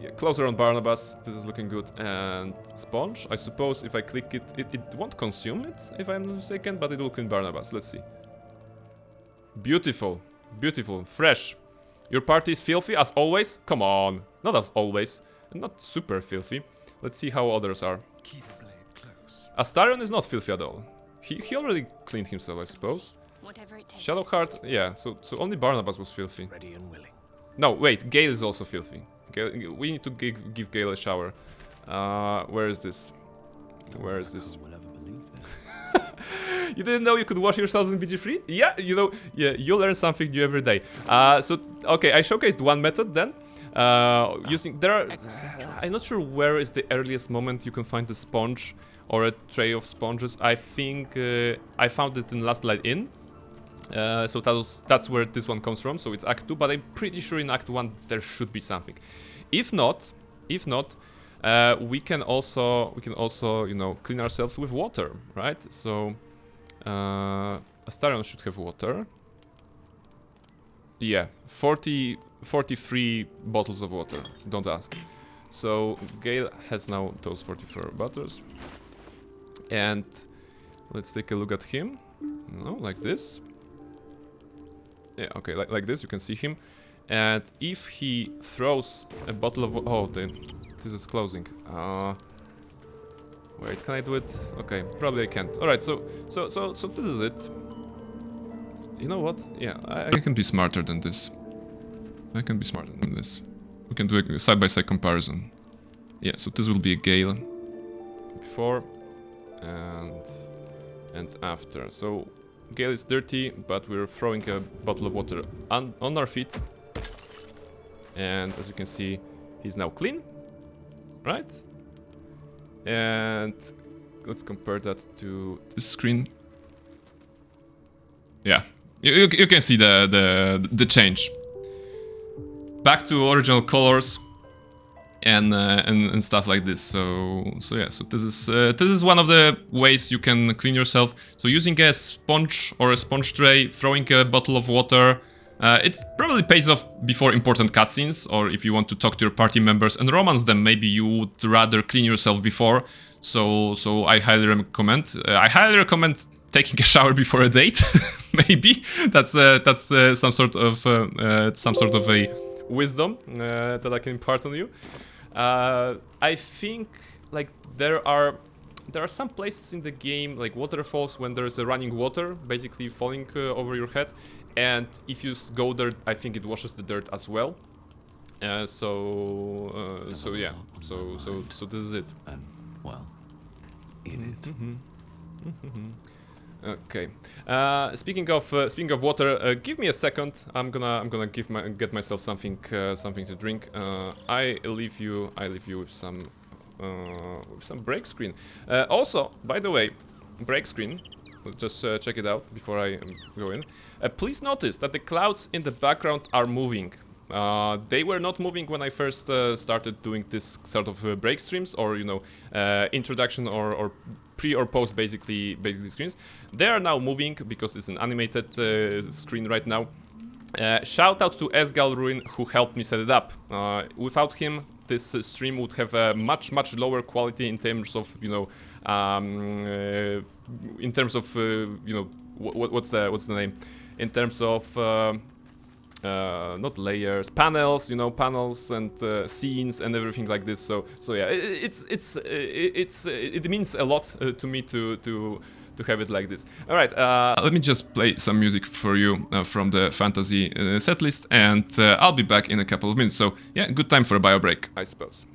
yeah, closer on Barnabas. This is looking good. And sponge. I suppose if I click it, it won't consume it, if I'm not mistaken, but it will clean Barnabas. Let's see. Beautiful, beautiful, fresh. Your party is filthy as always? Come on, not as always, and not super filthy. Let's see how others are. Keep the blade close. Astarion is not filthy at all. He already cleaned himself, I suppose. Whatever it takes. Shadowheart, yeah. So only Barnabas was filthy. Ready and willing. No, wait, Gale is also filthy. Gale, we need to give Gale a shower. Where is this? Where is this? No one will ever believe this. You didn't know you could wash yourselves in BG3? Yeah, you know, yeah, you learn something new every day. So, okay, I showcased one method then. Using there are, I'm not sure where is the earliest moment you can find a sponge or a tray of sponges. I think I found it in Last Light Inn. So that's where this one comes from. So it's Act 2, but I'm pretty sure in Act 1 there should be something. If not, we can also you know, clean ourselves with water, right? So Astarion should have water. Yeah, 43 bottles of water. Don't ask. So Gale has now those 44 bottles, and let's take a look at him. No, like this. Yeah, okay, like this. You can see him, and if he throws a bottle of this is closing. Wait, can I do it? Okay, probably I can't. All right, so this is it. You know what? Yeah, I can be smarter than this. I can be smarter than this. We can do a side-by-side comparison. Yeah, so this will be a Gale before and after. So Gale is dirty, but we're throwing a bottle of water on our feet. And as you can see, he's now clean, right? And let's compare that to this screen. Yeah, you can see the change. Back to original colors and stuff like this. So yeah, so this is one of the ways you can clean yourself. So using a sponge or a sponge tray, throwing a bottle of water. It probably pays off before important cutscenes, or if you want to talk to your party members and romance them, maybe you would rather clean yourself before. So I highly recommend. I highly recommend taking a shower before a date. Maybe that's some sort of a wisdom that I can impart on you. I think like there are some places in the game, like waterfalls, when there's a running water basically falling over your head. And if you go there, I think it washes the dirt as well. So yeah. So this is it. And well, in it. Okay. Speaking of water, give me a second. I'm gonna get myself something to drink. I leave you with some break screen. Also, by the way, break screen. Let's just check it out before I go in. Please notice that the clouds in the background are moving. They were not moving when I first started doing this sort of break streams, or you know, introduction or pre or post basically screens. They are now moving because it's an animated screen right now. Shout out to Esgal Ruin, who helped me set it up. Without him, this stream would have a much lower quality in terms of, you know, in terms of you know, what's the name? In terms of not layers, panels, you know, panels and scenes and everything like this. So yeah, it means a lot to me to have it like this. All right, let me just play some music for you from the fantasy setlist, and I'll be back in a couple of minutes. So yeah, good time for a bio break, I suppose.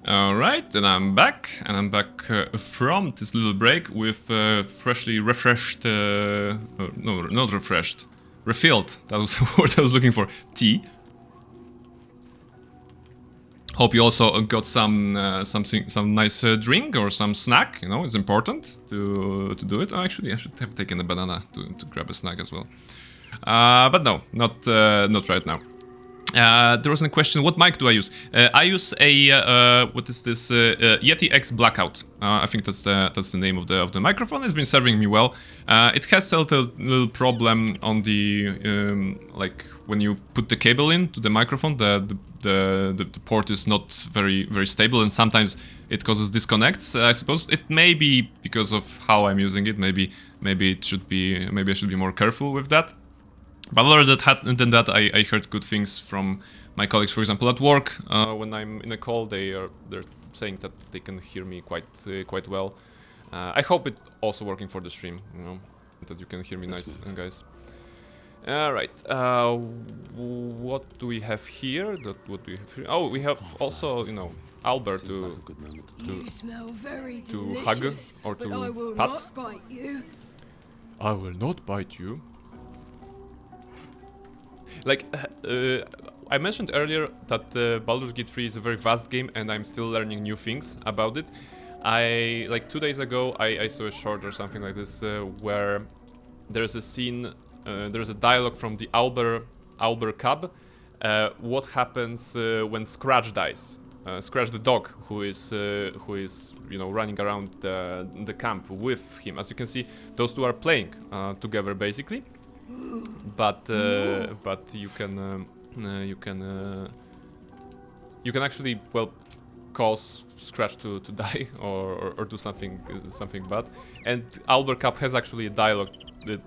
Alright, and I'm back from this little break with freshly refreshed, no, not refreshed, refilled, that was the word I was looking for, tea. Hope you also got some nice drink or some snack, you know, it's important to do it. Oh, actually, I should have taken a banana to grab a snack as well. But no, not right now. There was a question, what mic do I use? I use a, what is this, Yeti X Blackout. I think that's the name of the microphone. It's been serving me well. It has a little problem on the, like, when you put the cable in to the microphone, the port is not very stable, and sometimes it causes disconnects. I suppose it may be because of how I'm using it. Maybe it should be, maybe I should be more careful with that. But other than that, I heard good things from my colleagues, for example, at work. When I'm in a call, they're saying that they can hear me quite well. I hope it's also working for the stream, you know, that you can hear me nice, guys. All right. What do we have here? What do we have here? Oh, we have also, you know, Albert to hug or to pat. I will not bite you. Like, I mentioned earlier that Baldur's Gate 3 is a very vast game and I'm still learning new things about it. Like 2 days ago, I saw a short or something like this where there's a scene, there's a dialogue from the Albur cub. What happens when Scratch dies? Scratch the dog, who is you know, running around the camp with him. As you can see, those two are playing together basically. But you can actually, well, cause Scratch to die or do something bad. And Albert Cup has actually a dialogue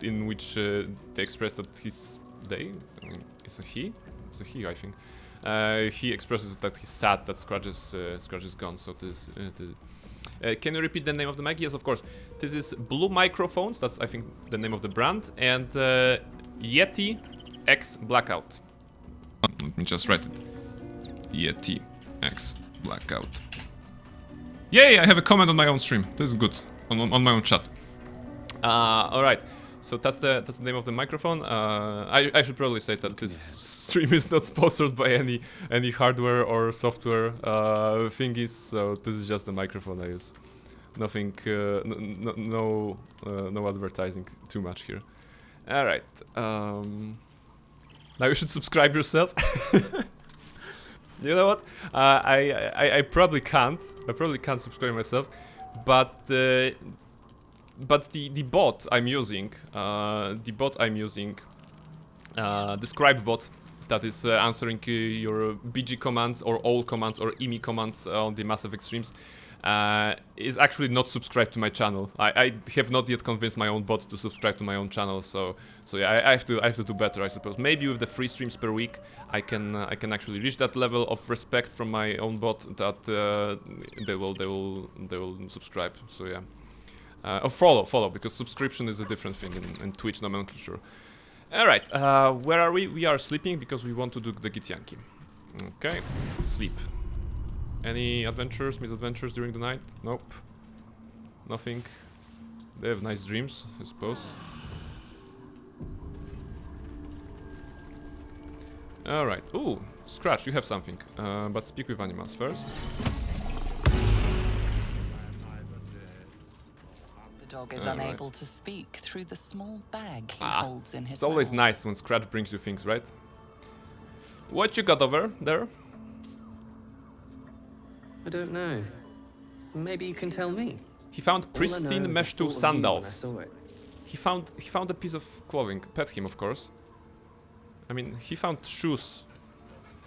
in which they express that it's a he, I think. He expresses that he's sad that Scratch is gone. So this. Can you repeat the name of the mic? Yes, of course. This is Blue Microphones. That's, I think, the name of the brand. And Yeti X Blackout. Let me just write it. Yeti X Blackout. Yay! I have a comment on my own stream. This is good. On my own chat. All right. So that's the name of the microphone. I should probably say that this stream is not sponsored by any hardware or software thingies. So this is just the microphone I use. Nothing, no advertising too much here. All right. Now you should subscribe yourself. You know what? I probably can't. I probably can't subscribe myself, but the bot I'm using, the scribe bot that is answering your BG commands or all commands or EMI commands on the Mass Effect streams, is actually not subscribed to my channel. I have not yet convinced my own bot to subscribe to my own channel, so yeah, I have to do better, I suppose. Maybe with the 3 streams per week, I can actually reach that level of respect from my own bot that they will subscribe. So yeah. Follow, because subscription is a different thing in Twitch nomenclature. Alright, where are we? We are sleeping because we want to do the Githyanki. Okay, sleep. Any adventures, misadventures during the night? Nope. Nothing. They have nice dreams, I suppose. Alright, ooh, Scratch, you have something. But speak with animals first. The dog is unable to speak through the small bag he holds in his It's always mouth. nice when Scratch brings you things, right? What you got over there? I don't know. Maybe you can tell me. He found pristine mesh 2 sandals. He He found a piece of clothing. Pet him, of course. I mean, he found shoes.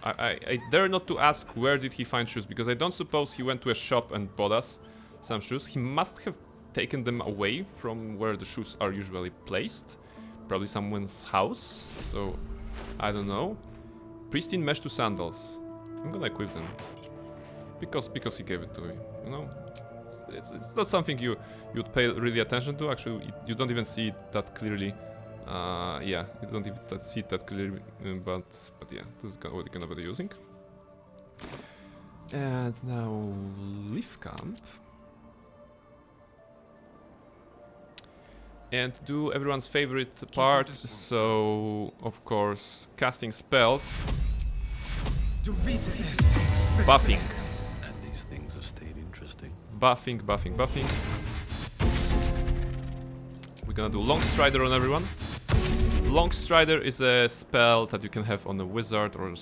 I dare not to ask where did he find shoes, because I don't suppose he went to a shop and bought us some shoes. He must have taken them away from where the shoes are usually placed. Probably someone's house. So, I don't know. Pristine mesh 2 sandals. I'm gonna equip them. Because he gave it to me, you know? It's not something you'd pay really attention to. Actually, you don't even see it that clearly. Yeah, you don't even see it that clearly, but yeah, this is what you're gonna be using. And now leave camp. And do everyone's favorite part, so of course casting spells. Buffing. And these things have stayed interesting. Buffing. We're gonna do Long Strider on everyone. Long Strider is a spell that you can have on a wizard or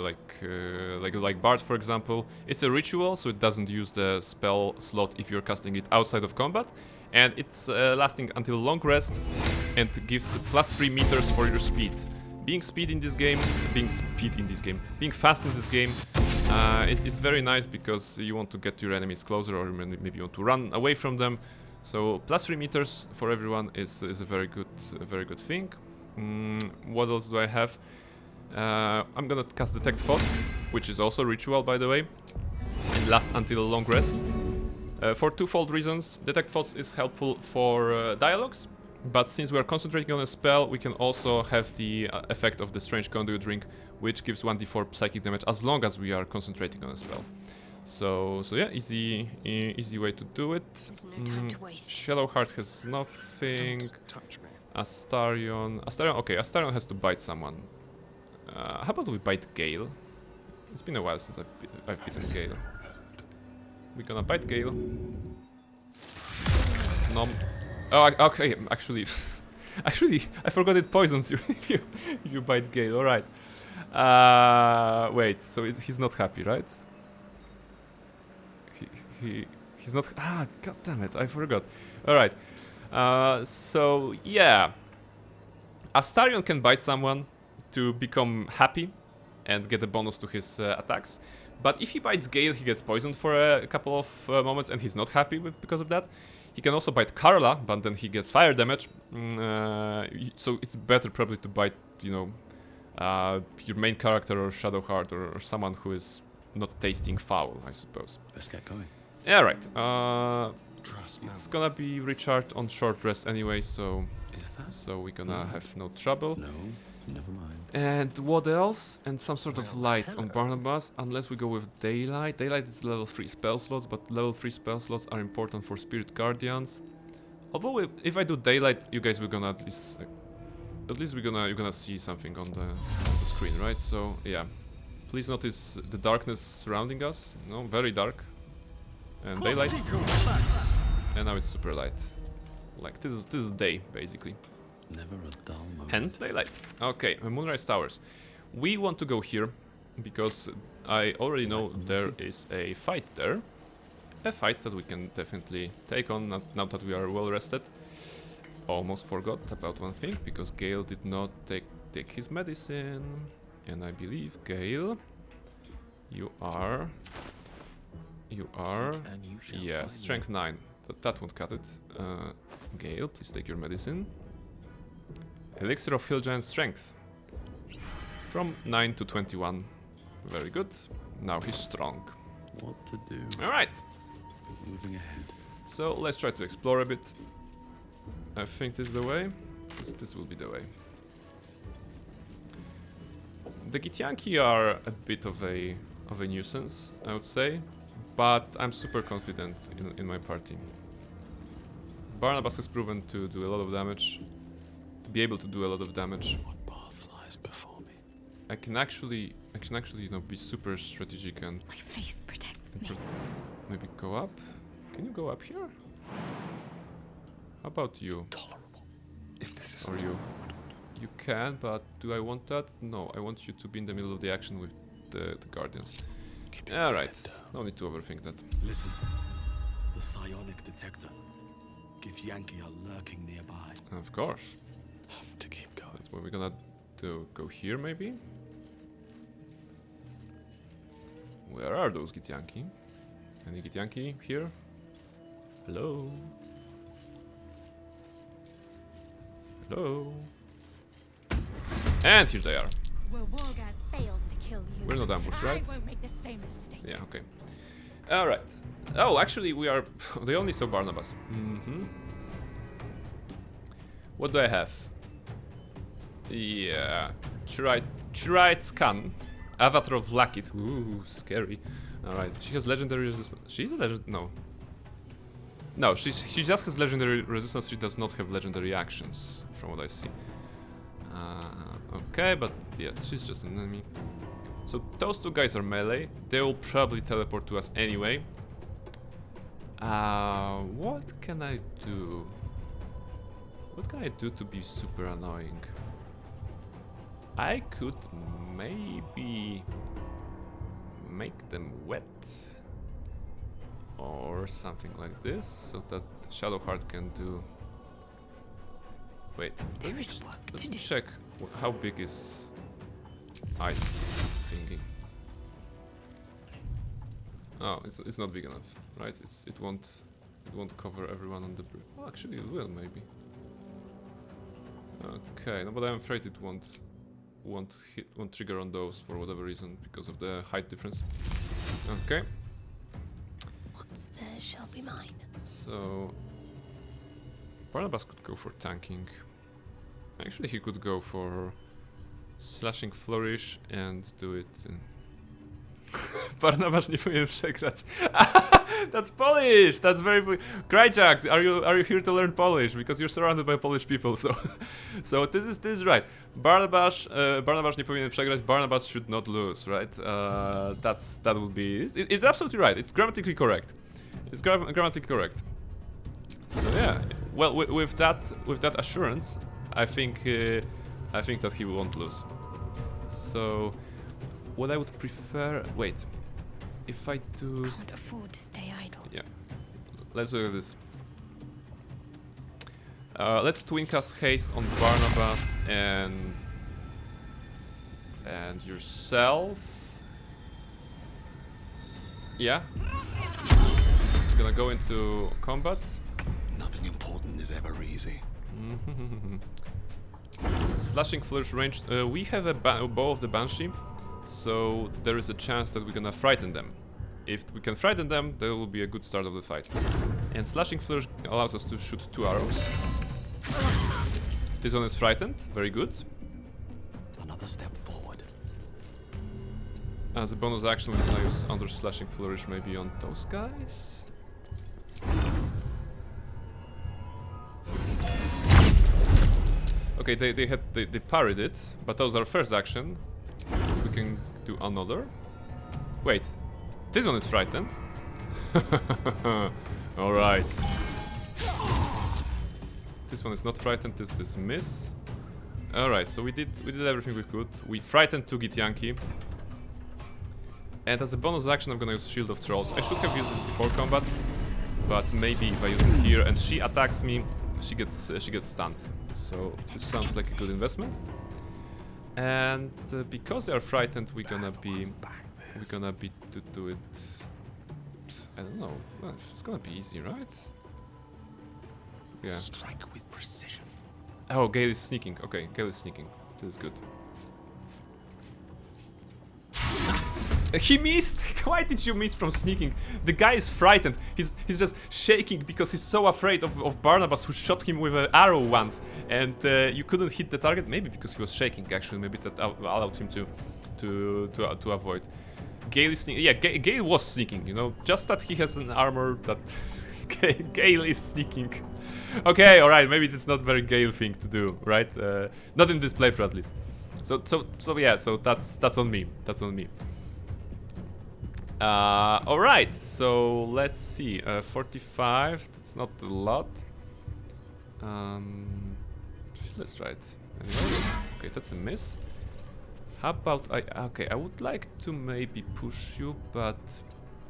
like Bard, for example. It's a ritual, so it doesn't use the spell slot if you're casting it outside of combat. And it's lasting until long rest and gives +3 meters for your speed. Being fast in this game is very nice because you want to get your enemies closer, or maybe you want to run away from them. So +3 meters for everyone is a very good thing. What else do I have? I'm gonna cast Detect Thoughts, which is also ritual, by the way. It lasts until long rest. For twofold reasons. Detect Thoughts is helpful for dialogues, but since we are concentrating on a spell, we can also have the effect of the Strange Conduit Ring, which gives 1d4 psychic damage as long as we are concentrating on a spell. So yeah, easy way to do it. Shadowheart has nothing. Don't touch me. Astarion, okay, Astarion has to bite someone. How about we bite Gale? It's been a while since I've beaten Gale. We're gonna bite Gale. Nom. Oh, okay. Actually, I forgot it poisons you if you bite Gale. All right. Wait. So he's not happy, right? He's not. God damn it! I forgot. All right. So yeah, Astarion can bite someone to become happy and get a bonus to his attacks. But if he bites Gale, he gets poisoned for a couple of moments, and he's not happy because of that. He can also bite Carla, but then he gets fire damage. So it's better probably to bite, your main character or Shadowheart or someone who is not tasting foul, I suppose. Let's get going. Yeah, right. Trust It's gonna be recharged on short rest anyway, so we're gonna have no trouble. No, never mind. And what else? And some sort of light on Barnabas, unless we go with daylight. Daylight is level 3 spell slots, but level 3 spell slots are important for Spirit Guardians. Although if I do daylight, you guys will gonna at least you're gonna see something on the screen, right? So yeah, please notice the darkness surrounding us. Very dark. And daylight. And now it's super light. Like this is day basically. Never a dull moment. Hence daylight. Okay, Moonrise Towers. We want to go here because I already know there is a fight there. A fight that we can definitely take on now that we are well rested. Almost forgot about one thing because Gale did not take his medicine. And I believe, Gale, you are... Yeah, strength 9. That won't cut it. Gale, please take your medicine. Elixir of Hill Giant Strength. From 9 to 21. Very good. Now he's strong. What to do? Alright. Moving ahead. So let's try to explore a bit. I think this is the way. This will be the way. The Githyanki are a bit of a nuisance, I would say. But I'm super confident in my party. Barnabas has proven to do a lot of damage. To be able to do a lot of damage. What path lies before me? I can actually, be super strategic and My faith protects me. Maybe go up. Can you go up here? How about you? Tolerable. If this is Or you? You can, but do I want that? No, I want you to be in the middle of the action with the Guardians. Alright, no need to overthink that. Listen, the psionic detector. Githyanki are lurking nearby. Of course. Have to keep going. That's what we're gonna do. Go here, maybe? Where are those Githyanki? Any Githyanki here? Hello? Hello? And here they are. Well, Wargaz failed to kill you. We're not ambushed, right? I won't make the same mistake. Yeah, okay. Alright. Oh, actually, we are... They only saw Barnabas. What do I have? Yeah... Tried scan. Avatar of Lakit. Ooh, scary. Alright, she has legendary resistance. She's a legend. No. No, she just has legendary resistance. She does not have legendary actions, from what I see. Okay, but yeah, she's just an enemy. So those two guys are melee. They will probably teleport to us anyway. What can I do? What can I do to be super annoying? I could maybe make them wet. Or something like this, so that Shadowheart can do... Wait, let's check how big is ice thingy. Oh, it's not big enough, right? It won't cover everyone on the bridge. Oh, actually it will maybe. Okay, no, but I'm afraid it won't trigger on those for whatever reason because of the height difference. Okay. What's theirs shall be mine. So Barnabas could go for tanking. Actually, he could go for slashing flourish and do it. Barnabas nie powinien przegrać. That's Polish. That's very. Kryjax, are you here to learn Polish? Because you're surrounded by Polish people. So this is right. Barnabas nie powinien przegrać. Barnabas should not lose, right? That would be. It's absolutely right. It's grammatically correct. It's grammatically correct. So yeah. Well, with that assurance, I think that he won't lose. So, what I would prefer... Wait. If I do... Can't afford to stay idle. Yeah. Let's look at this. Let's Twincast haste on Barnabas and yourself. Yeah. Gonna go into combat. Nothing important is ever easy. Slashing flourish range. We have a bow of the Banshee, so there is a chance that we're gonna frighten them. If we can frighten them, that will be a good start of the fight. And slashing flourish allows us to shoot 2 arrows. This one is frightened. Very good. Another step forward. As a bonus action, we're gonna use under slashing flourish maybe on those guys. Okay, they parried it, but that was our first action. We can do another. Wait, this one is frightened. All right. This one is not frightened. This is miss. All right, so we did everything we could. We frightened 2 Githyanki. And as a bonus action, I'm gonna use Shield of Trolls. I should have used it before combat, but maybe if I use it here and she attacks me, she gets stunned. So this sounds like a good investment. And because they are frightened, we're gonna be to do it. I don't know. Well, it's gonna be easy, right? Yeah. Strike with precision. Oh, Gale is sneaking. Okay, Gale is sneaking. This is good. He missed! Why did you miss from sneaking? The guy is frightened. He's just shaking because he's so afraid of Barnabas, who shot him with an arrow once. And you couldn't hit the target. Maybe because he was shaking, actually. Maybe that allowed him to avoid. Gale is sneaking. Yeah, Gale was sneaking, you know. Just that he has an armor that... Gale is sneaking. Okay, alright. Maybe it's not a very Gale thing to do, right? Not in this playthrough, at least. So yeah, so that's on me. That's on me. Alright, so let's see. 45, that's not a lot. Let's try it. Anyway. Okay, that's a miss. How about okay, I would like to maybe push you, but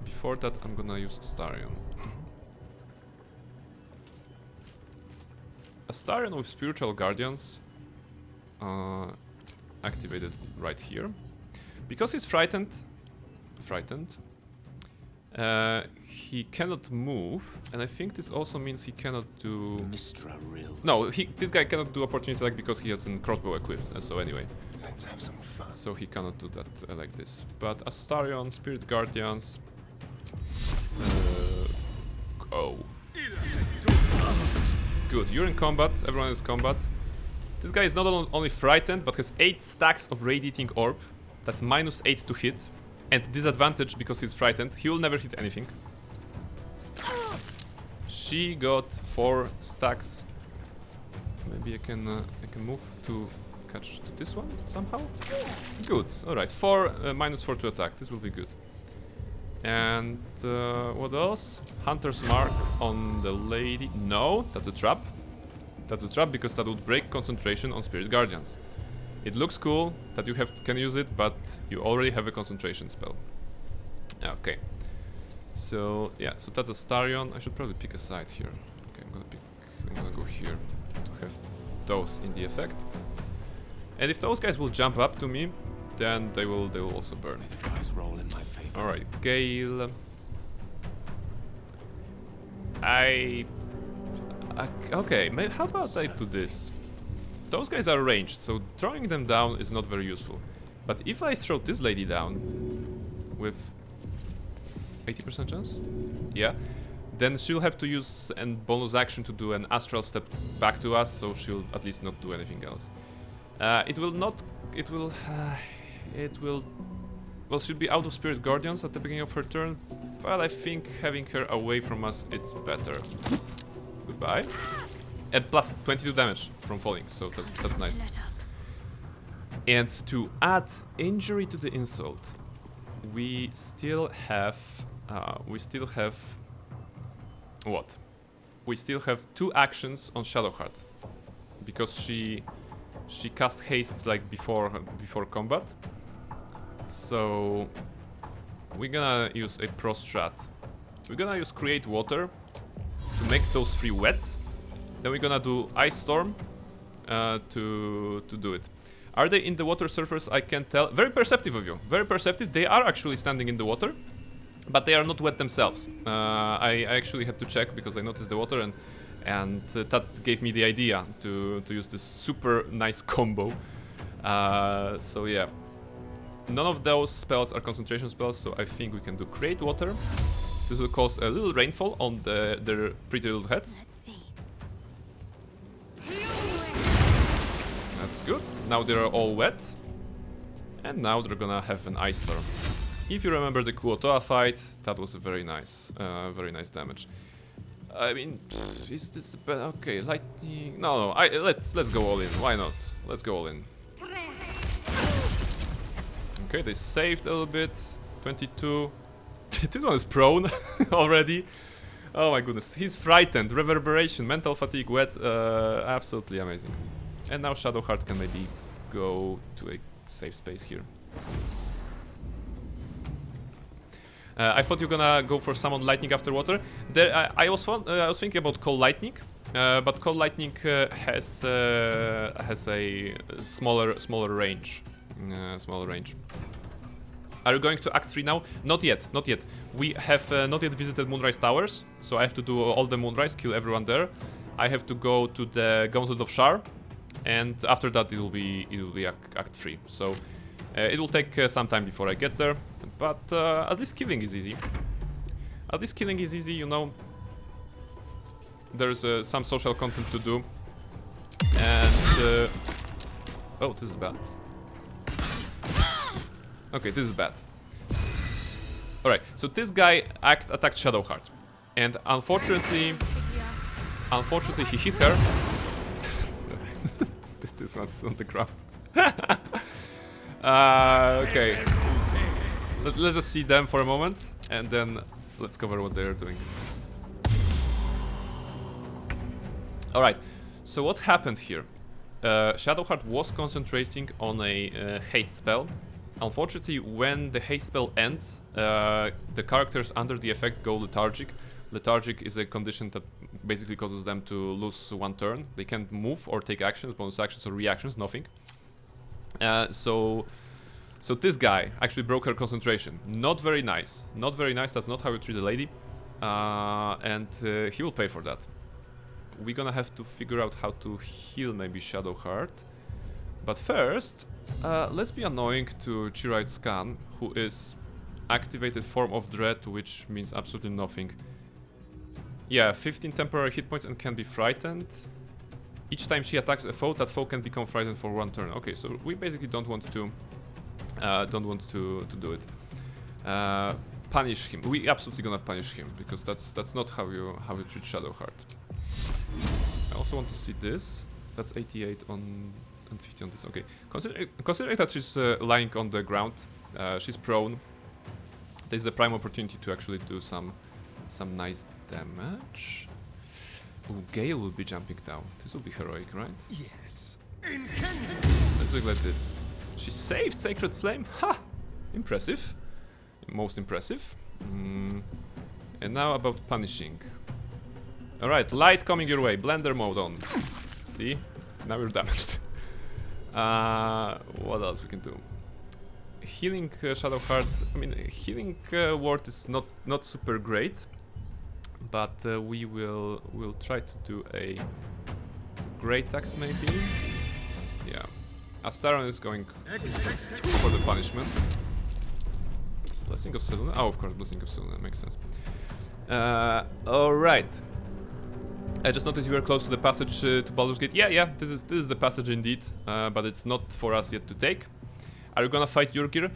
before that I'm gonna use Astarion. Astarion with Spiritual Guardians activated right here. Because he's frightened, he cannot move, and I think this also means he cannot do... No, this guy cannot do opportunity attack because he has a crossbow equipped, so anyway. Let's have some fun. So he cannot do that like this. But Astarion, Spirit Guardians... oh. Good, you're in combat, everyone is in combat. This guy is not only frightened, but has 8 stacks of Radiating Orb. That's -8 to hit. And disadvantage because he's frightened. He will never hit anything. She got 4 stacks. Maybe I can move to catch to this one somehow. Good. All right. 4 -4 to attack. This will be good. And what else? Hunter's mark on the lady. No, that's a trap. That's a trap because that would break concentration on spirit guardians. It looks cool that you can use it, but you already have a concentration spell. Okay. So yeah, so that's a Starion. I should probably pick a side here. Okay, I'm gonna go here to have those in the effect. And if those guys will jump up to me, then they will also burn. The dice roll in my favor. All right, Gale. Okay, how about I do this? Those guys are ranged, so throwing them down is not very useful. But if I throw this lady down with 80% chance, yeah, then she'll have to use a bonus action to do an astral step back to us, so she'll at least not do anything else. Well, she'll be out of Spirit Guardians at the beginning of her turn, but I think having her away from us, it's better. Goodbye. And plus 22 damage from falling, so that's nice. And to add injury to the insult, we still have what? We still have 2 actions on Shadowheart, because she cast haste like before combat. So we're gonna use a pro strat. We're gonna use Create Water to make those 3 wet. Then we're gonna do Ice Storm to do it. Are they in the water surface? I can't tell. Very perceptive of you. Very perceptive. They are actually standing in the water, but they are not wet themselves. I actually had to check because I noticed the water, and that gave me the idea to use this super nice combo. So yeah, none of those spells are concentration spells, so I think we can do Create Water. This will cause a little rainfall on their pretty little heads. That's good. Now they're all wet. And now they're gonna have an Ice Storm. If you remember the Kuotoa fight, that was a very nice damage. I mean, is this okay? Lightning? No. Let's go all in. Why not? Let's go all in. Okay, they saved a little bit. 22. This one is prone already. Oh my goodness, he's frightened. Reverberation, mental fatigue, wet. Absolutely amazing. And now Shadowheart can maybe go to a safe space here. I thought you were gonna go for Summon Lightning after water. I was thinking about Cold Lightning, but Cold Lightning has a smaller range. Are you going to Act 3 now? Not yet, not yet. We have not yet visited Moonrise Towers, so I have to do all the Moonrise, kill everyone there. I have to go to the Gauntlet of Shar, and after that it will be Act 3. So it will take some time before I get there, but at least killing is easy. At least killing is easy, you know. There's some social content to do, and oh, this is bad. Okay, this is bad. Alright, so this guy attacked Shadowheart, and unfortunately he hit her. This one's on the ground. Okay, let's just see them for a moment, and then let's cover what they're doing. Alright, so what happened here? Shadowheart was concentrating on a haste spell. Unfortunately, when the haste spell ends, the characters under the effect go lethargic. Lethargic is a condition that basically causes them to lose 1 turn. They can't move or take actions, bonus actions or reactions, nothing. So this guy actually broke her concentration. Not very nice. Not very nice. That's not how you treat a lady. And he will pay for that. We're gonna have to figure out how to heal maybe Shadowheart. But first, let's be annoying to Chirite Scan, who is activated Form of Dread, which means absolutely nothing. Yeah, 15 temporary hit points and can be frightened. Each time she attacks a foe, that foe can become frightened for 1 turn. Okay, so we basically don't want to don't want to do it. Punish him. We absolutely gonna punish him because that's not how you treat Shadowheart. I also want to see this. That's 88 on and 50 on this. Okay. Considering that she's lying on the ground, she's prone. There's a prime opportunity to actually do some nice damage. Ooh, Gale will be jumping down. This will be heroic, right? Yes. Let's look like this. She saved Sacred Flame. Ha! Impressive. Most impressive. And now about punishing. Alright, light coming your way. Blender mode on. See? Now you're damaged. What else we can do? Healing Shadowheart. I mean, healing ward is not super great, but we'll try to do a great axe maybe. Yeah, Astaron is going for the punishment. Blessing of Seluna. Oh, of course, Blessing of Seluna makes sense. All right. I just noticed you were close to the passage to Baldur's Gate. Yeah, this is the passage indeed, but it's not for us yet to take. Are you gonna fight Yurgir?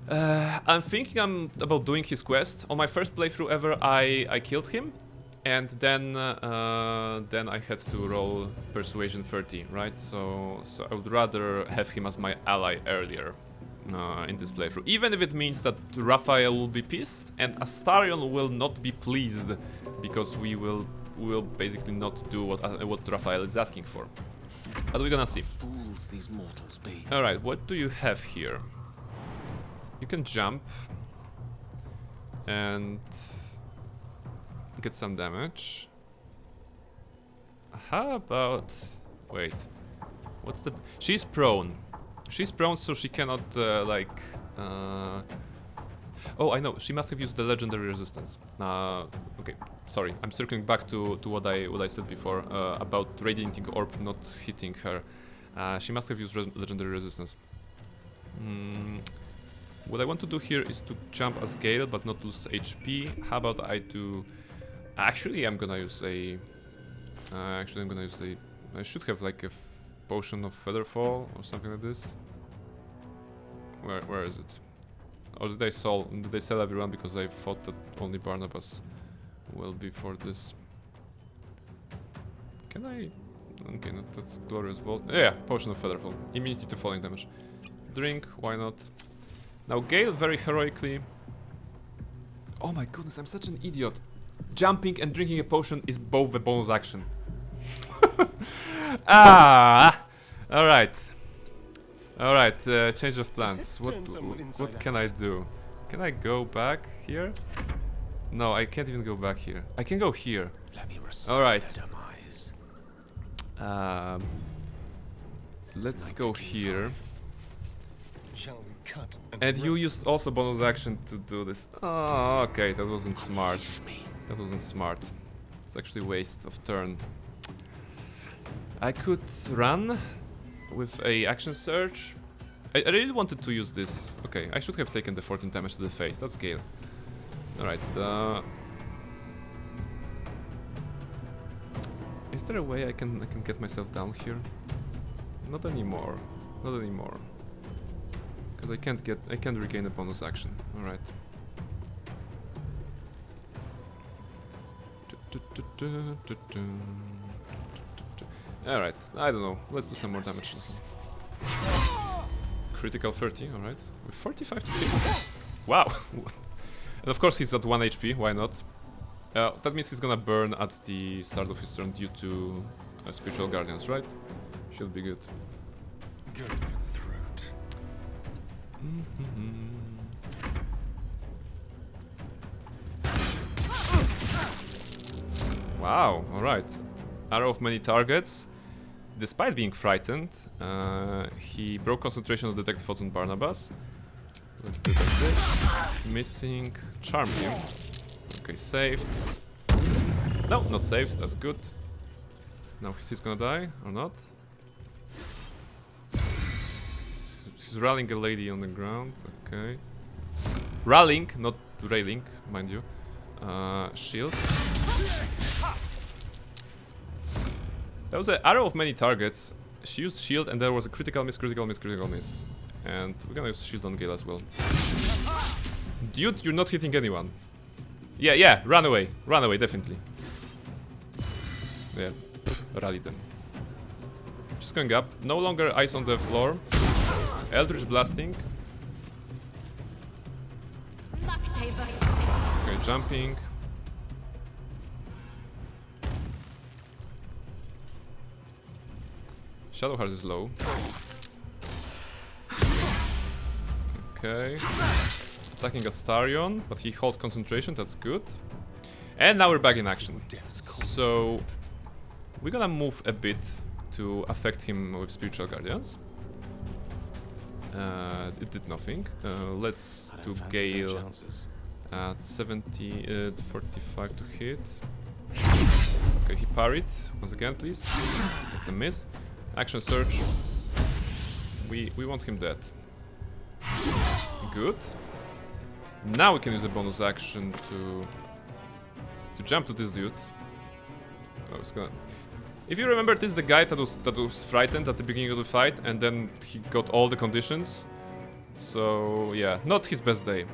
I'm thinking about doing his quest. On my first playthrough ever, I killed him, and then I had to roll Persuasion 30, right? So I would rather have him as my ally earlier in this playthrough, even if it means that Raphael will be pissed and Astarion will not be pleased because we will basically not do what Raphael is asking for. But we're gonna see. Fools these mortals be. All right, what do you have here? You can jump and get some damage. How about... Wait. What's the... She's prone. She's prone, so she cannot, like... Oh, I know. She must have used the legendary resistance. Okay, sorry. I'm circling back to what I said before about radiating orb not hitting her. She must have used legendary resistance. What I want to do here is to jump as Gale, but not lose HP. How about I do... Actually, I'm gonna use a... I should have like a potion of Featherfall or something like this. Where is it? Or did they sell everyone because I thought that only Barnabas will be for this? Can I... Okay, that's Glorious Vault. Yeah, Potion of Featherfall. Immunity to falling damage. Drink, why not? Now Gale very heroically... Oh my goodness, I'm such an idiot. Jumping and drinking a potion is both a bonus action. Alright. Alright, change of plans. What can I do? Can I go back here? No, I can't even go back here. I can go here. Alright. Let's go here. And you used also bonus action to do this. Oh, okay, that wasn't smart. That wasn't smart. It's actually waste of turn. I could run with a action surge. I really wanted to use this. Okay, I should have taken the 14 damage to the face. That's Gale. Alright, is there a way I can get myself down here? Not anymore. Not anymore. Because I can't regain a bonus action. Alright. Alright, I don't know. Let's do some more damage. Critical 30, alright. With 45 to kill. Wow! And of course he's at 1 HP, why not? That means he's gonna burn at the start of his turn due to Spiritual Guardians, right? Should be good. Go for the throat. Wow, alright. Arrow of many targets. Despite being frightened, he broke concentration of detect thoughts on Barnabas. Let's do this. Missing. Charm him. Okay, saved. No, not saved. That's good. Now he's gonna die, or not? He's rallying a lady on the ground. Okay. Rallying, not railing, mind you. Shield. That was an arrow of many targets. She used shield and there was a critical miss, critical miss, critical miss. And we're gonna use shield on Gale as well. Dude, you're not hitting anyone. Yeah, run away, definitely. Yeah, rally them. Just going up, no longer ice on the floor. Eldritch blasting. Okay, jumping. Shadowheart is low. Okay. Attacking Astarion, but he holds concentration, that's good. And now we're back in action. So we're gonna move a bit to affect him with Spiritual Guardians. It did nothing. Let's do Gale at 70, 45 to hit. Okay, he parried. Once again, please. That's a miss. Action Surge. We want him dead. Good. Now we can use a bonus action to jump to this dude. Oh, it's gonna. If you remember, this is the guy that was frightened at the beginning of the fight, and then he got all the conditions. So yeah, not his best day.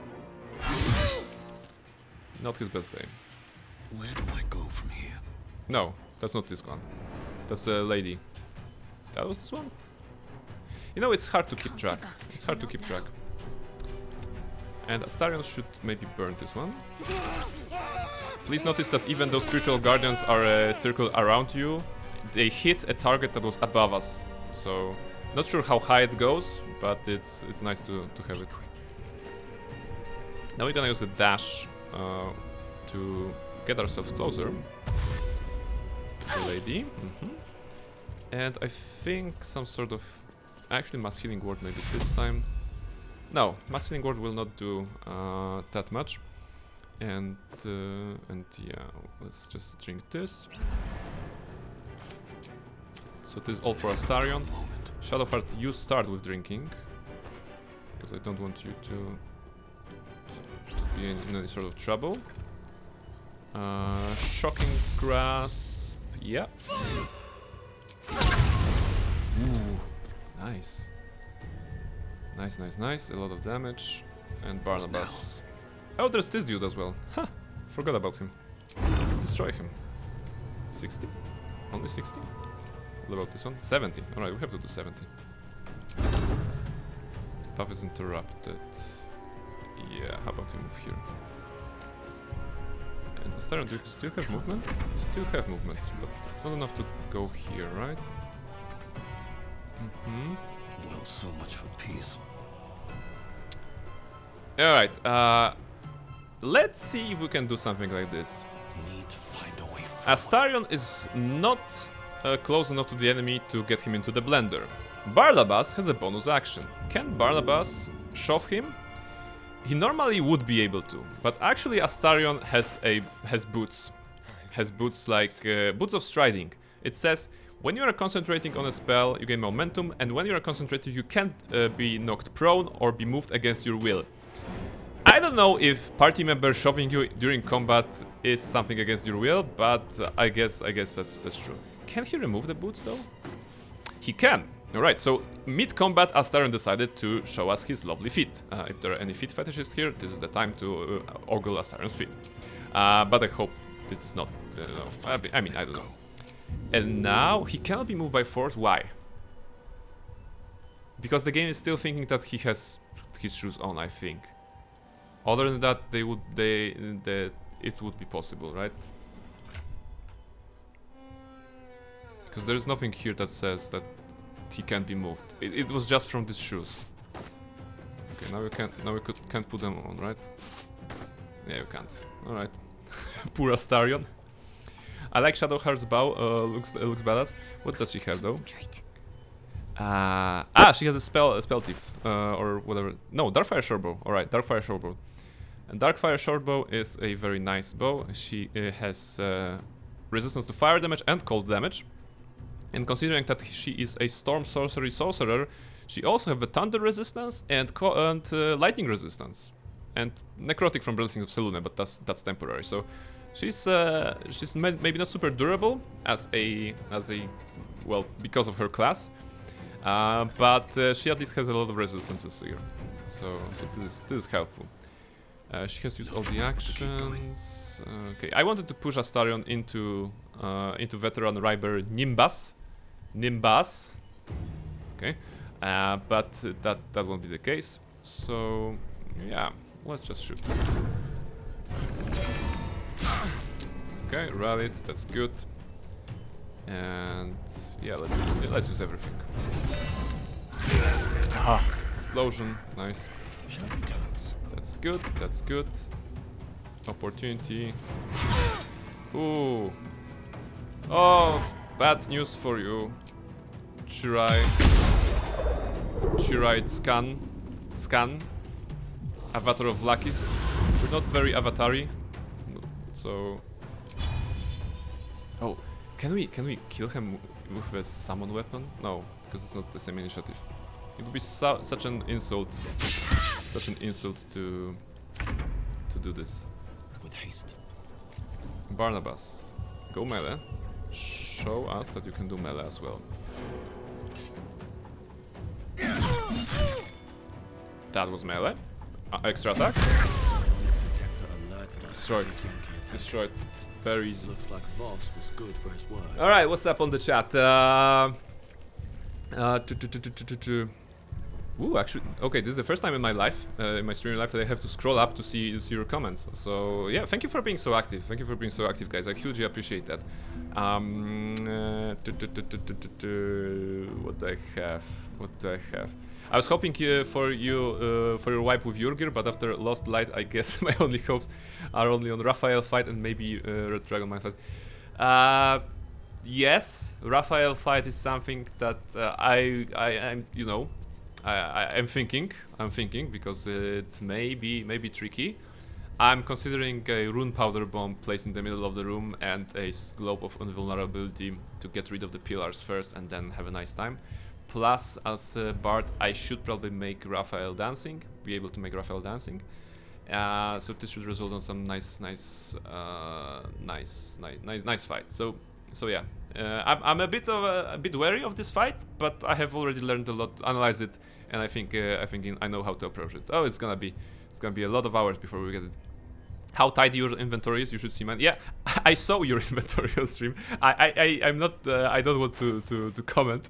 Not his best day. Where do I go from here? No, that's not this one. That's the lady. That was this one? You know, it's hard to keep track. It's hard to keep track. And Astarion should maybe burn this one. Please notice that even though Spiritual Guardians are a circle around you, they hit a target that was above us. So, not sure how high it goes, but it's nice to have it. Now we're gonna use a dash to get ourselves closer. The lady. And I think some sort of... Actually, Mass Healing Word maybe this time. No, Mass Healing Word will not do that much. And yeah, let's just drink this. So this is all for Astarion. Shadowheart, you start with drinking. Because I don't want you to be in any sort of trouble. Shocking Grasp. Yeah. Ooh, nice. Nice. A lot of damage. And Barnabas. Oh, there's this dude as well. Ha! Forgot about him. Let's destroy him. 60? Only 60? What about this one? 70. Alright, we have to do 70. Path is interrupted. Yeah, how about we move here? And Astarion, do you still have movement? You still have movement, but it's not enough to go here, right? Well, so much for peace. Alright, let's see if we can do something like this. Need to find a way forward. Astarion is not close enough to the enemy to get him into the blender. Barnabas has a bonus action. Can Barnabas shove him? He normally would be able to, but actually Astarion has boots. Has boots like boots of striding. It says when you are concentrating on a spell, you gain momentum, and when you are concentrating, you can't be knocked prone or be moved against your will. I don't know if party member shoving you during combat is something against your will, but I guess that's true. Can he remove the boots though? He can. Alright, so mid-combat, Astarion decided to show us his lovely feet. If there are any feet fetishists here, this is the time to ogle Astarion's feet. But I hope it's not, I mean, I don't know. And now, he cannot be moved by force. Why? Because the game is still thinking that he has his shoes on, I think. Other than that, it would be possible, right? Because there is nothing here that says that he can't be moved. It was just from these shoes. Okay, now we can't. Now we can't put them on, right? Yeah, you can't. All right. Poor Astarion. I like Shadowheart's bow. Looks badass. What does she have though? She has a spell thief or whatever. No, Darkfire Shortbow. All right, Darkfire Shortbow. And Darkfire Shortbow is a very nice bow. She has resistance to fire damage and cold damage. And considering that she is a Storm Sorcerer, she also has a Thunder resistance and Lightning resistance. And Necrotic from Blessings of Selûne, but that's temporary. So she's maybe not super durable as a well, because of her class. But she at least has a lot of resistances here. So this is helpful. She has used all the actions. Okay, I wanted to push Astarion into veteran Ryber Nimbus. Okay, but that won't be the case. So yeah, let's just shoot. Okay, rallied. That's good. And yeah, let's use everything. Ah, explosion, nice. That's good. That's good. Opportunity. Ooh. Oh, bad news for you. Chirai scan. Avatar of Lakith. We're not very avatary, so. Oh, can we kill him with a summon weapon? No, because it's not the same initiative. It would be such an insult. Such an insult to do this. With haste. Barnabas, go melee. Show us that you can do melee as well. That was melee. Extra attack. Destroyed. Destroyed. Very easy. Looks like Voss was good for his word. All right, what's up on the chat? Ooh, actually, okay, this is the first time in my life, in my streaming life, that I have to scroll up to see your comments. So yeah, thank you for being so active. Thank you for being so active, guys. I hugely appreciate that. What do I have? What do I have? I was hoping for your wipe with Jurgir, but after Lost Light, I guess my only hopes are only on Raphael fight and maybe Red Dragon Mind fight. Yes, Raphael fight is something that I'm, you know, I'm thinking because it may be tricky. I'm considering a rune powder bomb placed in the middle of the room and a globe of invulnerability to get rid of the pillars first and then have a nice time. Plus, as Bard, I should probably make Raphael dancing, be able to make Raphael dancing. So this should result in some nice fight. So yeah, I'm a bit wary of this fight, but I have already learned a lot, analyzed it, and I think I know how to approach it. Oh, it's gonna be a lot of hours before we get it. How tidy your inventory is, you should see mine. Yeah, I saw your inventory on stream. I'm not. I don't want to comment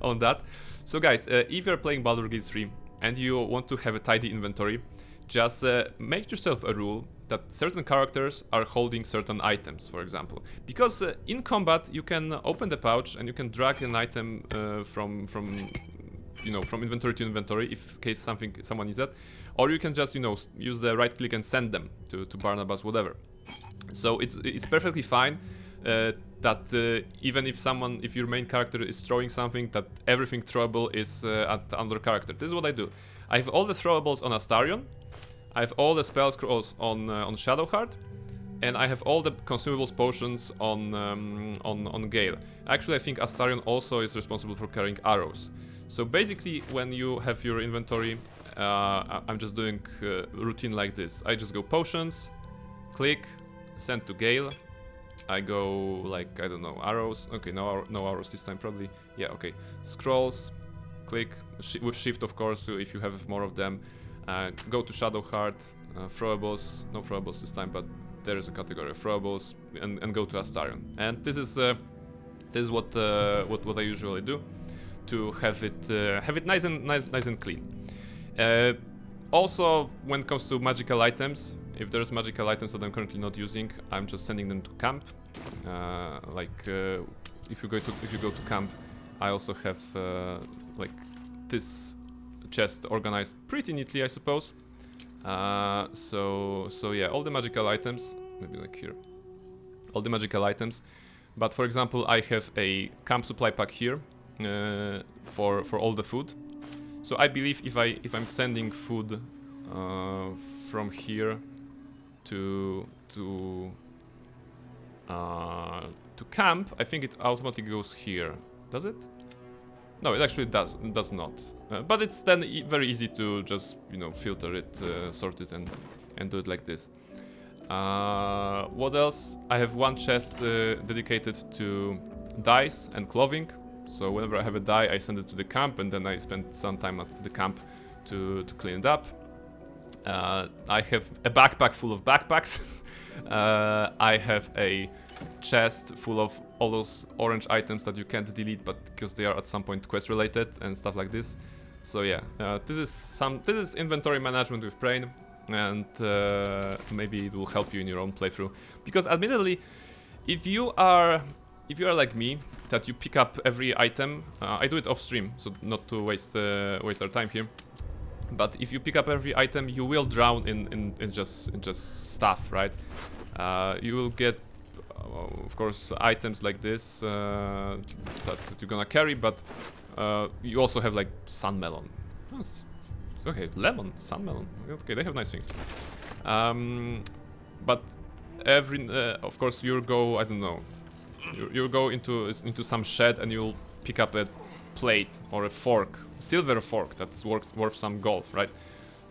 on that. So guys, if you're playing Baldur Gate 3 and you want to have a tidy inventory, just make yourself a rule that certain characters are holding certain items, for example. Because in combat you can open the pouch and you can drag an item from inventory to inventory if case someone needs that, or you can just use the right click and send them to Barnabas, whatever. So it's perfectly fine that even if your main character is throwing something, that everything throwable is at another character. This is what I do. I have all the throwables on Astarion, I have all the spell scrolls on Shadowheart, and I have all the consumables potions on Gale. Actually, I think Astarion also is responsible for carrying arrows. So basically, when you have your inventory, I'm just doing routine like this. I just go potions, click, send to Gale. I go like, I don't know, arrows. Okay, no arrows this time probably. Yeah, okay. Scrolls, click, with shift of course, so if you have more of them. Go to Shadowheart, throwables, no throwables this time, but there is a category of throwables, and go to Astarion. And this is what I usually do to have it nice and clean. Also, when it comes to magical items, if there's magical items that I'm currently not using, I'm just sending them to camp. If you go to camp, I also have like this chest organized pretty neatly, I suppose. So yeah, all the magical items, maybe like here, all the magical items. But for example, I have a camp supply pack here for all the food. So I believe if I'm sending food from here to camp, I think it automatically goes here. Does it? No, it actually does not. But it's then very easy to just filter it, sort it, and do it like this. What else? I have one chest dedicated to dice and clothing. So whenever I have a die, I send it to the camp, and then I spend some time at the camp to clean it up. I have a backpack full of backpacks. I have a chest full of all those orange items that you can't delete, but because they are at some point quest related and stuff like this. So yeah, this is inventory management with Brain, and maybe it will help you in your own playthrough. Because admittedly, if you are like me, that you pick up every item, I do it off stream, so not to waste our time here. But if you pick up every item, you will drown in just stuff, right? You will get, of course, items like this that you're gonna carry, but you also have like sun melon. Oh, okay, lemon, sun melon. Okay, they have nice things. But every, of course, you'll go. I don't know. You'll go into some shed and you'll pick up a plate or a fork, silver fork that's worth some gold, right?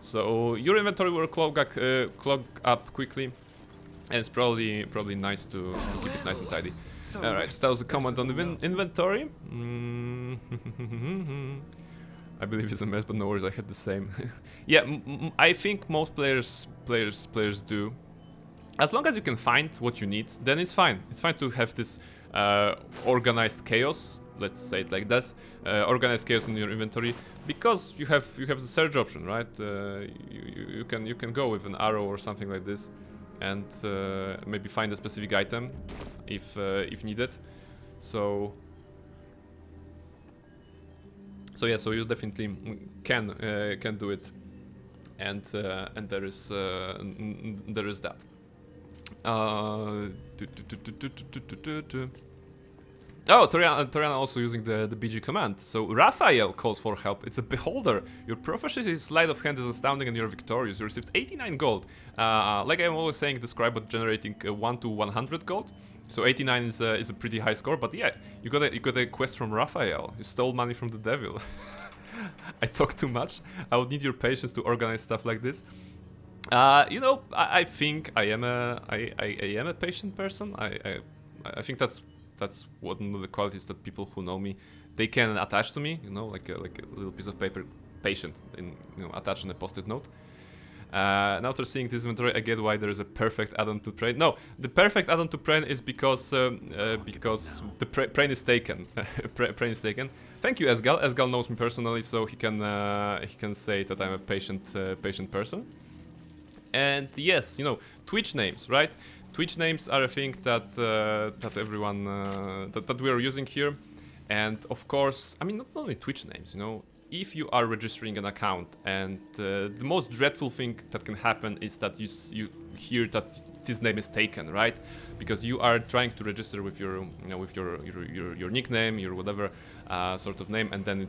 So your inventory will clog up quickly, and it's probably nice to keep it nice and tidy. Alright, so that was a comment on the inventory. I believe it's a mess, but no worries, I had the same. Yeah, I think most players do. As long as you can find what you need, then it's fine. It's fine to have this organized chaos. Let's say it like this: organized chaos in your inventory, because you have the search option, right? You can go with an arrow or something like this, and maybe find a specific item if needed. So yeah, so you definitely can do it, and there is that. Oh, Toriana also using the BG command. So Raphael calls for help. It's a beholder. Your proficiency in sleight of hand is astounding and you're victorious. You received 89 gold. Like I'm always saying, the scribe bot generating 1 to 100 gold. So 89 is a pretty high score. But yeah, you got a quest from Raphael. You stole money from the devil. I talk too much. I would need your patience to organize stuff like this. You know, I think I am a patient person. I think that's one of the qualities that people who know me, they can attach to me, you know, like a little piece of paper, patient, attached on a post-it note. Now after seeing this inventory, I get why there is a perfect add-on to Prain. No, the perfect add-on to Prain is because the Prain is taken. Prain is taken. Thank you, Esgal. Esgal knows me personally, so he can say that I'm a patient person. And yes, you know, Twitch names, right? Twitch names are a thing that everyone that we are using here, and of course, I mean, not only Twitch names. You know, if you are registering an account, and the most dreadful thing that can happen is that you hear that this name is taken, right? Because you are trying to register with your your nickname, your whatever sort of name, and then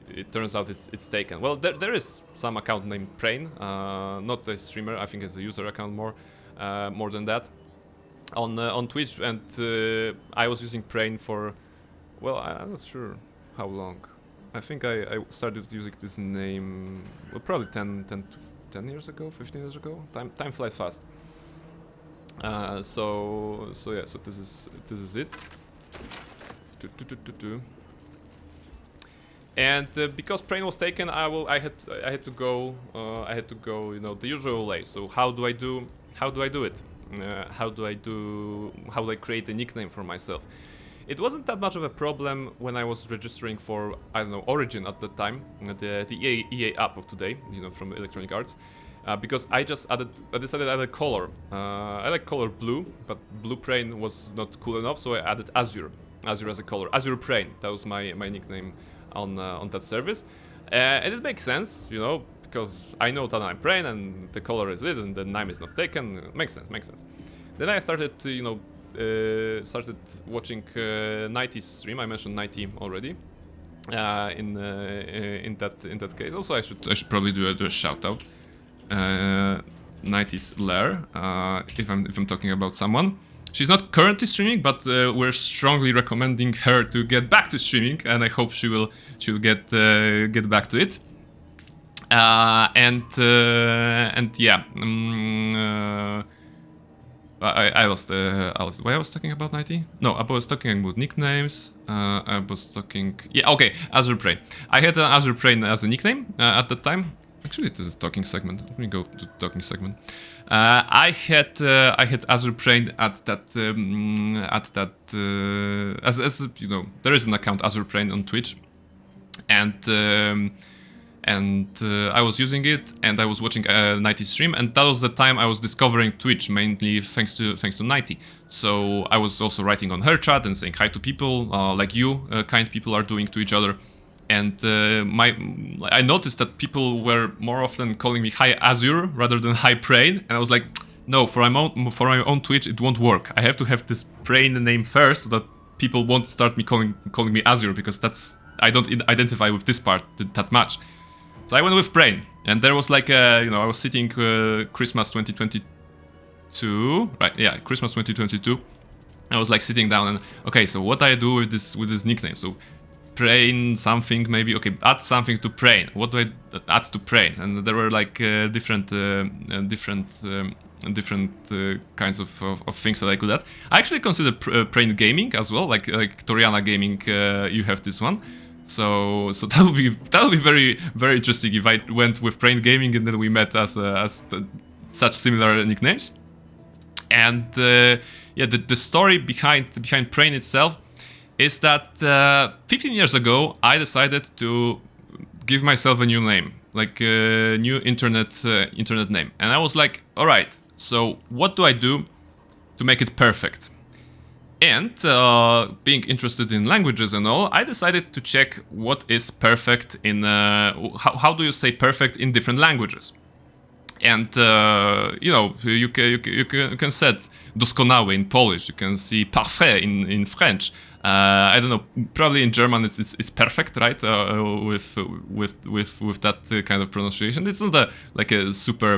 it turns out it's taken. Well, there is some account named Prain, not a streamer. I think it's a user account more than that. On Twitch, and I was using Prain for, well, I'm not sure how long. I think I started using this name, well, probably 10 years ago, 15 years ago. Time flies fast. So yeah, so this is it. And because Prain was taken, I had to go, you know, the usual way. So how do I do it? How do I create a nickname for myself? It wasn't that much of a problem when I was registering for, I don't know, Origin at the time, the EA app of today, you know, from Electronic Arts, because I decided to add a color. I like color blue, but blue Prain was not cool enough, so I added Azure as a color. Azure Prain, that was my nickname on that service, and it makes sense, you know, because I know that I'm Prain and the color is it, and the name is not taken. Makes sense. Then I started to, you know, started watching 90's stream. I mentioned 90 already. In that case, also I should probably do a shout out. 90's Lair, if I'm talking about someone. She's not currently streaming, but we're strongly recommending her to get back to streaming, and I hope she'll get back to it. And yeah, I lost. What I was talking about 90? No, I was talking about nicknames. I was talking. Yeah, okay. Azure Brain. I had Azure Brain as a nickname at that time. Actually, this is talking segment. Let me go to talking segment. I had Azure Brain at that as you know, there is an account Azure Brain on Twitch, and I was using it, and I was watching 90 stream, and that was the time I was discovering Twitch, mainly thanks to 90. So I was also writing on her chat and saying hi to people like you, kind people are doing to each other, and I noticed that people were more often calling me Hi Azure rather than Hi Brain, and I was like, no, for my own Twitch it won't work. I have to have this Brain name first so that people won't start me calling me Azure, because I don't identify with this part that much. So I went with Brain, and there was like I was sitting Christmas 2022, right? Yeah, Christmas 2022. I was like sitting down and okay, so what do I do with this nickname? So Brain something maybe. Okay, add something to Brain. What do I add to Brain? And there were like different kinds of things that I could add. I actually considered Brain Gaming as well, like Toriana Gaming. You have this one. So that would be very, very interesting if I went with Brain Gaming and then we met as such similar nicknames. And yeah, the story behind Brain itself is that 15 years ago I decided to give myself a new name, like a new internet name, and I was like, all right, so what do I do to make it perfect? And being interested in languages and all, I decided to check what is perfect in how do you say perfect in different languages. And you can set doskonały in Polish. You can see parfait in French. I don't know. Probably in German it's perfect, right? With that kind of pronunciation. It's not like a super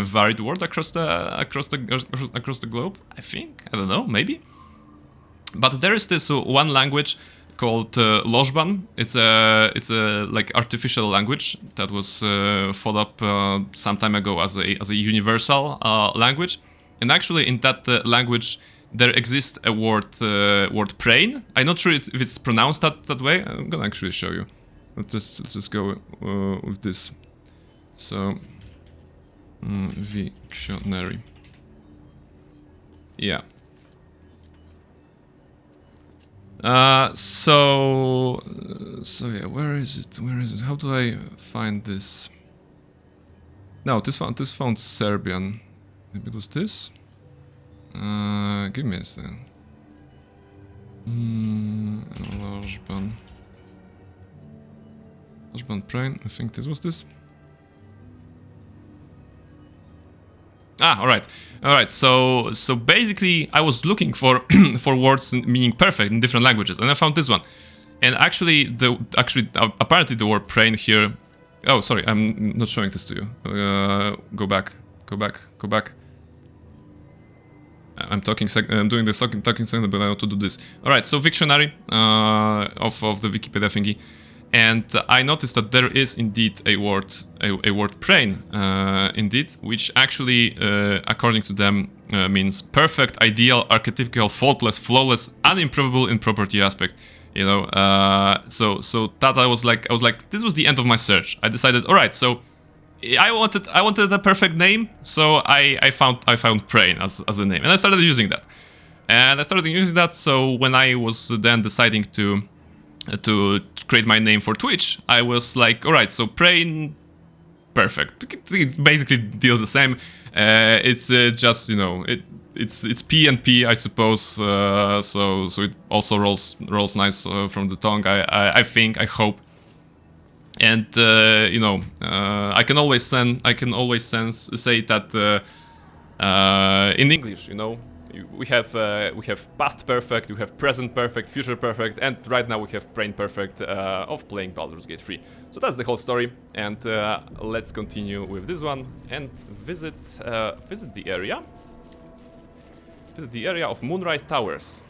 varied word across the globe. I think. I don't know. Maybe. But there is this one language called Lożban. It's a like artificial language that was thought up some time ago as a universal language. And actually, in that language, there exists a word brain. I'm not sure if it's pronounced that way. I'm gonna actually show you. Let's just go with this. So, dictionary. Yeah. So yeah, where is it? How do I find this? No, this found Serbian. Maybe it was this? Give me a second. Lożban Brain, I think this was this. All right. So basically, I was looking for for words meaning perfect in different languages, and I found this one. And actually, apparently the word brain here. Oh, sorry, I'm not showing this to you. Go back. I'm doing the talking segment, but I want to do this. All right. So Wiktionary of the Wikipedia thingy. And I noticed that there is indeed a word brain, indeed, which actually, according to them, means perfect, ideal, archetypical, faultless, flawless, unimprovable in property aspect. You know, so that I was like, this was the end of my search. I decided, all right, so I wanted a perfect name, so I found brain as a name, and I started using that. So when I was then deciding to create my name for Twitch, I was like, all right, so Brain, perfect. It basically deals the same. It's just it's P and P, I suppose. So it also rolls nice from the tongue. I think, I hope. And I can always say that in English, we have past perfect, we have present perfect, future perfect, and right now we have brain perfect of playing Baldur's Gate 3. So that's the whole story, and let's continue with this one and visit the area. Visit the area of Moonrise Towers.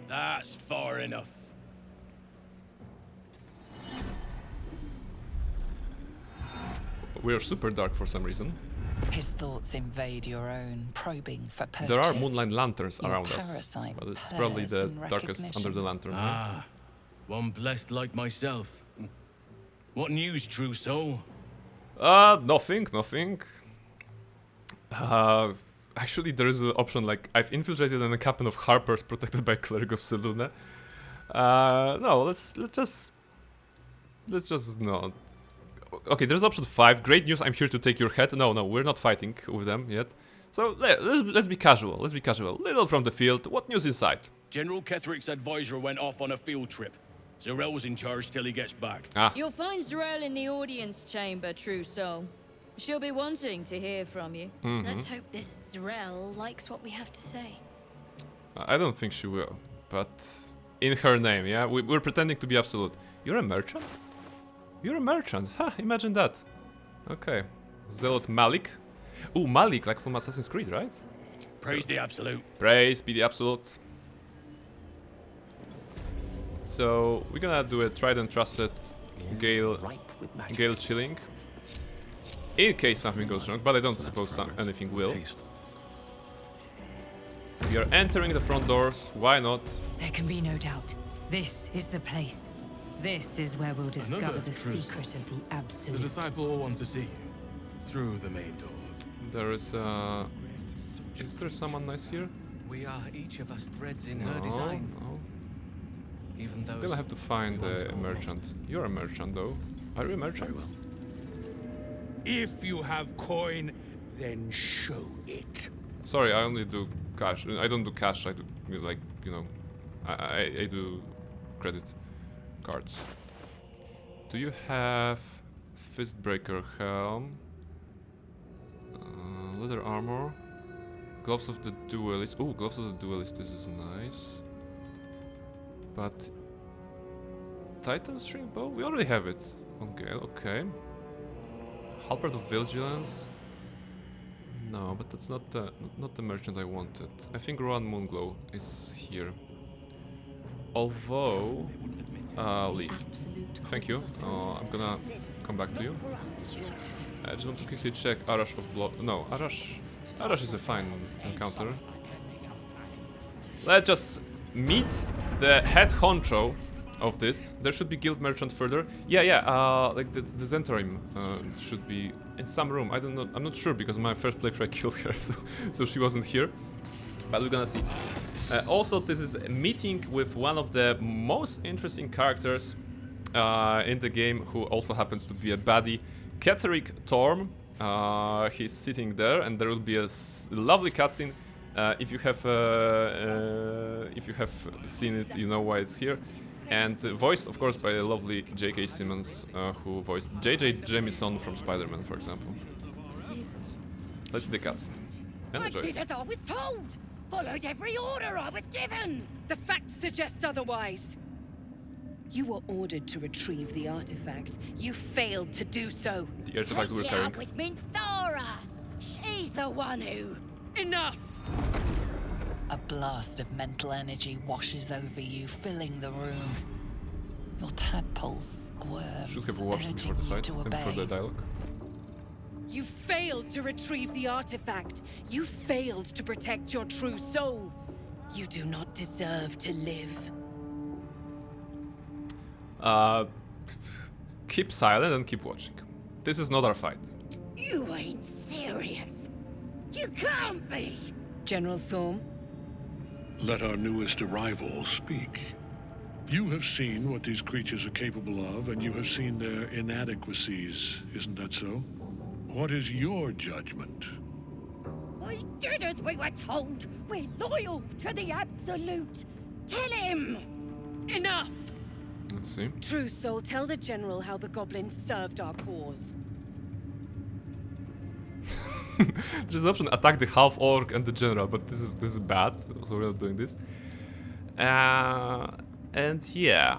That's far enough. We're super dark for some reason. His thoughts invade your own, probing for purchase. There are moonlight lanterns Your around us, parasite but it's probably purrs the in darkest under recognition. the lantern. Right? Ah, one blessed like myself. What news, true soul? Nothing. Actually, there is an option like I've infiltrated an encampment of Harpers protected by Cleric of Selûne. No, let's just no. Okay, there's option 5. Great news, I'm here to take your head. No, we're not fighting with them yet. So let's be casual. Let's be casual. Little from the field. What news inside? General Ketheric's advisor went off on a field trip. Zarel's in charge till he gets back. You'll find Zarel in the audience chamber, true soul. She'll be wanting to hear from you. Let's hope this Zarel likes what we have to say. I don't think she will, but in her name, yeah? We're pretending to be absolute. You're a merchant? You're a merchant. Ha, imagine that. Okay. Zealot Malik. Ooh, Malik, like from Assassin's Creed, right? Praise the absolute. Praise be the absolute. So, we're gonna do a tried and trusted Gale chilling. In case something goes wrong, but I don't suppose anything will. We are entering the front doors, why not? There can be no doubt. This is the place. This is where we'll discover the secret of the absolute. The disciple will want to see you through the main doors. There is there someone nice here? We are each of us threads in her design. No. Even though I'm gonna have to find a merchant. You're a merchant though. Are you a merchant? If you have coin, then show it. Sorry, I only do cash. I don't do cash. I do like, you know, I do credit cards. Do you have Fistbreaker helm? Leather armor. Gloves of the duelist. Oh, gloves of the duelist. This is nice. But Titan string bow. We already have it. Okay, okay. Halberd of Vigilance. No, but that's not the merchant I wanted. I think Rohan Moonglow is here. Although, leave. Thank you. I'm gonna come back to you. I just want to quickly check Arash of Blood. No, Arash is a fine encounter. Let's just meet the head honcho of this. There should be guild merchant further. Yeah. Like the Zentarim should be in some room. I don't know. I'm not sure because my first playthrough I killed her, so she wasn't here. But we're gonna see. Also, this is a meeting with one of the most interesting characters in the game, who also happens to be a baddie, Ketheric Torm. He's sitting there, and there will be a lovely cutscene. If you have seen it, you know why it's here. And voiced, of course, by the lovely J.K. Simmons, who voiced J.J. Jamison from Spider-Man, for example. Let's see the cutscene. I did as I was told! Followed every order I was given! The facts suggest otherwise. You were ordered to retrieve the artifact. You failed to do so. The artifact we're Take it carrying. out with Minthara! She's the one who... Enough! A blast of mental energy washes over you, filling the room. Your tadpoles squirm, Should have watched before urging the you fight to and before the obey. dialogue. You failed to retrieve the artifact. You failed to protect your true soul. You do not deserve to live. Keep silent and keep watching. This is not our fight. You ain't serious! You can't be! General Thorm? Let our newest arrival speak. You have seen what these creatures are capable of, and you have seen their inadequacies, isn't that so? What is your judgment? We did as we were told! We're loyal to the Absolute! Tell him! Enough! Let's see. True soul, tell the General how the goblins served our cause. There's an option: attack the half orc and the general, but this is bad, so we're not doing this. And yeah,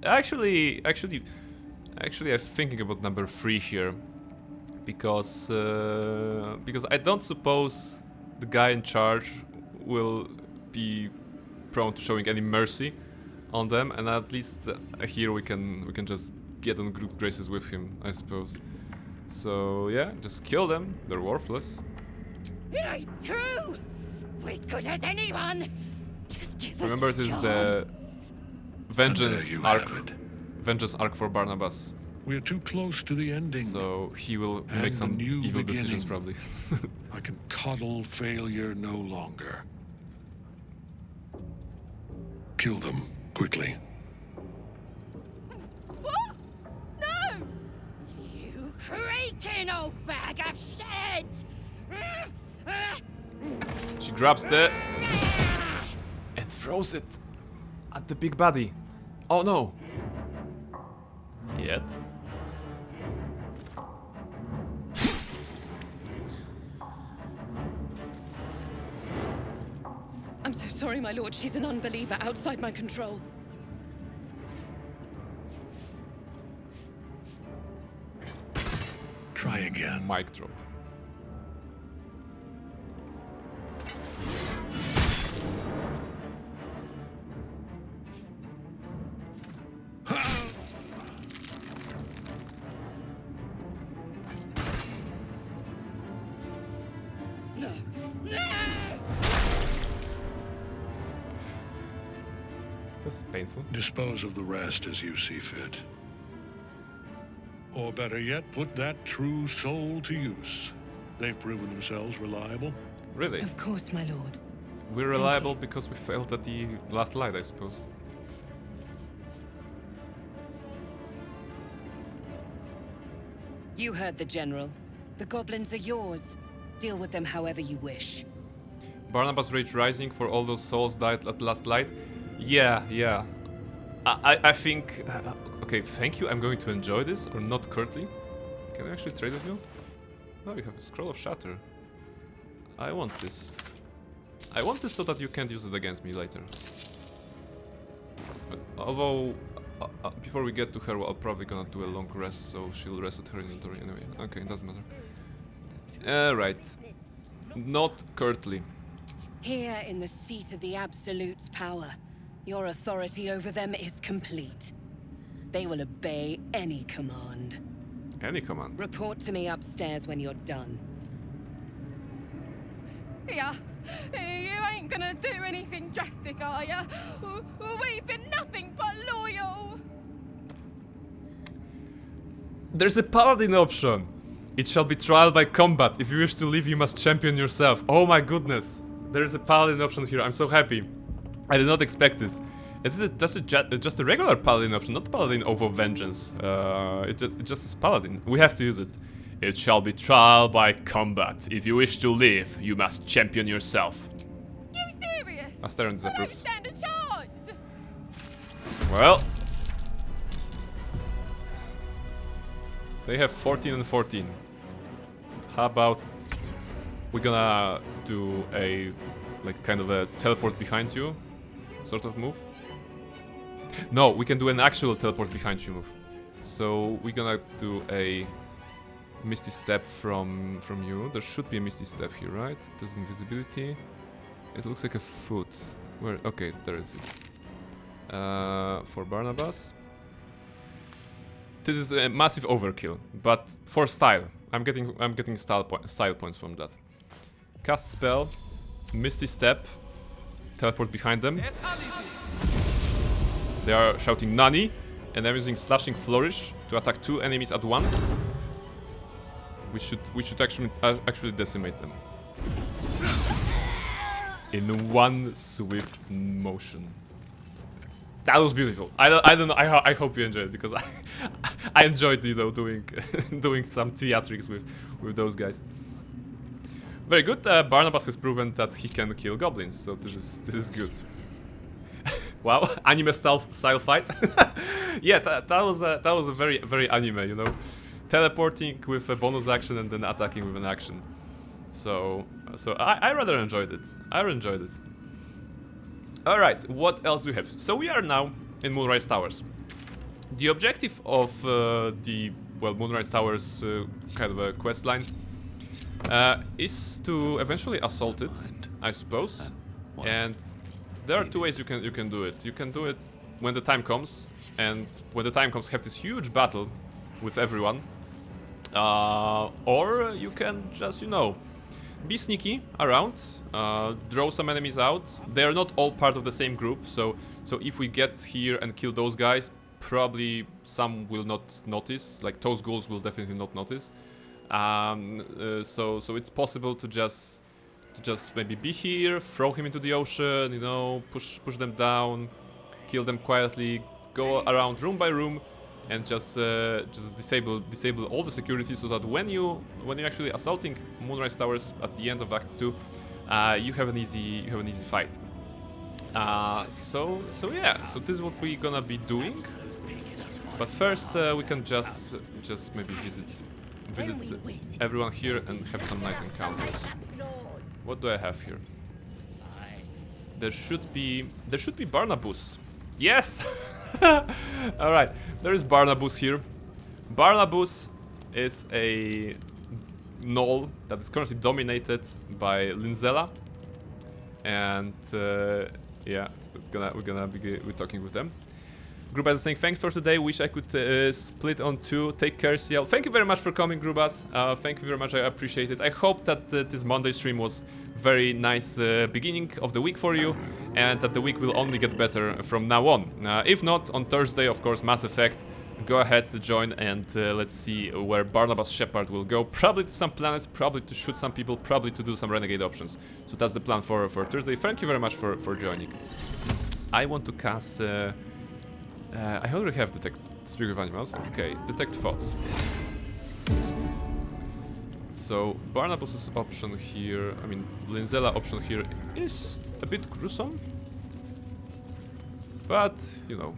actually, I'm thinking about number 3 here, because I don't suppose the guy in charge will be prone to showing any mercy on them, and at least here we can just get on good graces with him, I suppose. So yeah, just kill them. They're worthless. It ain't true! We're good as anyone! Just give Remember, us a this is chance. the vengeance you arc. have it. Vengeance arc for Barnabas. We're too close to the ending. So he will And make the some new evil beginning. decisions probably. I can coddle failure no longer. Kill them, quickly. What? No! You creaking old bag of shit! She grabs the and throws it at the big baddie. Oh no! Yet. I'm so sorry, my lord. She's an unbeliever outside my control. Try again. Mic drop. No! No! That's painful. Dispose of the rest as you see fit. Or better yet, put that true soul to use. They've proven themselves reliable. Really? Of course, my lord. We're reliable because we failed at the last light, I suppose. You heard the general. The goblins are yours. Deal with them however you wish. Barnabas Rage Rising for all those souls died at last light. Yeah. I think... okay, thank you. I'm going to enjoy this, or not currently. Can I actually trade with you? Oh, you have a Scroll of Shatter. I want this. I want this so that you can't use it against me later. Although, before we get to her, I'm probably gonna do a long rest, so she'll rest at her inventory anyway. Okay, it doesn't matter. Right. Not curtly. Here in the seat of the Absolute's power, your authority over them is complete. They will obey any command. Any command? Report to me upstairs when you're done. Yeah, you ain't gonna do anything drastic, are ya? We've been nothing but loyal. There's a paladin option. It shall be trial by combat. If you wish to leave, you must champion yourself. Oh my goodness. There is a paladin option here. I'm so happy. I did not expect this. It's just a regular paladin option, not paladin over vengeance. It just is paladin. We have to use it. It shall be trial by combat. If you wish to live, you must champion yourself. You serious? Asteron I don't disapproves. stand a chance. Well, they have 14 and 14. How about we're gonna do a like kind of a teleport behind you sort of move? No, we can do an actual teleport behind you move. So we're gonna do a Misty Step from you. There should be a Misty Step here, right? There's invisibility. It looks like a foot. Where? Okay, there it is. For Barnabas. This is a massive overkill, but for style. I'm getting style points from that. Cast spell, Misty Step, teleport behind them. They are shouting Nani, and I'm using Slashing Flourish to attack 2 enemies at once. We should actually decimate them in one swift motion. That was beautiful. I don't know. I hope you enjoyed it because I enjoyed doing doing some theatrics with those guys. Very good. Barnabas has proven that he can kill goblins, so this is good. Wow, anime style fight. Yeah, that was a very anime, you know, teleporting with a bonus action and then attacking with an action. So I rather enjoyed it. All right, what else do we have? So we are now in Moonrise Towers. The objective of the Moonrise Towers kind of a quest line is to eventually assault it, I suppose. And there are 2 ways you can do it. You can do it when the time comes, and when the time comes, have this huge battle with everyone. Or you can just, you know, be sneaky around, draw some enemies out. They are not all part of the same group, so if we get here and kill those guys, probably some will not notice. Like those ghouls will definitely not notice. So it's possible to just maybe be here, throw him into the ocean, you know, push them down, kill them quietly, go around room by room, and just disable all the security, so that when you're actually assaulting Moonrise Towers at the end of Act 2, you have an easy fight. So yeah, so this is what we're gonna be doing. But first we can just maybe visit everyone here and have some nice encounters. What do I have here? There should be Barnabas. Yes. All right, there is Barnabas here. Barnabas is a gnoll that is currently dominated by Linzela, and yeah, we're talking with them. Grubas is saying thanks for today. Wish I could split on 2. Take care, CL. Thank you very much for coming, Grubas. Thank you very much. I appreciate it. I hope that this Monday stream was very nice beginning of the week for you, and that the week will only get better from now on. If not, on Thursday, of course, Mass Effect. Go ahead to join, and let's see where Barnabas Shepard will go. Probably to some planets, probably to shoot some people, probably to do some renegade options. So that's the plan for Thursday. Thank you very much for joining. I want to cast... I already have Detect Speak with Animals. Okay, Detect Thoughts. So Barnabas's option here, I mean Linzela option here is a bit gruesome, but you know.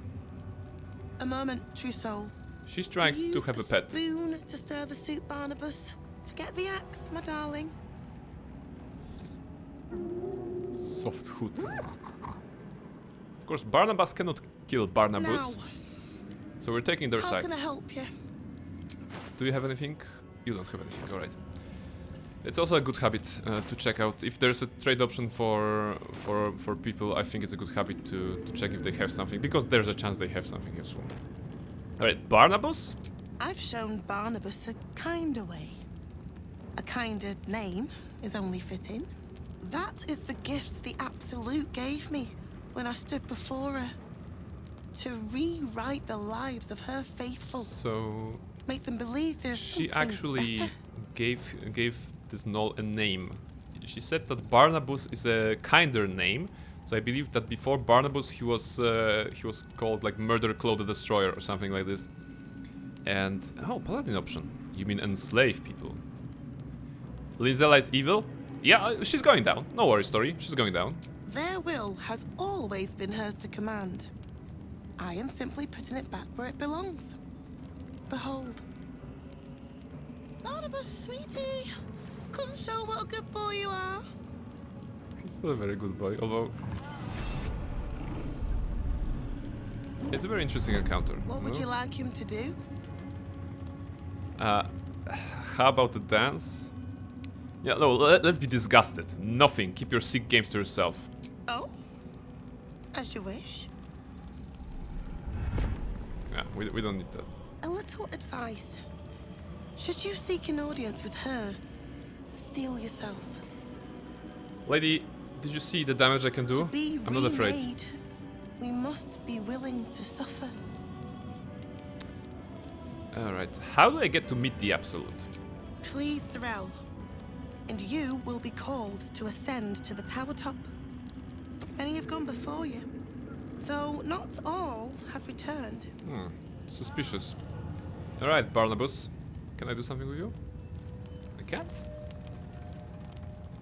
A moment, true soul. She's trying to have a pet. Spoon to stir the soup, Barnabas. Forget the axe, my darling. Soft hood. Of course, Barnabas cannot kill Barnabas, so we're taking their side. How can I help you? Do you have anything? You don't have anything, alright. It's also a good habit to check out if there's a trade option for people. I think it's a good habit to check if they have something, because there's a chance they have something useful. Alright, Barnabas? I've shown Barnabas a kinder way. A kinder name is only fitting. That is the gift the Absolute gave me when I stood before her. To rewrite the lives of her faithful. So... make them believe there's she something actually better. gave this gnoll a name. She said that Barnabas is a kinder name. So I believe that before Barnabas he was called like Murder Claw the Destroyer or something like this. And oh, Paladin option. You mean enslave people? Linzela is evil? Yeah, she's going down. No worries, story. She's going down. Their will has always been hers to command. I am simply putting it back where it belongs. Behold. Barnabas, sweetie, come show what a good boy you are. He's not a very good boy, although... It's a very interesting encounter. What would you like him to do? How about the dance? Yeah, no, let's be disgusted. Nothing. Keep your sick games to yourself. Oh? As you wish. Yeah, we don't need that. A little advice. Should you seek an audience with her, steel yourself. Lady, did you see the damage I can do? I'm not afraid. Remade, we must be willing to suffer. Alright, how do I get to meet the Absolute? Please, Sorrel. And you will be called to ascend to the tower top. Many have gone before you, though not all have returned. Suspicious. Alright, Barnabas. Can I do something with you? I can't?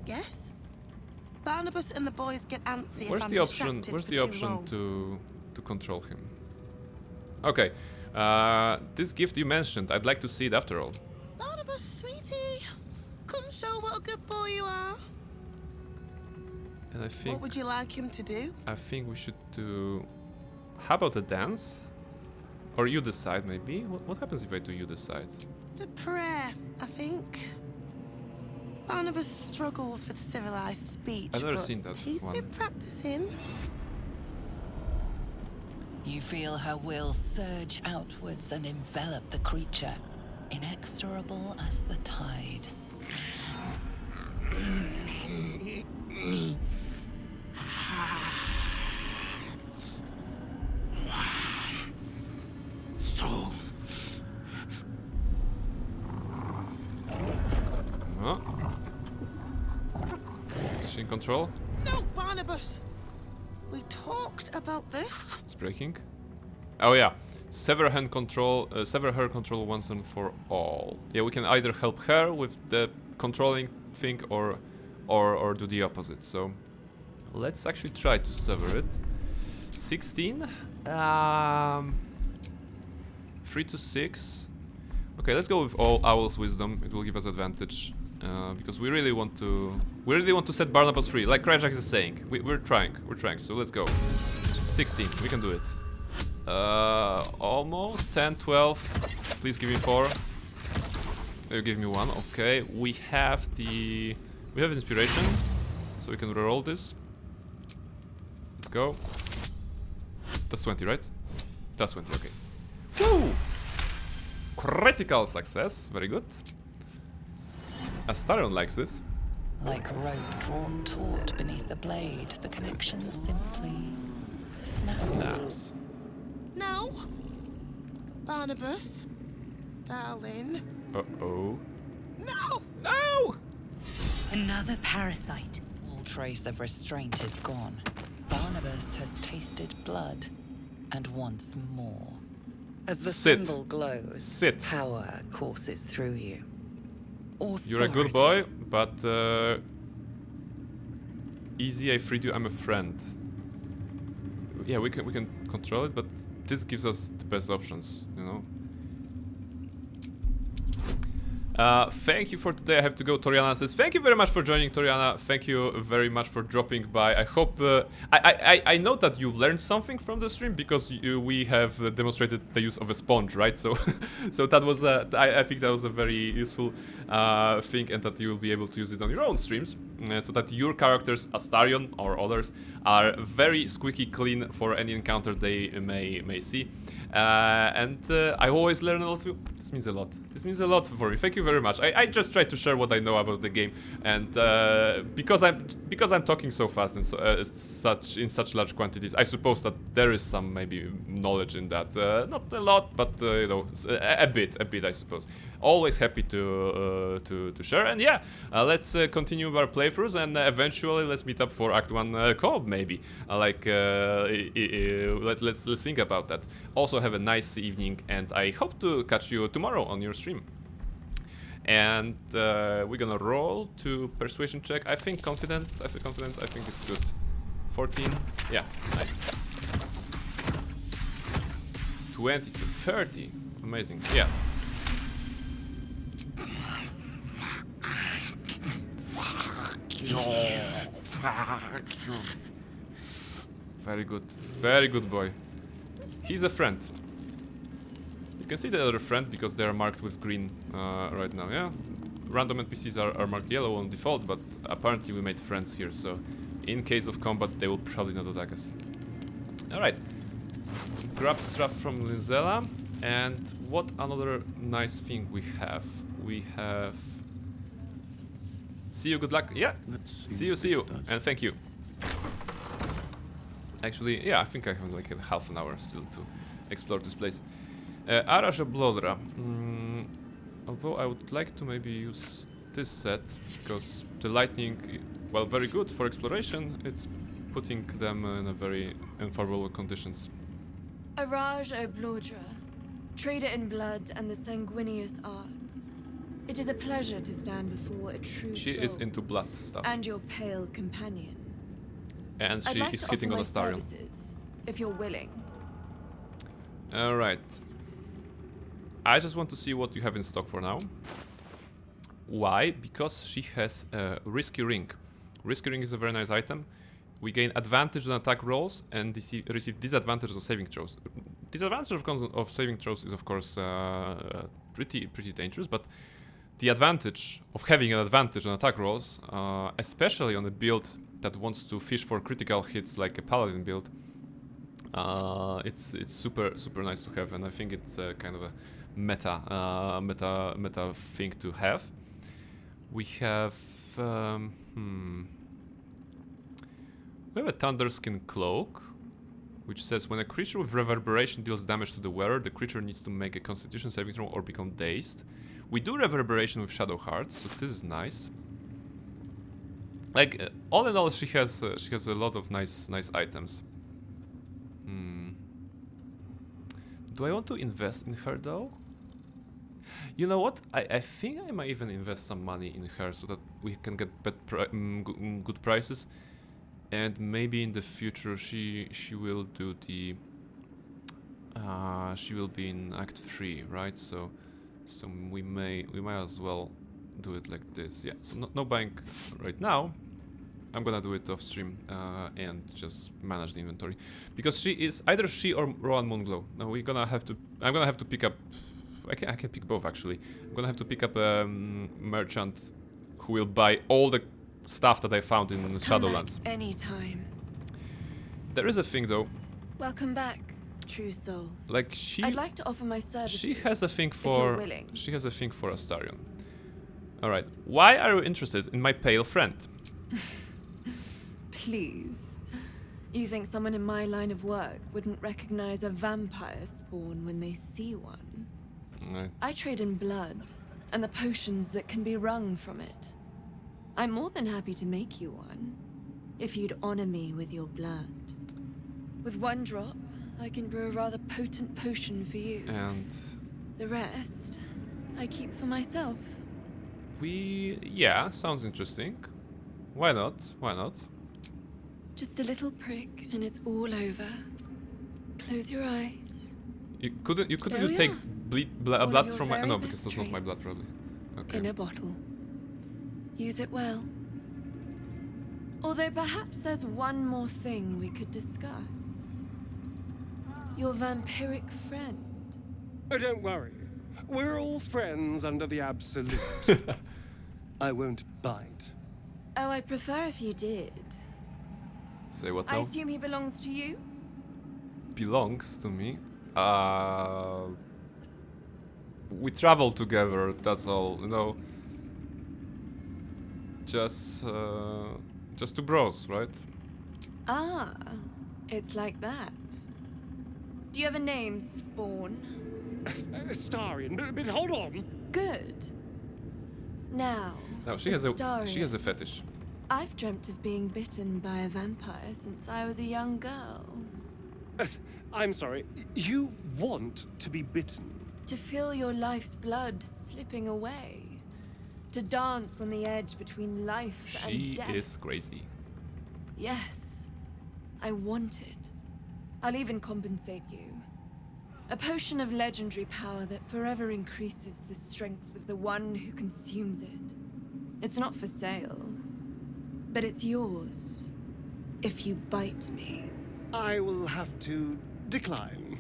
Yes? Barnabas and the boys get antsy Where's if I'm the option? distracted Where's for the too option long. to control him? Okay. This gift you mentioned, I'd like to see it after all. Barnabas, sweetie, come show what a good boy you are. And I think... What would you like him to do? I think we should do... How about a dance? Or you decide, maybe? What happens if I do you decide? The prayer, I think. Barnabas struggles with civilized speech, I've never but seen that he's one. been practicing. You feel her will surge outwards and envelop the creature. inexorable as the tide. So Oh. Is she in control? No, Barnabas! We talked about this. It's breaking. Oh yeah. Sever her control once and for all. Yeah, we can either help her with the controlling thing or do the opposite. So let's actually try to sever it. 16. 3 to 6. Okay, let's go with all Owl's wisdom. It will give us advantage because we really want to set Barnabas free. Like Krajak is saying, we're trying. So let's go. 16. We can do it. Almost 10, 12. Please give me 4. You give me 1. Okay, we have inspiration, so we can reroll this. Let's go. That's 20, right? That's 20. Okay. Woo! Critical success. Very good. Astarion likes this. Like rope drawn taut beneath the blade, the connection simply snaps. No. Barnabas. Darling. Uh-oh. No! No! Another parasite. All trace of restraint is gone. Barnabas has tasted blood, and wants more. As the Sit. symbol glows, Sit. power courses through you. You're a good boy, but easy. I freed you. I'm a friend. Yeah, we can control it, but this gives us the best options, you know. Thank you for today. I have to go. Toriana says, thank you very much for joining, Toriana. Thank you very much for dropping by. I hope... I know that you learned something from the stream because we have demonstrated the use of a sponge, right? So so that was... I think that was a very useful thing, and that you will be able to use it on your own streams. So that your characters, Astarion or others, are very squeaky clean for any encounter they may see. I always learn a lot. This means a lot. This means a lot for me. Thank you very much. I just try to share what I know about the game, and because I'm talking so fast and so, in such large quantities, I suppose that there is some maybe knowledge in that. Not a lot, but you know, a bit, I suppose. Always happy to share, and yeah, let's continue with our playthroughs, and eventually let's meet up for Act 1 co-op maybe. Let's think about that. Also, have a nice evening, and I hope to catch you tomorrow on your stream. And we're gonna roll to persuasion check. I think confident. I think it's good. 14. Yeah, nice. 20 to 30. Amazing. Yeah. Very good boy. He's a friend. You can see the other friend because they are marked with green right now, yeah? Random NPCs are marked yellow on default, but apparently we made friends here, so in case of combat they will probably not attack us. Alright. Grab stuff from Linzella, and what another nice thing we have? We have... See you, good luck. Yeah, see you, and thank you. Actually, yeah, I think I have like a half an hour still to explore this place. Arash Blodra. Although I would like to maybe use this set, because the lightning, well, very good for exploration, it's putting them in a very unfavorable conditions. Araj Oblodra, trader in blood and the sanguineous arts. It is a pleasure to stand before a true She soul is into blood stuff. and your pale companion. And she I'd like is to hitting offer on my Astarion. services, if you're willing. Alright. I just want to see what you have in stock for now. Why? Because she has a Risky Ring. Risky Ring is a very nice item. We gain advantage on attack rolls and receive disadvantage on saving throws. Disadvantage of saving throws is of course pretty dangerous, but the advantage of having an advantage on attack rolls, especially on a build that wants to fish for critical hits like a paladin build, it's super nice to have, and I think it's kind of a meta thing to have. We have we have a Thunderskin Cloak, which says when a creature with reverberation deals damage to the wearer, the creature needs to make a Constitution saving throw or become dazed. We do reverberation with Shadow Hearts, so this is nice. Like all in all, she has a lot of nice items. Do I want to invest in her though? You know what? I think I might even invest some money in her so that we can get good prices, and maybe in the future she will do the she will be in Act 3, right? So we might as well do it like this. Yeah. So no buying right now. I'm gonna do it off stream and just manage the inventory, because she is either she or Rowan Moonglow. Now I'm gonna have to pick up. I can pick both actually. I'm gonna have to pick up a merchant who will buy all the stuff that I found in Shadowlands. Anytime. There is a thing though. Welcome back, true soul. Like she. I'd like to offer my services. She has a thing if you're for. willing. She has a thing for Astarion. All right. Why are you interested in my pale friend? Please. You think someone in my line of work wouldn't recognize a vampire spawn when they see one? Right. I trade in blood and the potions that can be wrung from it. I'm more than happy to make you one, if you'd honor me with your blood. With one drop, I can brew a rather potent potion for you. And the rest, I keep for myself. Yeah, sounds interesting. Why not? Why not? Just a little prick and it's all over. Close your eyes. You couldn't There just we take are. blood your from my very no, best because that's not my blood traits. probably. Okay. In a bottle. Use it well. Although perhaps there's one more thing we could discuss. Your vampiric friend. Oh, don't worry. We're all friends under the Absolute. I won't bite. Oh, I'd prefer if you did. Say what I now? assume he belongs to you? Belongs to me. We travel together, that's all, you know. Just two bros, right? Ah, it's like that. Do you have a name, Spawn? Astarion, but hold on. Good. Now, No, she has a Astarion. fetish. I've dreamt of being bitten by a vampire since I was a young girl. I'm sorry. You want to be bitten? To feel your life's blood slipping away. To dance on the edge between life She and death. is crazy. Yes, I want it. I'll even compensate you. A potion of legendary power that forever increases the strength of the one who consumes it. It's not for sale, but it's yours if you bite me. I will have to decline.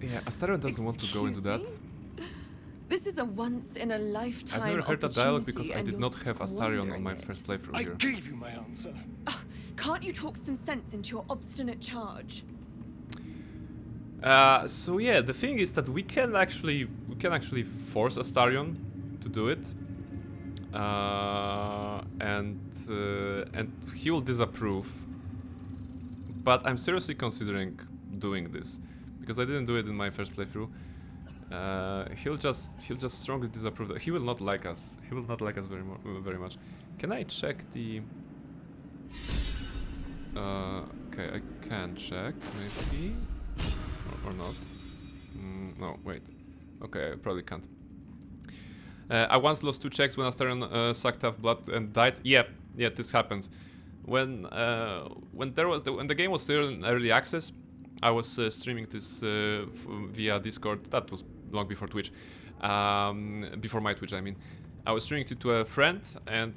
Yeah, Astarion doesn't want to go into that. This is a once-in-a-lifetime I've never heard that dialogue because I opportunity did not and have you're Astarion on my squandering it. first playthrough I here. gave you my answer. Can't you talk some sense into your obstinate charge? So yeah, the thing is that we can actually force Astarion to do it, and he will disapprove. But I'm seriously considering doing this because I didn't do it in my first playthrough. He'll just strongly disapprove. He will not like us. He will not like us very much. Can I check the? Okay, I can check maybe. Or not. No, wait. Okay, I probably can't. I once lost 2 checks when Astarion sucked off blood and died. Yeah, this happens. When the game was still in early access, I was streaming this via Discord. That was long before Twitch, before my Twitch. I mean, I was streaming it to a friend, and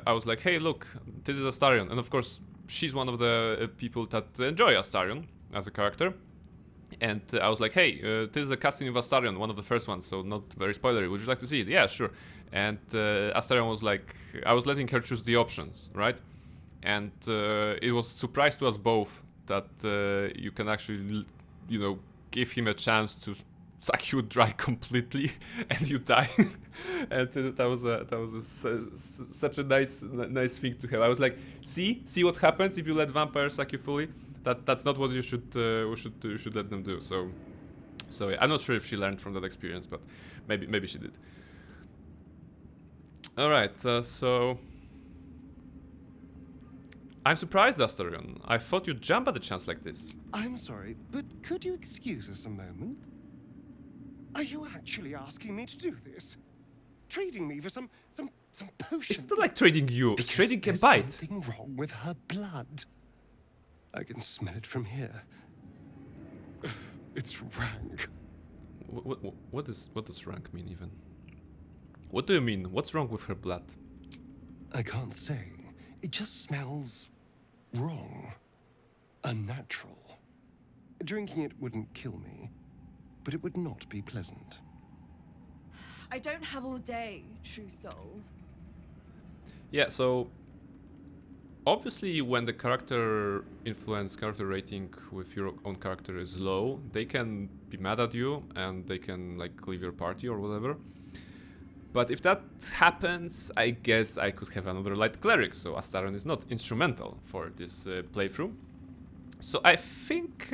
I was like, "Hey, look, this is Astarion," and of course, she's one of the people that enjoy Astarion as a character. And I was like, hey, this is a cutscene of Astarion, one of the first ones, so not very spoilery. Would you like to see it? Yeah, sure. And Astarion was like, I was letting her choose the options, right? And it was a surprise to us both that you can actually, you know, give him a chance to suck you dry completely and you die. And that was such a nice thing to have. I was like, see what happens if you let vampires suck you fully. That's not what you should let them do. So yeah, I'm not sure if she learned from that experience, but maybe she did. All right, so I'm surprised, Astarion. I thought you'd jump at a chance like this. I'm sorry, but could you excuse us a moment? Are you actually asking me to do this? Trading me for some potion? It's not like trading you. It's trading a bite. Something wrong with her blood. I can smell it from here. It's rank. What does rank mean even? What do you mean? What's wrong with her blood? I can't say. It just smells wrong. Unnatural. Drinking it wouldn't kill me, but it would not be pleasant. I don't have all day, true soul. Yeah, so obviously when the character rating with your own character is low, they can be mad at you and they can like leave your party or whatever. But if that happens, I guess I could have another light cleric, so Astarion is not instrumental for this playthrough. So I think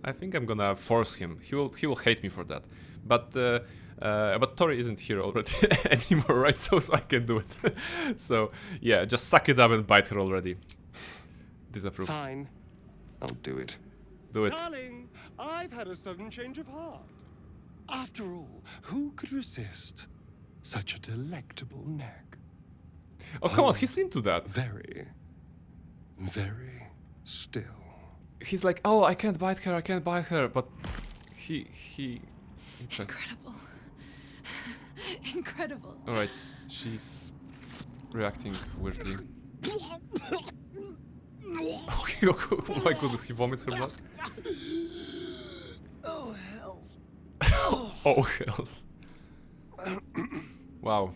I think I'm gonna force him. He will hate me for that. But Tori isn't here already anymore, right? So I can do it. So yeah, just suck it up and bite her already. Disapproves. Fine, I'll do it. Do it. Darling, I've had a sudden change of heart. After all, who could resist such a delectable neck? Oh come on, he's into that. Very still. He's like, oh, I can't bite her, but he tries. Incredible. Incredible. Alright, she's reacting weirdly. Oh my goodness, he vomits her blood. Oh, hells. Oh, hells. Wow.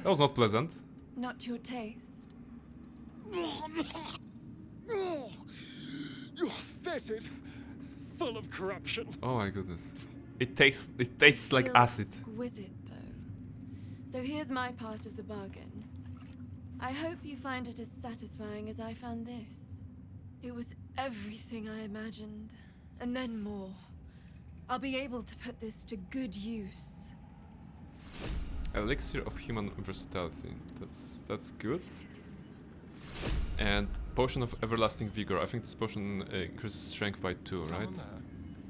That was not pleasant. Not to your taste. You're fetid, full of corruption. Oh my goodness. It tastes like Feels acid. Exquisite, though. So here's my part of the bargain. I hope you find it as satisfying as I found this. It was everything I imagined, and then more. I'll be able to put this to good use. Elixir of human versatility. That's good. And potion of everlasting vigor. I think this potion increases strength by 2, right?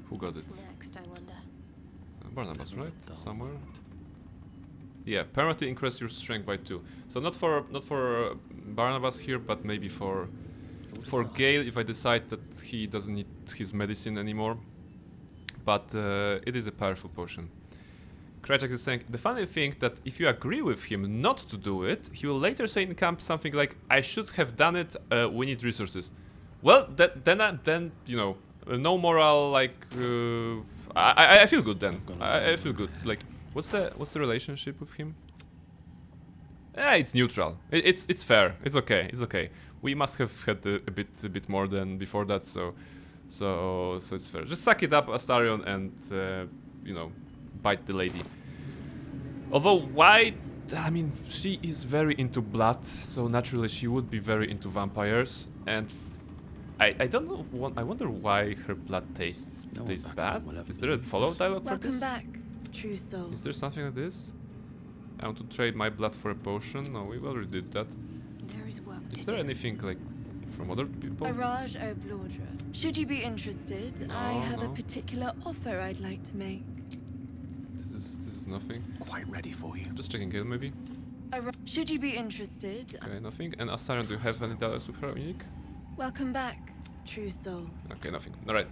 Who got it? Next, I wonder. Barnabas, right? Somewhere. Yeah, permanently increase your strength by 2. So not for Barnabas here, but maybe for Gale if I decide that he doesn't need his medicine anymore. But it is a powerful potion. Krajak is saying, the funny thing that if you agree with him not to do it, he will later say in camp something like, I should have done it, we need resources. Well, then you know, no moral, like, I feel good then. I feel good. Like, what's the relationship with him? It's neutral. It's fair. It's okay. It's okay. We must have had a bit more than before that, so it's fair. Just suck it up, Astarion, and you know, bite the lady. Although why? I mean, she is very into blood, so naturally she would be very into vampires, and I don't know. I wonder why her blood tastes bad. Is there a follow-up dialogue for this? Welcome back, true soul. Is there something like this? I want to trade my blood for a potion. No, we already did that. There is work Is there anything like from other people? Araj o Baldur. Should you be interested, I have a no. particular offer I'd like to make. This is nothing. Quite ready for you. Just checking Gale maybe. Should you be interested? Okay, nothing. And Astarion, do you have any dialogues with her, unique? Welcome back, true soul. Okay, nothing. Alright.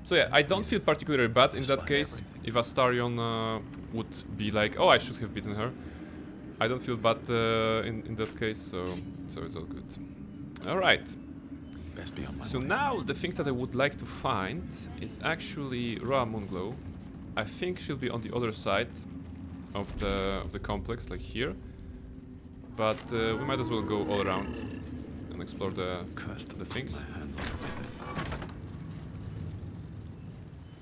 So yeah, I don't feel particularly bad in that case. If Astarion would be like, oh, I should have beaten her. I don't feel bad in that case, so it's all good. Alright. So now the thing that I would like to find is actually Roa Moonglow. I think she'll be on the other side of the complex, like here. But we might as well go all around and explore the things.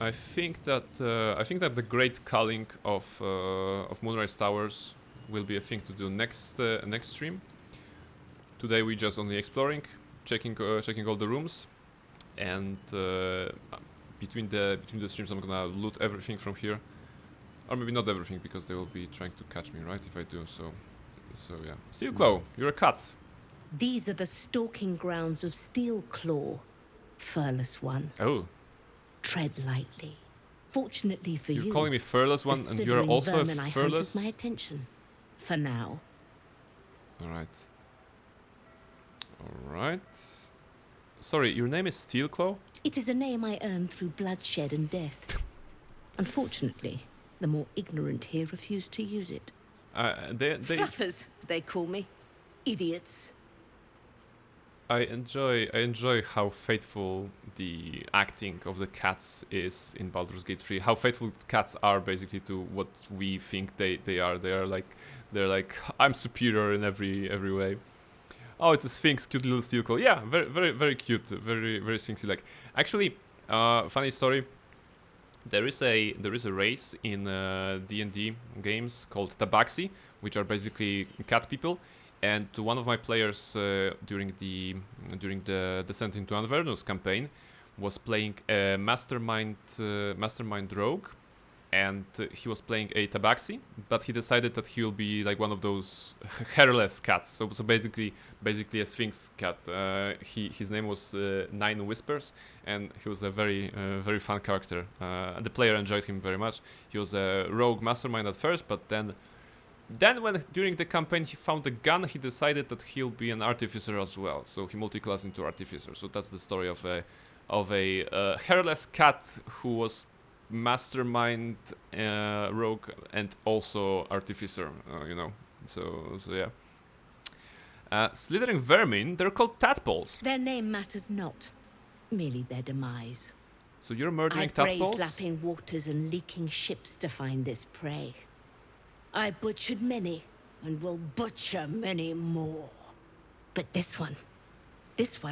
I think that the great culling of Moonrise Towers will be a thing to do next stream. Today we just only exploring, checking all the rooms, and between the streams I'm gonna loot everything from here, or maybe not everything because they will be trying to catch me, right? If I do so yeah. Steelclaw, you're a cat. These are the stalking grounds of Steelclaw, furless one. Oh. Tread lightly. Fortunately for you, you're calling me furless one, and you're also a furless. My attention, for now. All right. Sorry, your name is Steelclaw? It is a name I earned through bloodshed and death. Unfortunately, the more ignorant here refuse to use it. Fluffers, they call me. Idiots. I enjoy how faithful the acting of the cats is in Baldur's Gate 3. How faithful cats are basically to what we think they are. They're like I'm superior in every way. Oh, it's a sphinx, cute little Steelclaw. Yeah, very cute, very sphinxy like. Actually, funny story. There is a race in D&D games called Tabaxi, which are basically cat people. And one of my players during the Descent into Avernus campaign was playing a mastermind rogue, and he was playing a Tabaxi, but he decided that he will be like one of those hairless cats. So basically a Sphinx cat. His name was Nine Whispers, and he was a very fun character. And the player enjoyed him very much. He was a rogue mastermind at first, but then when during the campaign he found a gun, he decided that he'll be an artificer as well. So he multi-classed into artificer. So that's the story of a hairless cat who was mastermind, rogue, and also artificer. You know. So yeah. Slithering vermin. They're called tadpoles. Their name matters not, merely their demise. So you're murdering I tadpoles? braved lapping waters and leaking ships to find this prey. I butchered many, and will butcher many more. But this one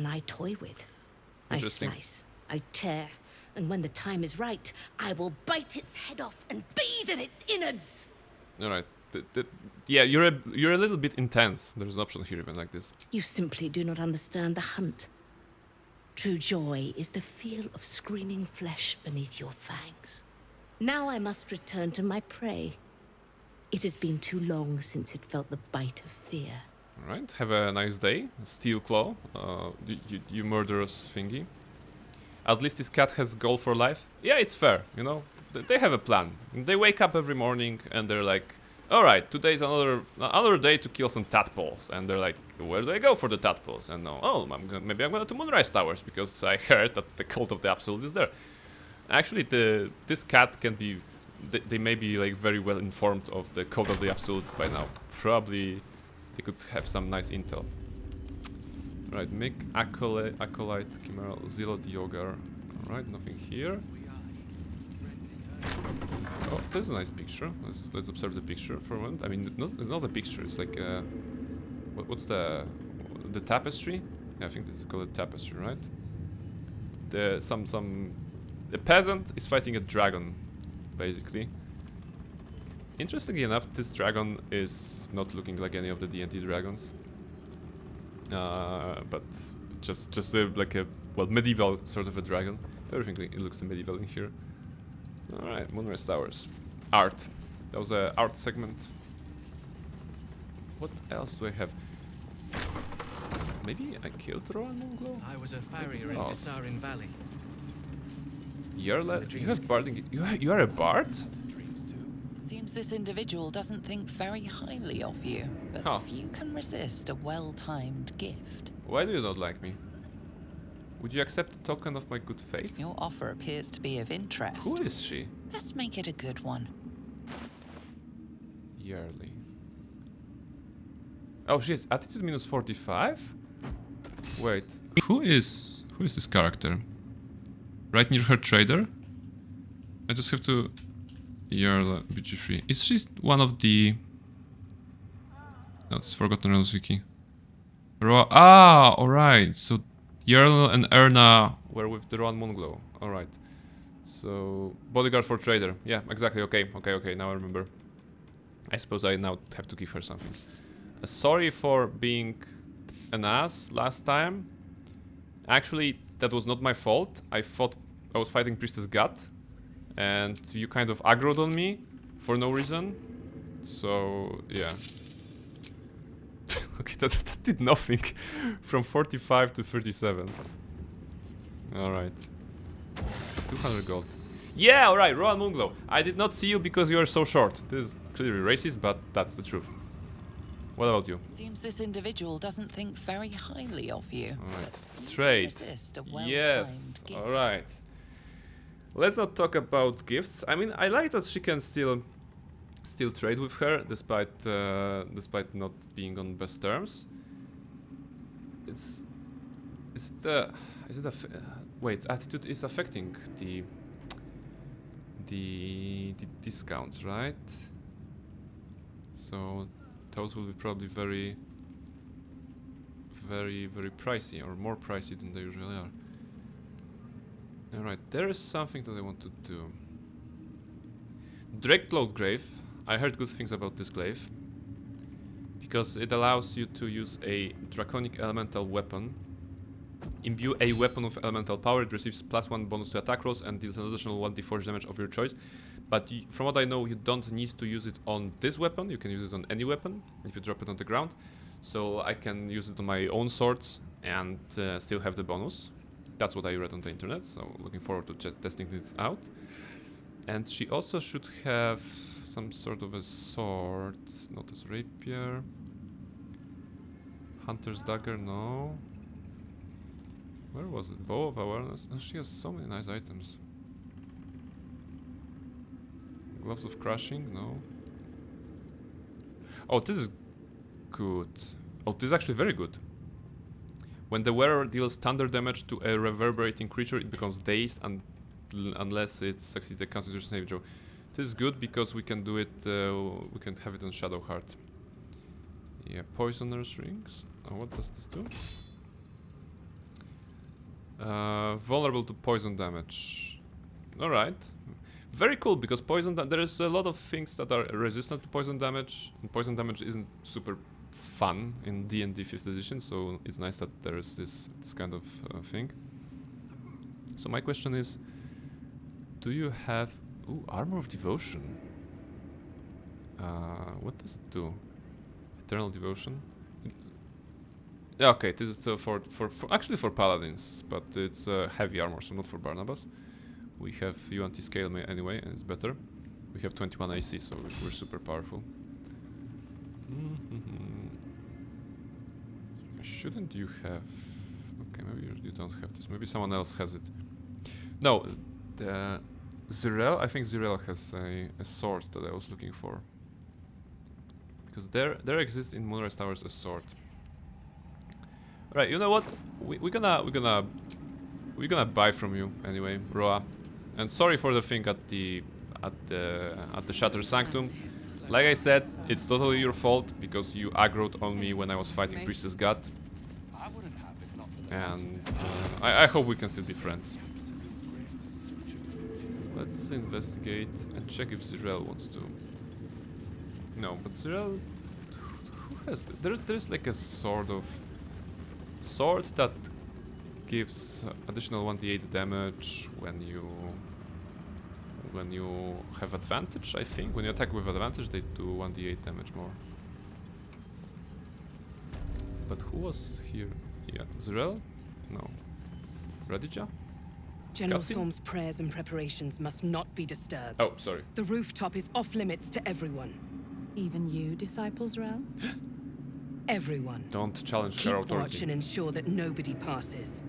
I toy with. I slice, I tear, and when the time is right, I will bite its head off and bathe in its innards. All right. Yeah, you're a little bit intense. There's an option here even like this. You simply do not understand the hunt. True joy is the feel of screaming flesh beneath your fangs. Now I must return to my prey. It has been too long since it felt the bite of fear. Alright, have a nice day. Steelclaw, you murderous thingy. At least this cat has goal for life. Yeah, it's fair, you know. They have a plan. They wake up every morning and they're like, alright, today's another day to kill some tadpoles. And they're like, where do I go for the tadpoles? And no, maybe I'm gonna to Moonrise Towers because I heard that the Cult of the Absolute is there. Actually, this cat can be... They may be like very well informed of the Code of the Absolute by now. Probably they could have some nice intel. Right, make Acolyte, Chimeral, Zillow, Diogar. Alright, nothing here. Oh, there's a nice picture. Let's observe the picture for a moment. I mean, it's not a picture, it's like what's the tapestry? Yeah, I think this is called a tapestry, right? The peasant is fighting a dragon, basically. Interestingly enough, this dragon is not looking like any of the D&D dragons, but just like a medieval sort of a dragon. Everything it looks medieval in here. All right, Moonrise Towers, art. That was a art segment. What else do I have? Maybe I killed Rowan Moonglow? I was a farrier in Dissarin Valley. You have barding. You are a bard? Seems this individual doesn't think very highly of you, but few can resist a well-timed gift. Why do you not like me? Would you accept a token of my good faith? Your offer appears to be of interest. Who is she? Let's make it a good one. Yearly. Oh, she has attitude minus 45? Wait. Who is this character? Right near her trader? I just have to... Jarl BG3. Is she one of the... No, it's Forgotten Realms wiki. Alright. So Jarl and Erna were with the Rowan Moonglow. Alright. So, bodyguard for trader. Yeah, exactly. Okay, now I remember. I suppose I now have to give her something. Sorry for being an ass last time. Actually, that was not my fault. I was fighting Priestess Gut, and you kind of aggroed on me for no reason. So, yeah. Okay, that did nothing. From 45 to 37. Alright. 200 gold. Yeah, alright, Rohan Moonglow. I did not see you because you are so short. This is clearly racist, but that's the truth. What about you? Seems this individual doesn't think very highly of you. Alright. Trade. Yes. Alright. Let's not talk about gifts. I mean, I like that she can still trade with her despite not being on best terms. Wait, attitude is affecting the discounts, right? So those will be probably very pricey, or more pricey than they usually are. Alright, there is something that I want to do. Drakeclawed Glaive. I heard good things about this glaive. Because it allows you to use a draconic elemental weapon. Imbue a weapon with elemental power. It receives +1 bonus to attack rolls and deals an additional 1d4 damage of your choice. But from what I know, you don't need to use it on this weapon. You can use it on any weapon if you drop it on the ground. So I can use it on my own swords and still have the bonus. That's what I read on the internet, so looking forward to testing this out. And she also should have some sort of a sword, not as rapier. Hunter's dagger, no. Where was it? Bow of awareness? Oh, she has so many nice items. Gloves of crushing, no. Oh, this is good. Oh, this is actually very good. When the wearer deals thunder damage to a reverberating creature, it becomes dazed unless it succeeds a Constitution saving throw. This is good because we can do it. We can have it on Shadowheart. Yeah, Poisoner's Rings. Oh, what does this do? Vulnerable to poison damage. All right, very cool because there is a lot of things that are resistant to poison damage, and poison damage isn't super fun in D&D 5th edition, so it's nice that there is this kind of thing. So my question is, do you have Armor of Devotion? What does it do? Eternal Devotion? Yeah, okay, this is for actually for paladins, but it's heavy armor, so not for Barnabas. We have you anti-scale anyway, and it's better. We have 21 AC, so we're super powerful. Shouldn't you have? Okay, maybe you don't have this. Maybe someone else has it. No, the Zirel. I think Zirel has a sword that I was looking for. Because there exists in Moonrise Towers a sword. Right, you know what? We're gonna buy from you anyway, Roa. And sorry for the thing at the Shattered Sanctum. Like I said, it's totally your fault because you aggroed on me when I was fighting Priestess Gut. And I hope we can still be friends. Let's investigate and check if Zirel wants to. No, but Zirel, who has there's like a sort of sword that gives additional 1d8 damage when you have advantage, I think. When you attack with advantage, they do 1d8 damage more. But who was here? Yeah, Zirel? No. Radija? General Storm's prayers and preparations must not be disturbed. Oh, sorry. The rooftop is off limits to everyone. Even you, Disciples Realm? Everyone. Don't challenge Keep her authority. watch and ensure that nobody passes.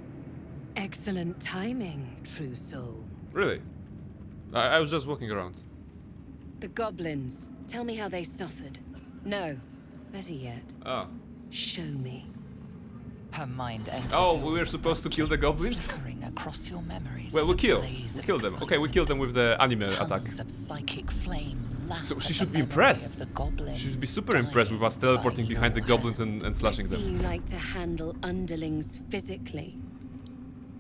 Excellent timing, true soul. Really? I was just walking around. The goblins. Tell me how they suffered. No, better yet. Oh. Show me. Her mind enters. Oh, we were supposed to kill the goblins? Across your memories. Well, we killed them. Okay, we killed them with the anime attack. Of psychic flame so she should be impressed. She should be super impressed with us teleporting behind the goblins and slashing them. I see you like to handle underlings physically.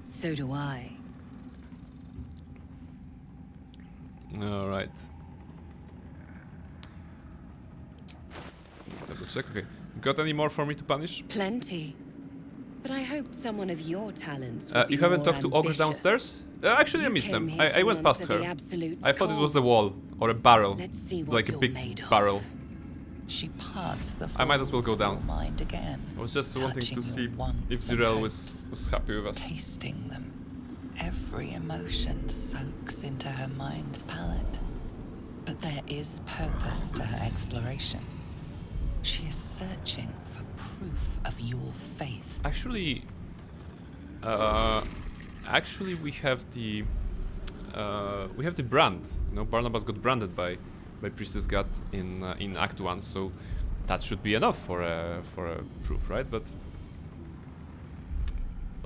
So do I. Alright. Double check, okay. Got any more for me to punish? Plenty. But I hoped someone of your talents would be You haven't more talked to Ogre ambitious. downstairs? Actually, I You missed came them. here I to went past answer her. the Absolute's I thought it call. was a wall or a barrel. Let's see what like a you're big made of. barrel. She parts the I might as well folds go of your down. mind again. I was just wanting touching to your see wants if and Zirel hopes, was happy with us. tasting them. Every emotion soaks into her mind's palette. But there is purpose to her exploration. She is searching for proof of your faith. Actually, we have the brand. You know, Barnabas got branded by Priestess God in Act 1, so that should be enough for a proof, right? But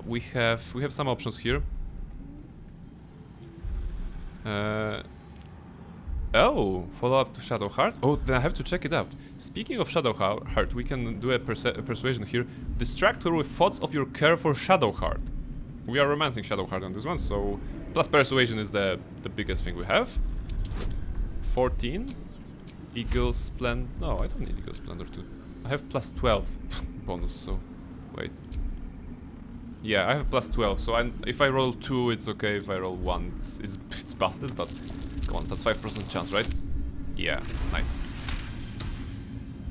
we have some options here. Oh, follow up to Shadowheart. Oh, then I have to check it out. Speaking of Shadowheart, we can do a persuasion here. Distract her with thoughts of your care for Shadowheart. We are romancing Shadowheart on this one, so plus persuasion is the biggest thing we have. 14. Eagle Splendor. No, I don't need Eagle Splendor too. I have plus 12 bonus, so wait. Yeah, I have plus 12, so if I roll 2, it's okay. If I roll 1, it's busted, but come on, that's 5% chance, right? Yeah, nice.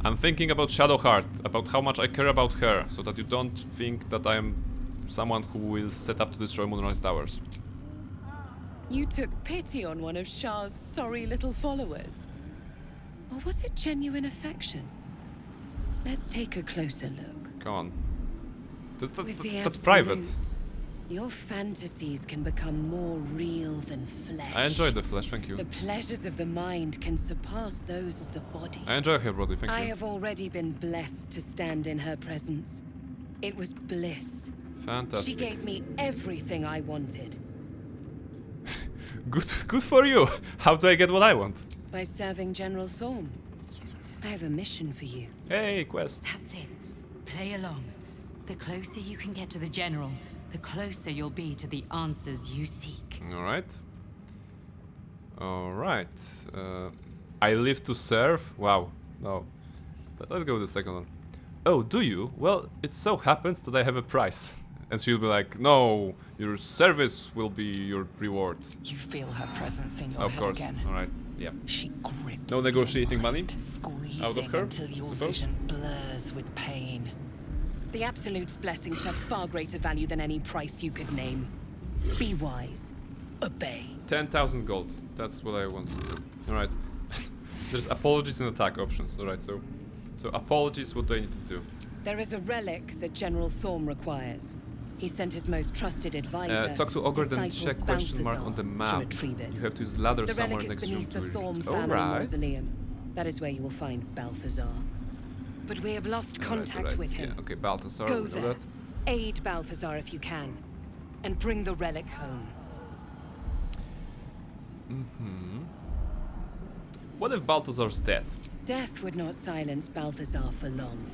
I'm thinking about Shadowheart, about how much I care about her, so that you don't think that I'm someone who will set up to destroy Moonrise Towers. You took pity on one of Shah's sorry little followers. Or was it genuine affection? Let's take a closer look. Come on. With the That's private. Absolute, your fantasies can become more real than flesh. I enjoyed the flesh, thank you. The pleasures of the mind can surpass those of the body. I enjoy her body, thank you. I have already been blessed to stand in her presence. It was bliss. Fantastic. She gave me everything I wanted. Good for you. How do I get what I want? By serving General Thorm. I have a mission for you. Hey, quest. That's it. Play along. The closer you can get to the General, the closer you'll be to the answers you seek. Alright. Alright. I live to serve? Wow. No. But let's go with the second one. Oh, do you? Well, it so happens that I have a price. And she'll be like, no, your service will be your reward. You feel her presence in your of head course. again. Alright, yeah. She grips no negotiating money squeezing out of her, until your suppose? vision blurs with pain. The Absolute's blessings have far greater value than any price you could name. Be wise. Obey. 10,000 gold. That's what I want to do. Alright. There's apologies and attack options. Alright, so apologies, what do I need to do? There is a relic that General Thorm requires. He sent his most trusted advisor. Talk to Ogre, then disciple check question mark Balthazar on the to map. retrieve it. You have to use ladder The somewhere relic is next room beneath to the Thorm retrieve it. family Alright. mausoleum. That is where you will find Balthazar. But we have lost contact Alright. with him. Yeah, okay, Balthazar. Go we know there. that. Aid Balthazar if you can. And bring the relic home. What if Balthazar's dead? Death would not silence Balthazar for long.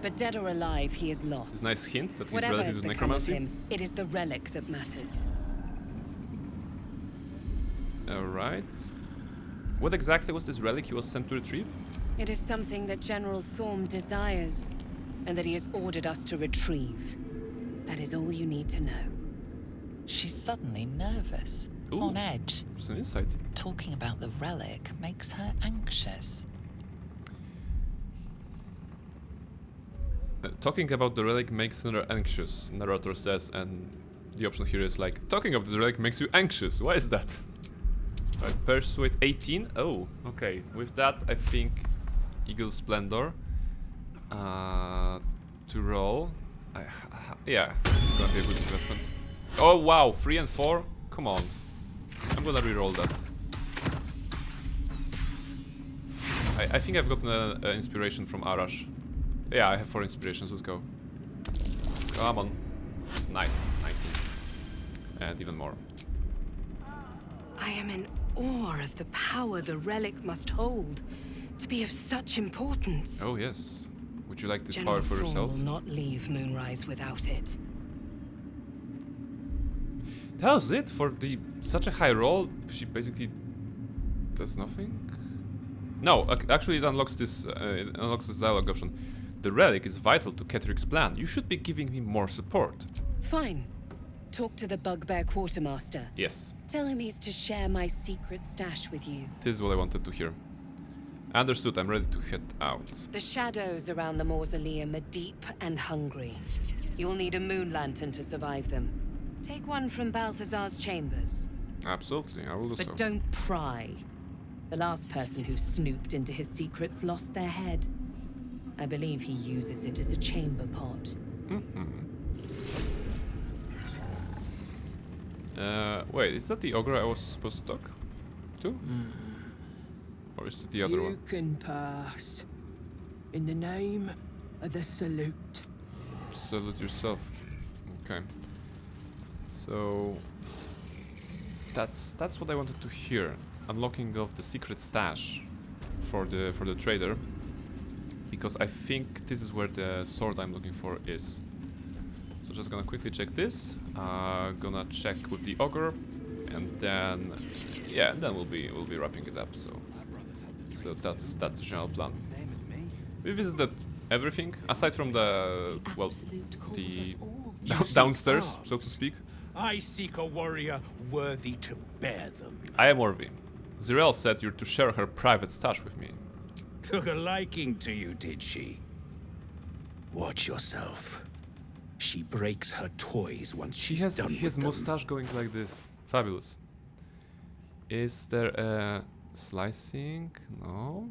But dead or alive, he is lost. It's a nice hint that he's Whatever related has to become of necromancy. him, it is the relic that matters. Alright. What exactly was this relic he was sent to retrieve? It is something that General Thorm desires, and that he has ordered us to retrieve. That is all you need to know. She's suddenly nervous, Ooh, on edge. It's an insight. Talking about the relic makes her anxious. Talking about the relic makes her anxious, narrator says, and the option here is like, talking of the relic makes you anxious. Why is that? Right, persuade 18. Oh, okay. With that, I think Eagle Splendor to roll. Yeah, it's gonna be a good investment. Oh wow, 3 and 4. Come on, I'm gonna re-roll that. I think I've gotten an inspiration from Arash. Yeah, I have 4 inspirations. Let's go. Come on. Nice, 19, and even more. I am in awe of the power the relic must hold to be of such importance. Oh yes. Would you like this General power for Thorm yourself? will not leave Moonrise without it. That was it for such a high roll. She basically There's nothing. No, actually it unlocks this dialogue option. The relic is vital to Kettrik's plan. You should be giving me more support. Fine. Talk to the Bugbear Quartermaster. Yes. Tell him he's to share my secret stash with you. This is what I wanted to hear. Understood, I'm ready to head out. The shadows around the mausoleum are deep and hungry. You'll need a moon lantern to survive them. Take one from Balthazar's chambers. Absolutely, I will do so. But don't pry. The last person who snooped into his secrets lost their head. I believe he uses it as a chamber pot. Wait, is that the ogre I was supposed to talk to? Or is it the other one? You can pass. In the name of the salute. Salute yourself. Okay. So that's what I wanted to hear. Unlocking of the secret stash for the trader. Because I think this is where the sword I'm looking for is. So just gonna quickly check this. Gonna check with the ogre, and then yeah, then we'll be wrapping it up. So that's the general plan. We visited everything aside from the downstairs, so to speak. I seek a warrior worthy to bear them. I am worthy. Zirel said you're to share her private stash with me. Took a liking to you, did she? Watch yourself. She breaks her toys once she's done with them. His mustache going like this. Fabulous. Is there a slicing? No.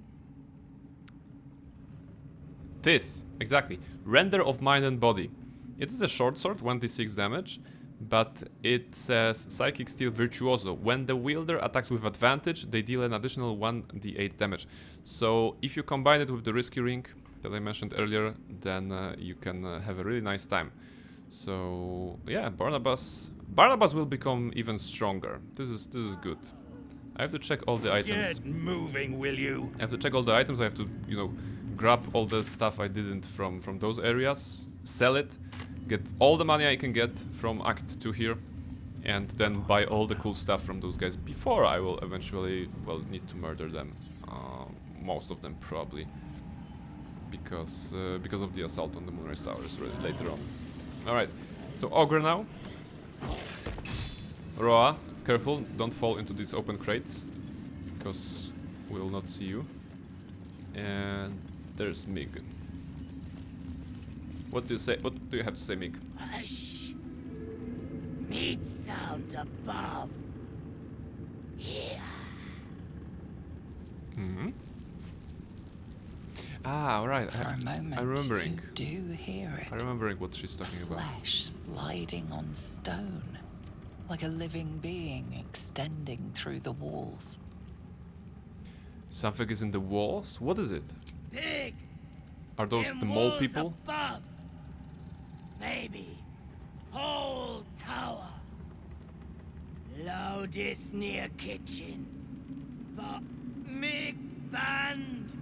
This, exactly. Render of mind and body. It is a short sword, 1d6 damage, but it says Psychic Steel Virtuoso. When the wielder attacks with advantage, they deal an additional 1d8 damage. So if you combine it with the Risky Ring that I mentioned earlier, then you can have a really nice time. So yeah, Barnabas will become even stronger. This is good. I have to check all the items. Get moving, will you? I have to check all the items. I have to, you know, grab all the stuff I didn't from those areas, sell it, get all the money I can get from Act 2 here, and then buy all the cool stuff from those guys before I will eventually, well, need to murder them. Most of them probably, because of the assault on the Moonrise Towers later on. All right, so Ogre now. Roa, careful, don't fall into this open crate, because we will not see you. And there's Mig. What do you say? What do you have to say, Mig? Hush. Meat sounds above. Here. Ah, all right. For a moment, I'm remembering. you do hear it. I'm remembering what she's talking about. Flesh sliding on stone, like a living being extending through the walls. Something is in the walls? What is it? Big. Are those Them the mole walls people? Above. Maybe. Whole tower. Loudest near kitchen. But Mig banned.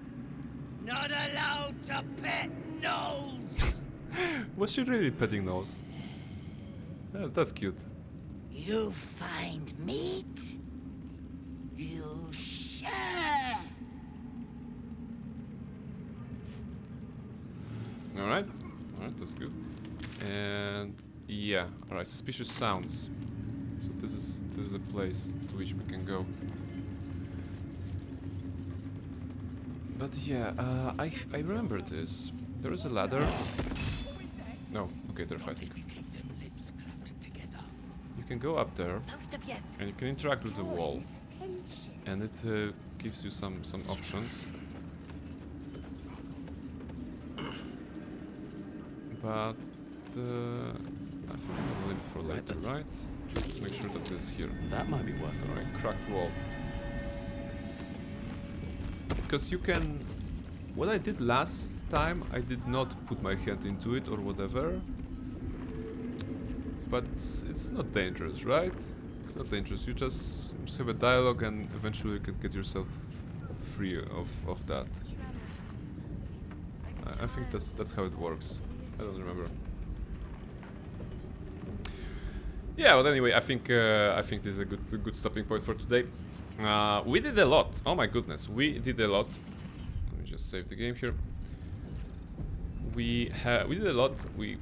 Not allowed to pet nose. Was she really petting those? That's cute. You find meat. You share. Alright, that's good. And yeah, alright, suspicious sounds. So this is a place to which we can go. But yeah, I remember this. There is a ladder. No, okay, they're fighting. You can go up there, and you can interact with the wall, and it gives you some options. But I think I'm gonna leave it for later, right? Just make sure that it's here. That might be worth it. Alright, cracked wall. Because you can... What I did last time, I did not put my hand into it or whatever. But it's not dangerous, right? It's not dangerous. You just have a dialogue and eventually you can get yourself free of that. I think that's how it works. I don't remember. Yeah, but anyway, I think this is a good stopping point for today. We did a lot. Oh my goodness, we did a lot. Let me just save the game here. We did a lot. We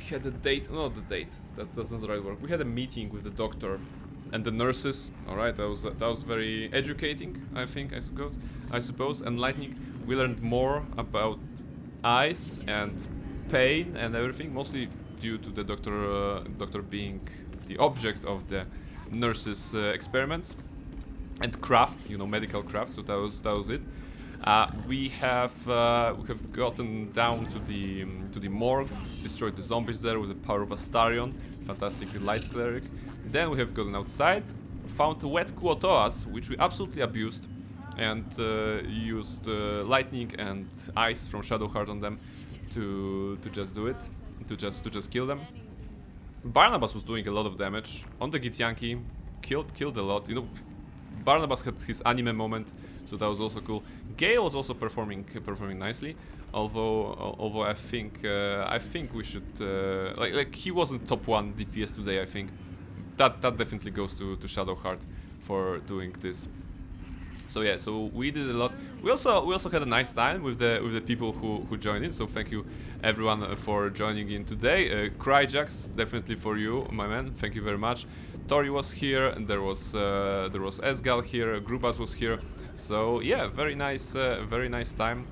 had a date. Not the date. That's not the right word. We had a meeting with the doctor and the nurses. All right, that was very educating. I think I suppose enlightening. We learned more about ice and pain and everything, mostly due to the doctor being the object of the nurses' experiments and craft, you know, medical craft. So that was it. We have gotten down to the morgue, destroyed the zombies there with the power of Astarion, fantastic light cleric. Then we have gotten outside, found wet Kuotoas, which we absolutely abused, and used lightning and ice from Shadowheart on them to just do it, to just kill them. Barnabas was doing a lot of damage on the Githyanki, killed a lot. You know, Barnabas had his anime moment, so that was also cool. Gale was also performing nicely, although I think we should like he wasn't top 1 DPS today. I think that definitely goes to Shadowheart for doing this. So yeah, so we did a lot. We also had a nice time with the people who joined in. So thank you everyone for joining in today. Cryjax, definitely for you, my man. Thank you very much. Tori was here, and there was Esgal here. Grubas was here. So yeah, very nice time.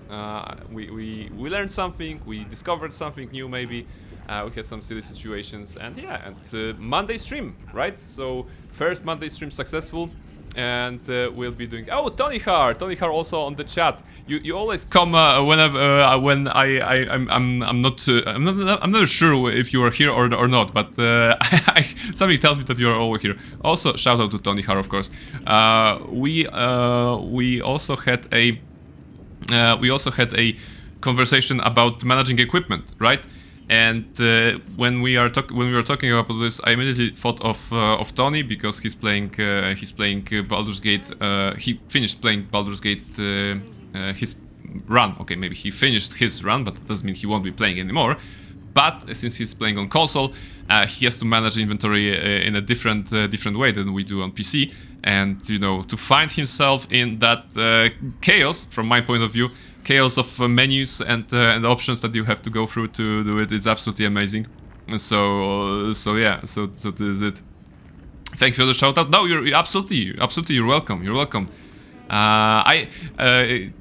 We learned something. We discovered something new, maybe. We had some silly situations, and yeah, and Monday stream, right? So first Monday stream successful. And we'll be doing. Oh, Tony Har also on the chat. You always come whenever when I'm not sure if you are here or not, but something tells me that you are all here. Also, shout out to Tony Har, of course. We also had a conversation about managing equipment, right? And when we were talking about this, I immediately thought of Tony, because he's playing Baldur's Gate. He finished playing Baldur's Gate his run. Okay, maybe he finished his run, but that doesn't mean he won't be playing anymore. But since he's playing on console, he has to manage inventory in a different way than we do on PC. And you know, to find himself in that chaos, from my point of view, chaos of menus and options that you have to go through to do it, it's absolutely amazing. So yeah, so this is it. Thank you for the shout out. No, you're absolutely you're welcome. You're welcome.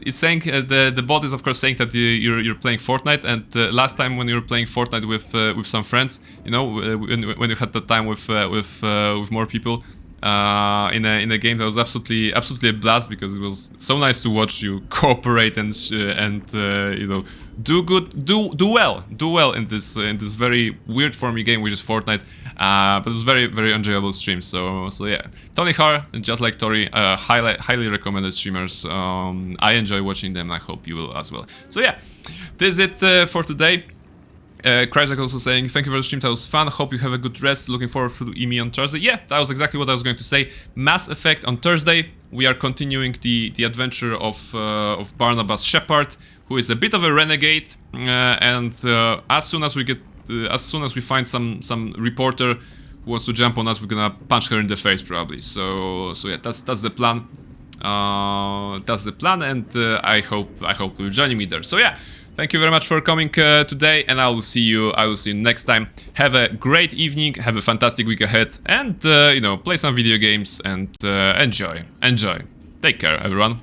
It's saying the bot is of course saying that you're playing Fortnite, and last time when you were playing Fortnite with some friends, you know, when you had that time with more people in a game, that was absolutely a blast, because it was so nice to watch you cooperate and you know, do well in this very weird for me game, which is Fortnite. But it was very enjoyable stream. So yeah, Tony Har, just like Tori, highly recommended streamers. I enjoy watching them, and I hope you will as well. So yeah, this is it for today. Cryzak also saying, thank you for the stream, that was fun, hope you have a good rest, looking forward to EME on Thursday. Yeah, that was exactly what I was going to say. Mass Effect on Thursday. We are continuing the adventure of Barnabas Shepard, who is a bit of a renegade, and as soon as we find some reporter who wants to jump on us, we're gonna punch her in the face probably. So yeah, that's the plan. That's the plan, and I hope you're joining me there. So yeah. Thank you very much for coming today, and I will see you next time. Have a great evening, have a fantastic week ahead, and you know, play some video games and enjoy. Take care, everyone.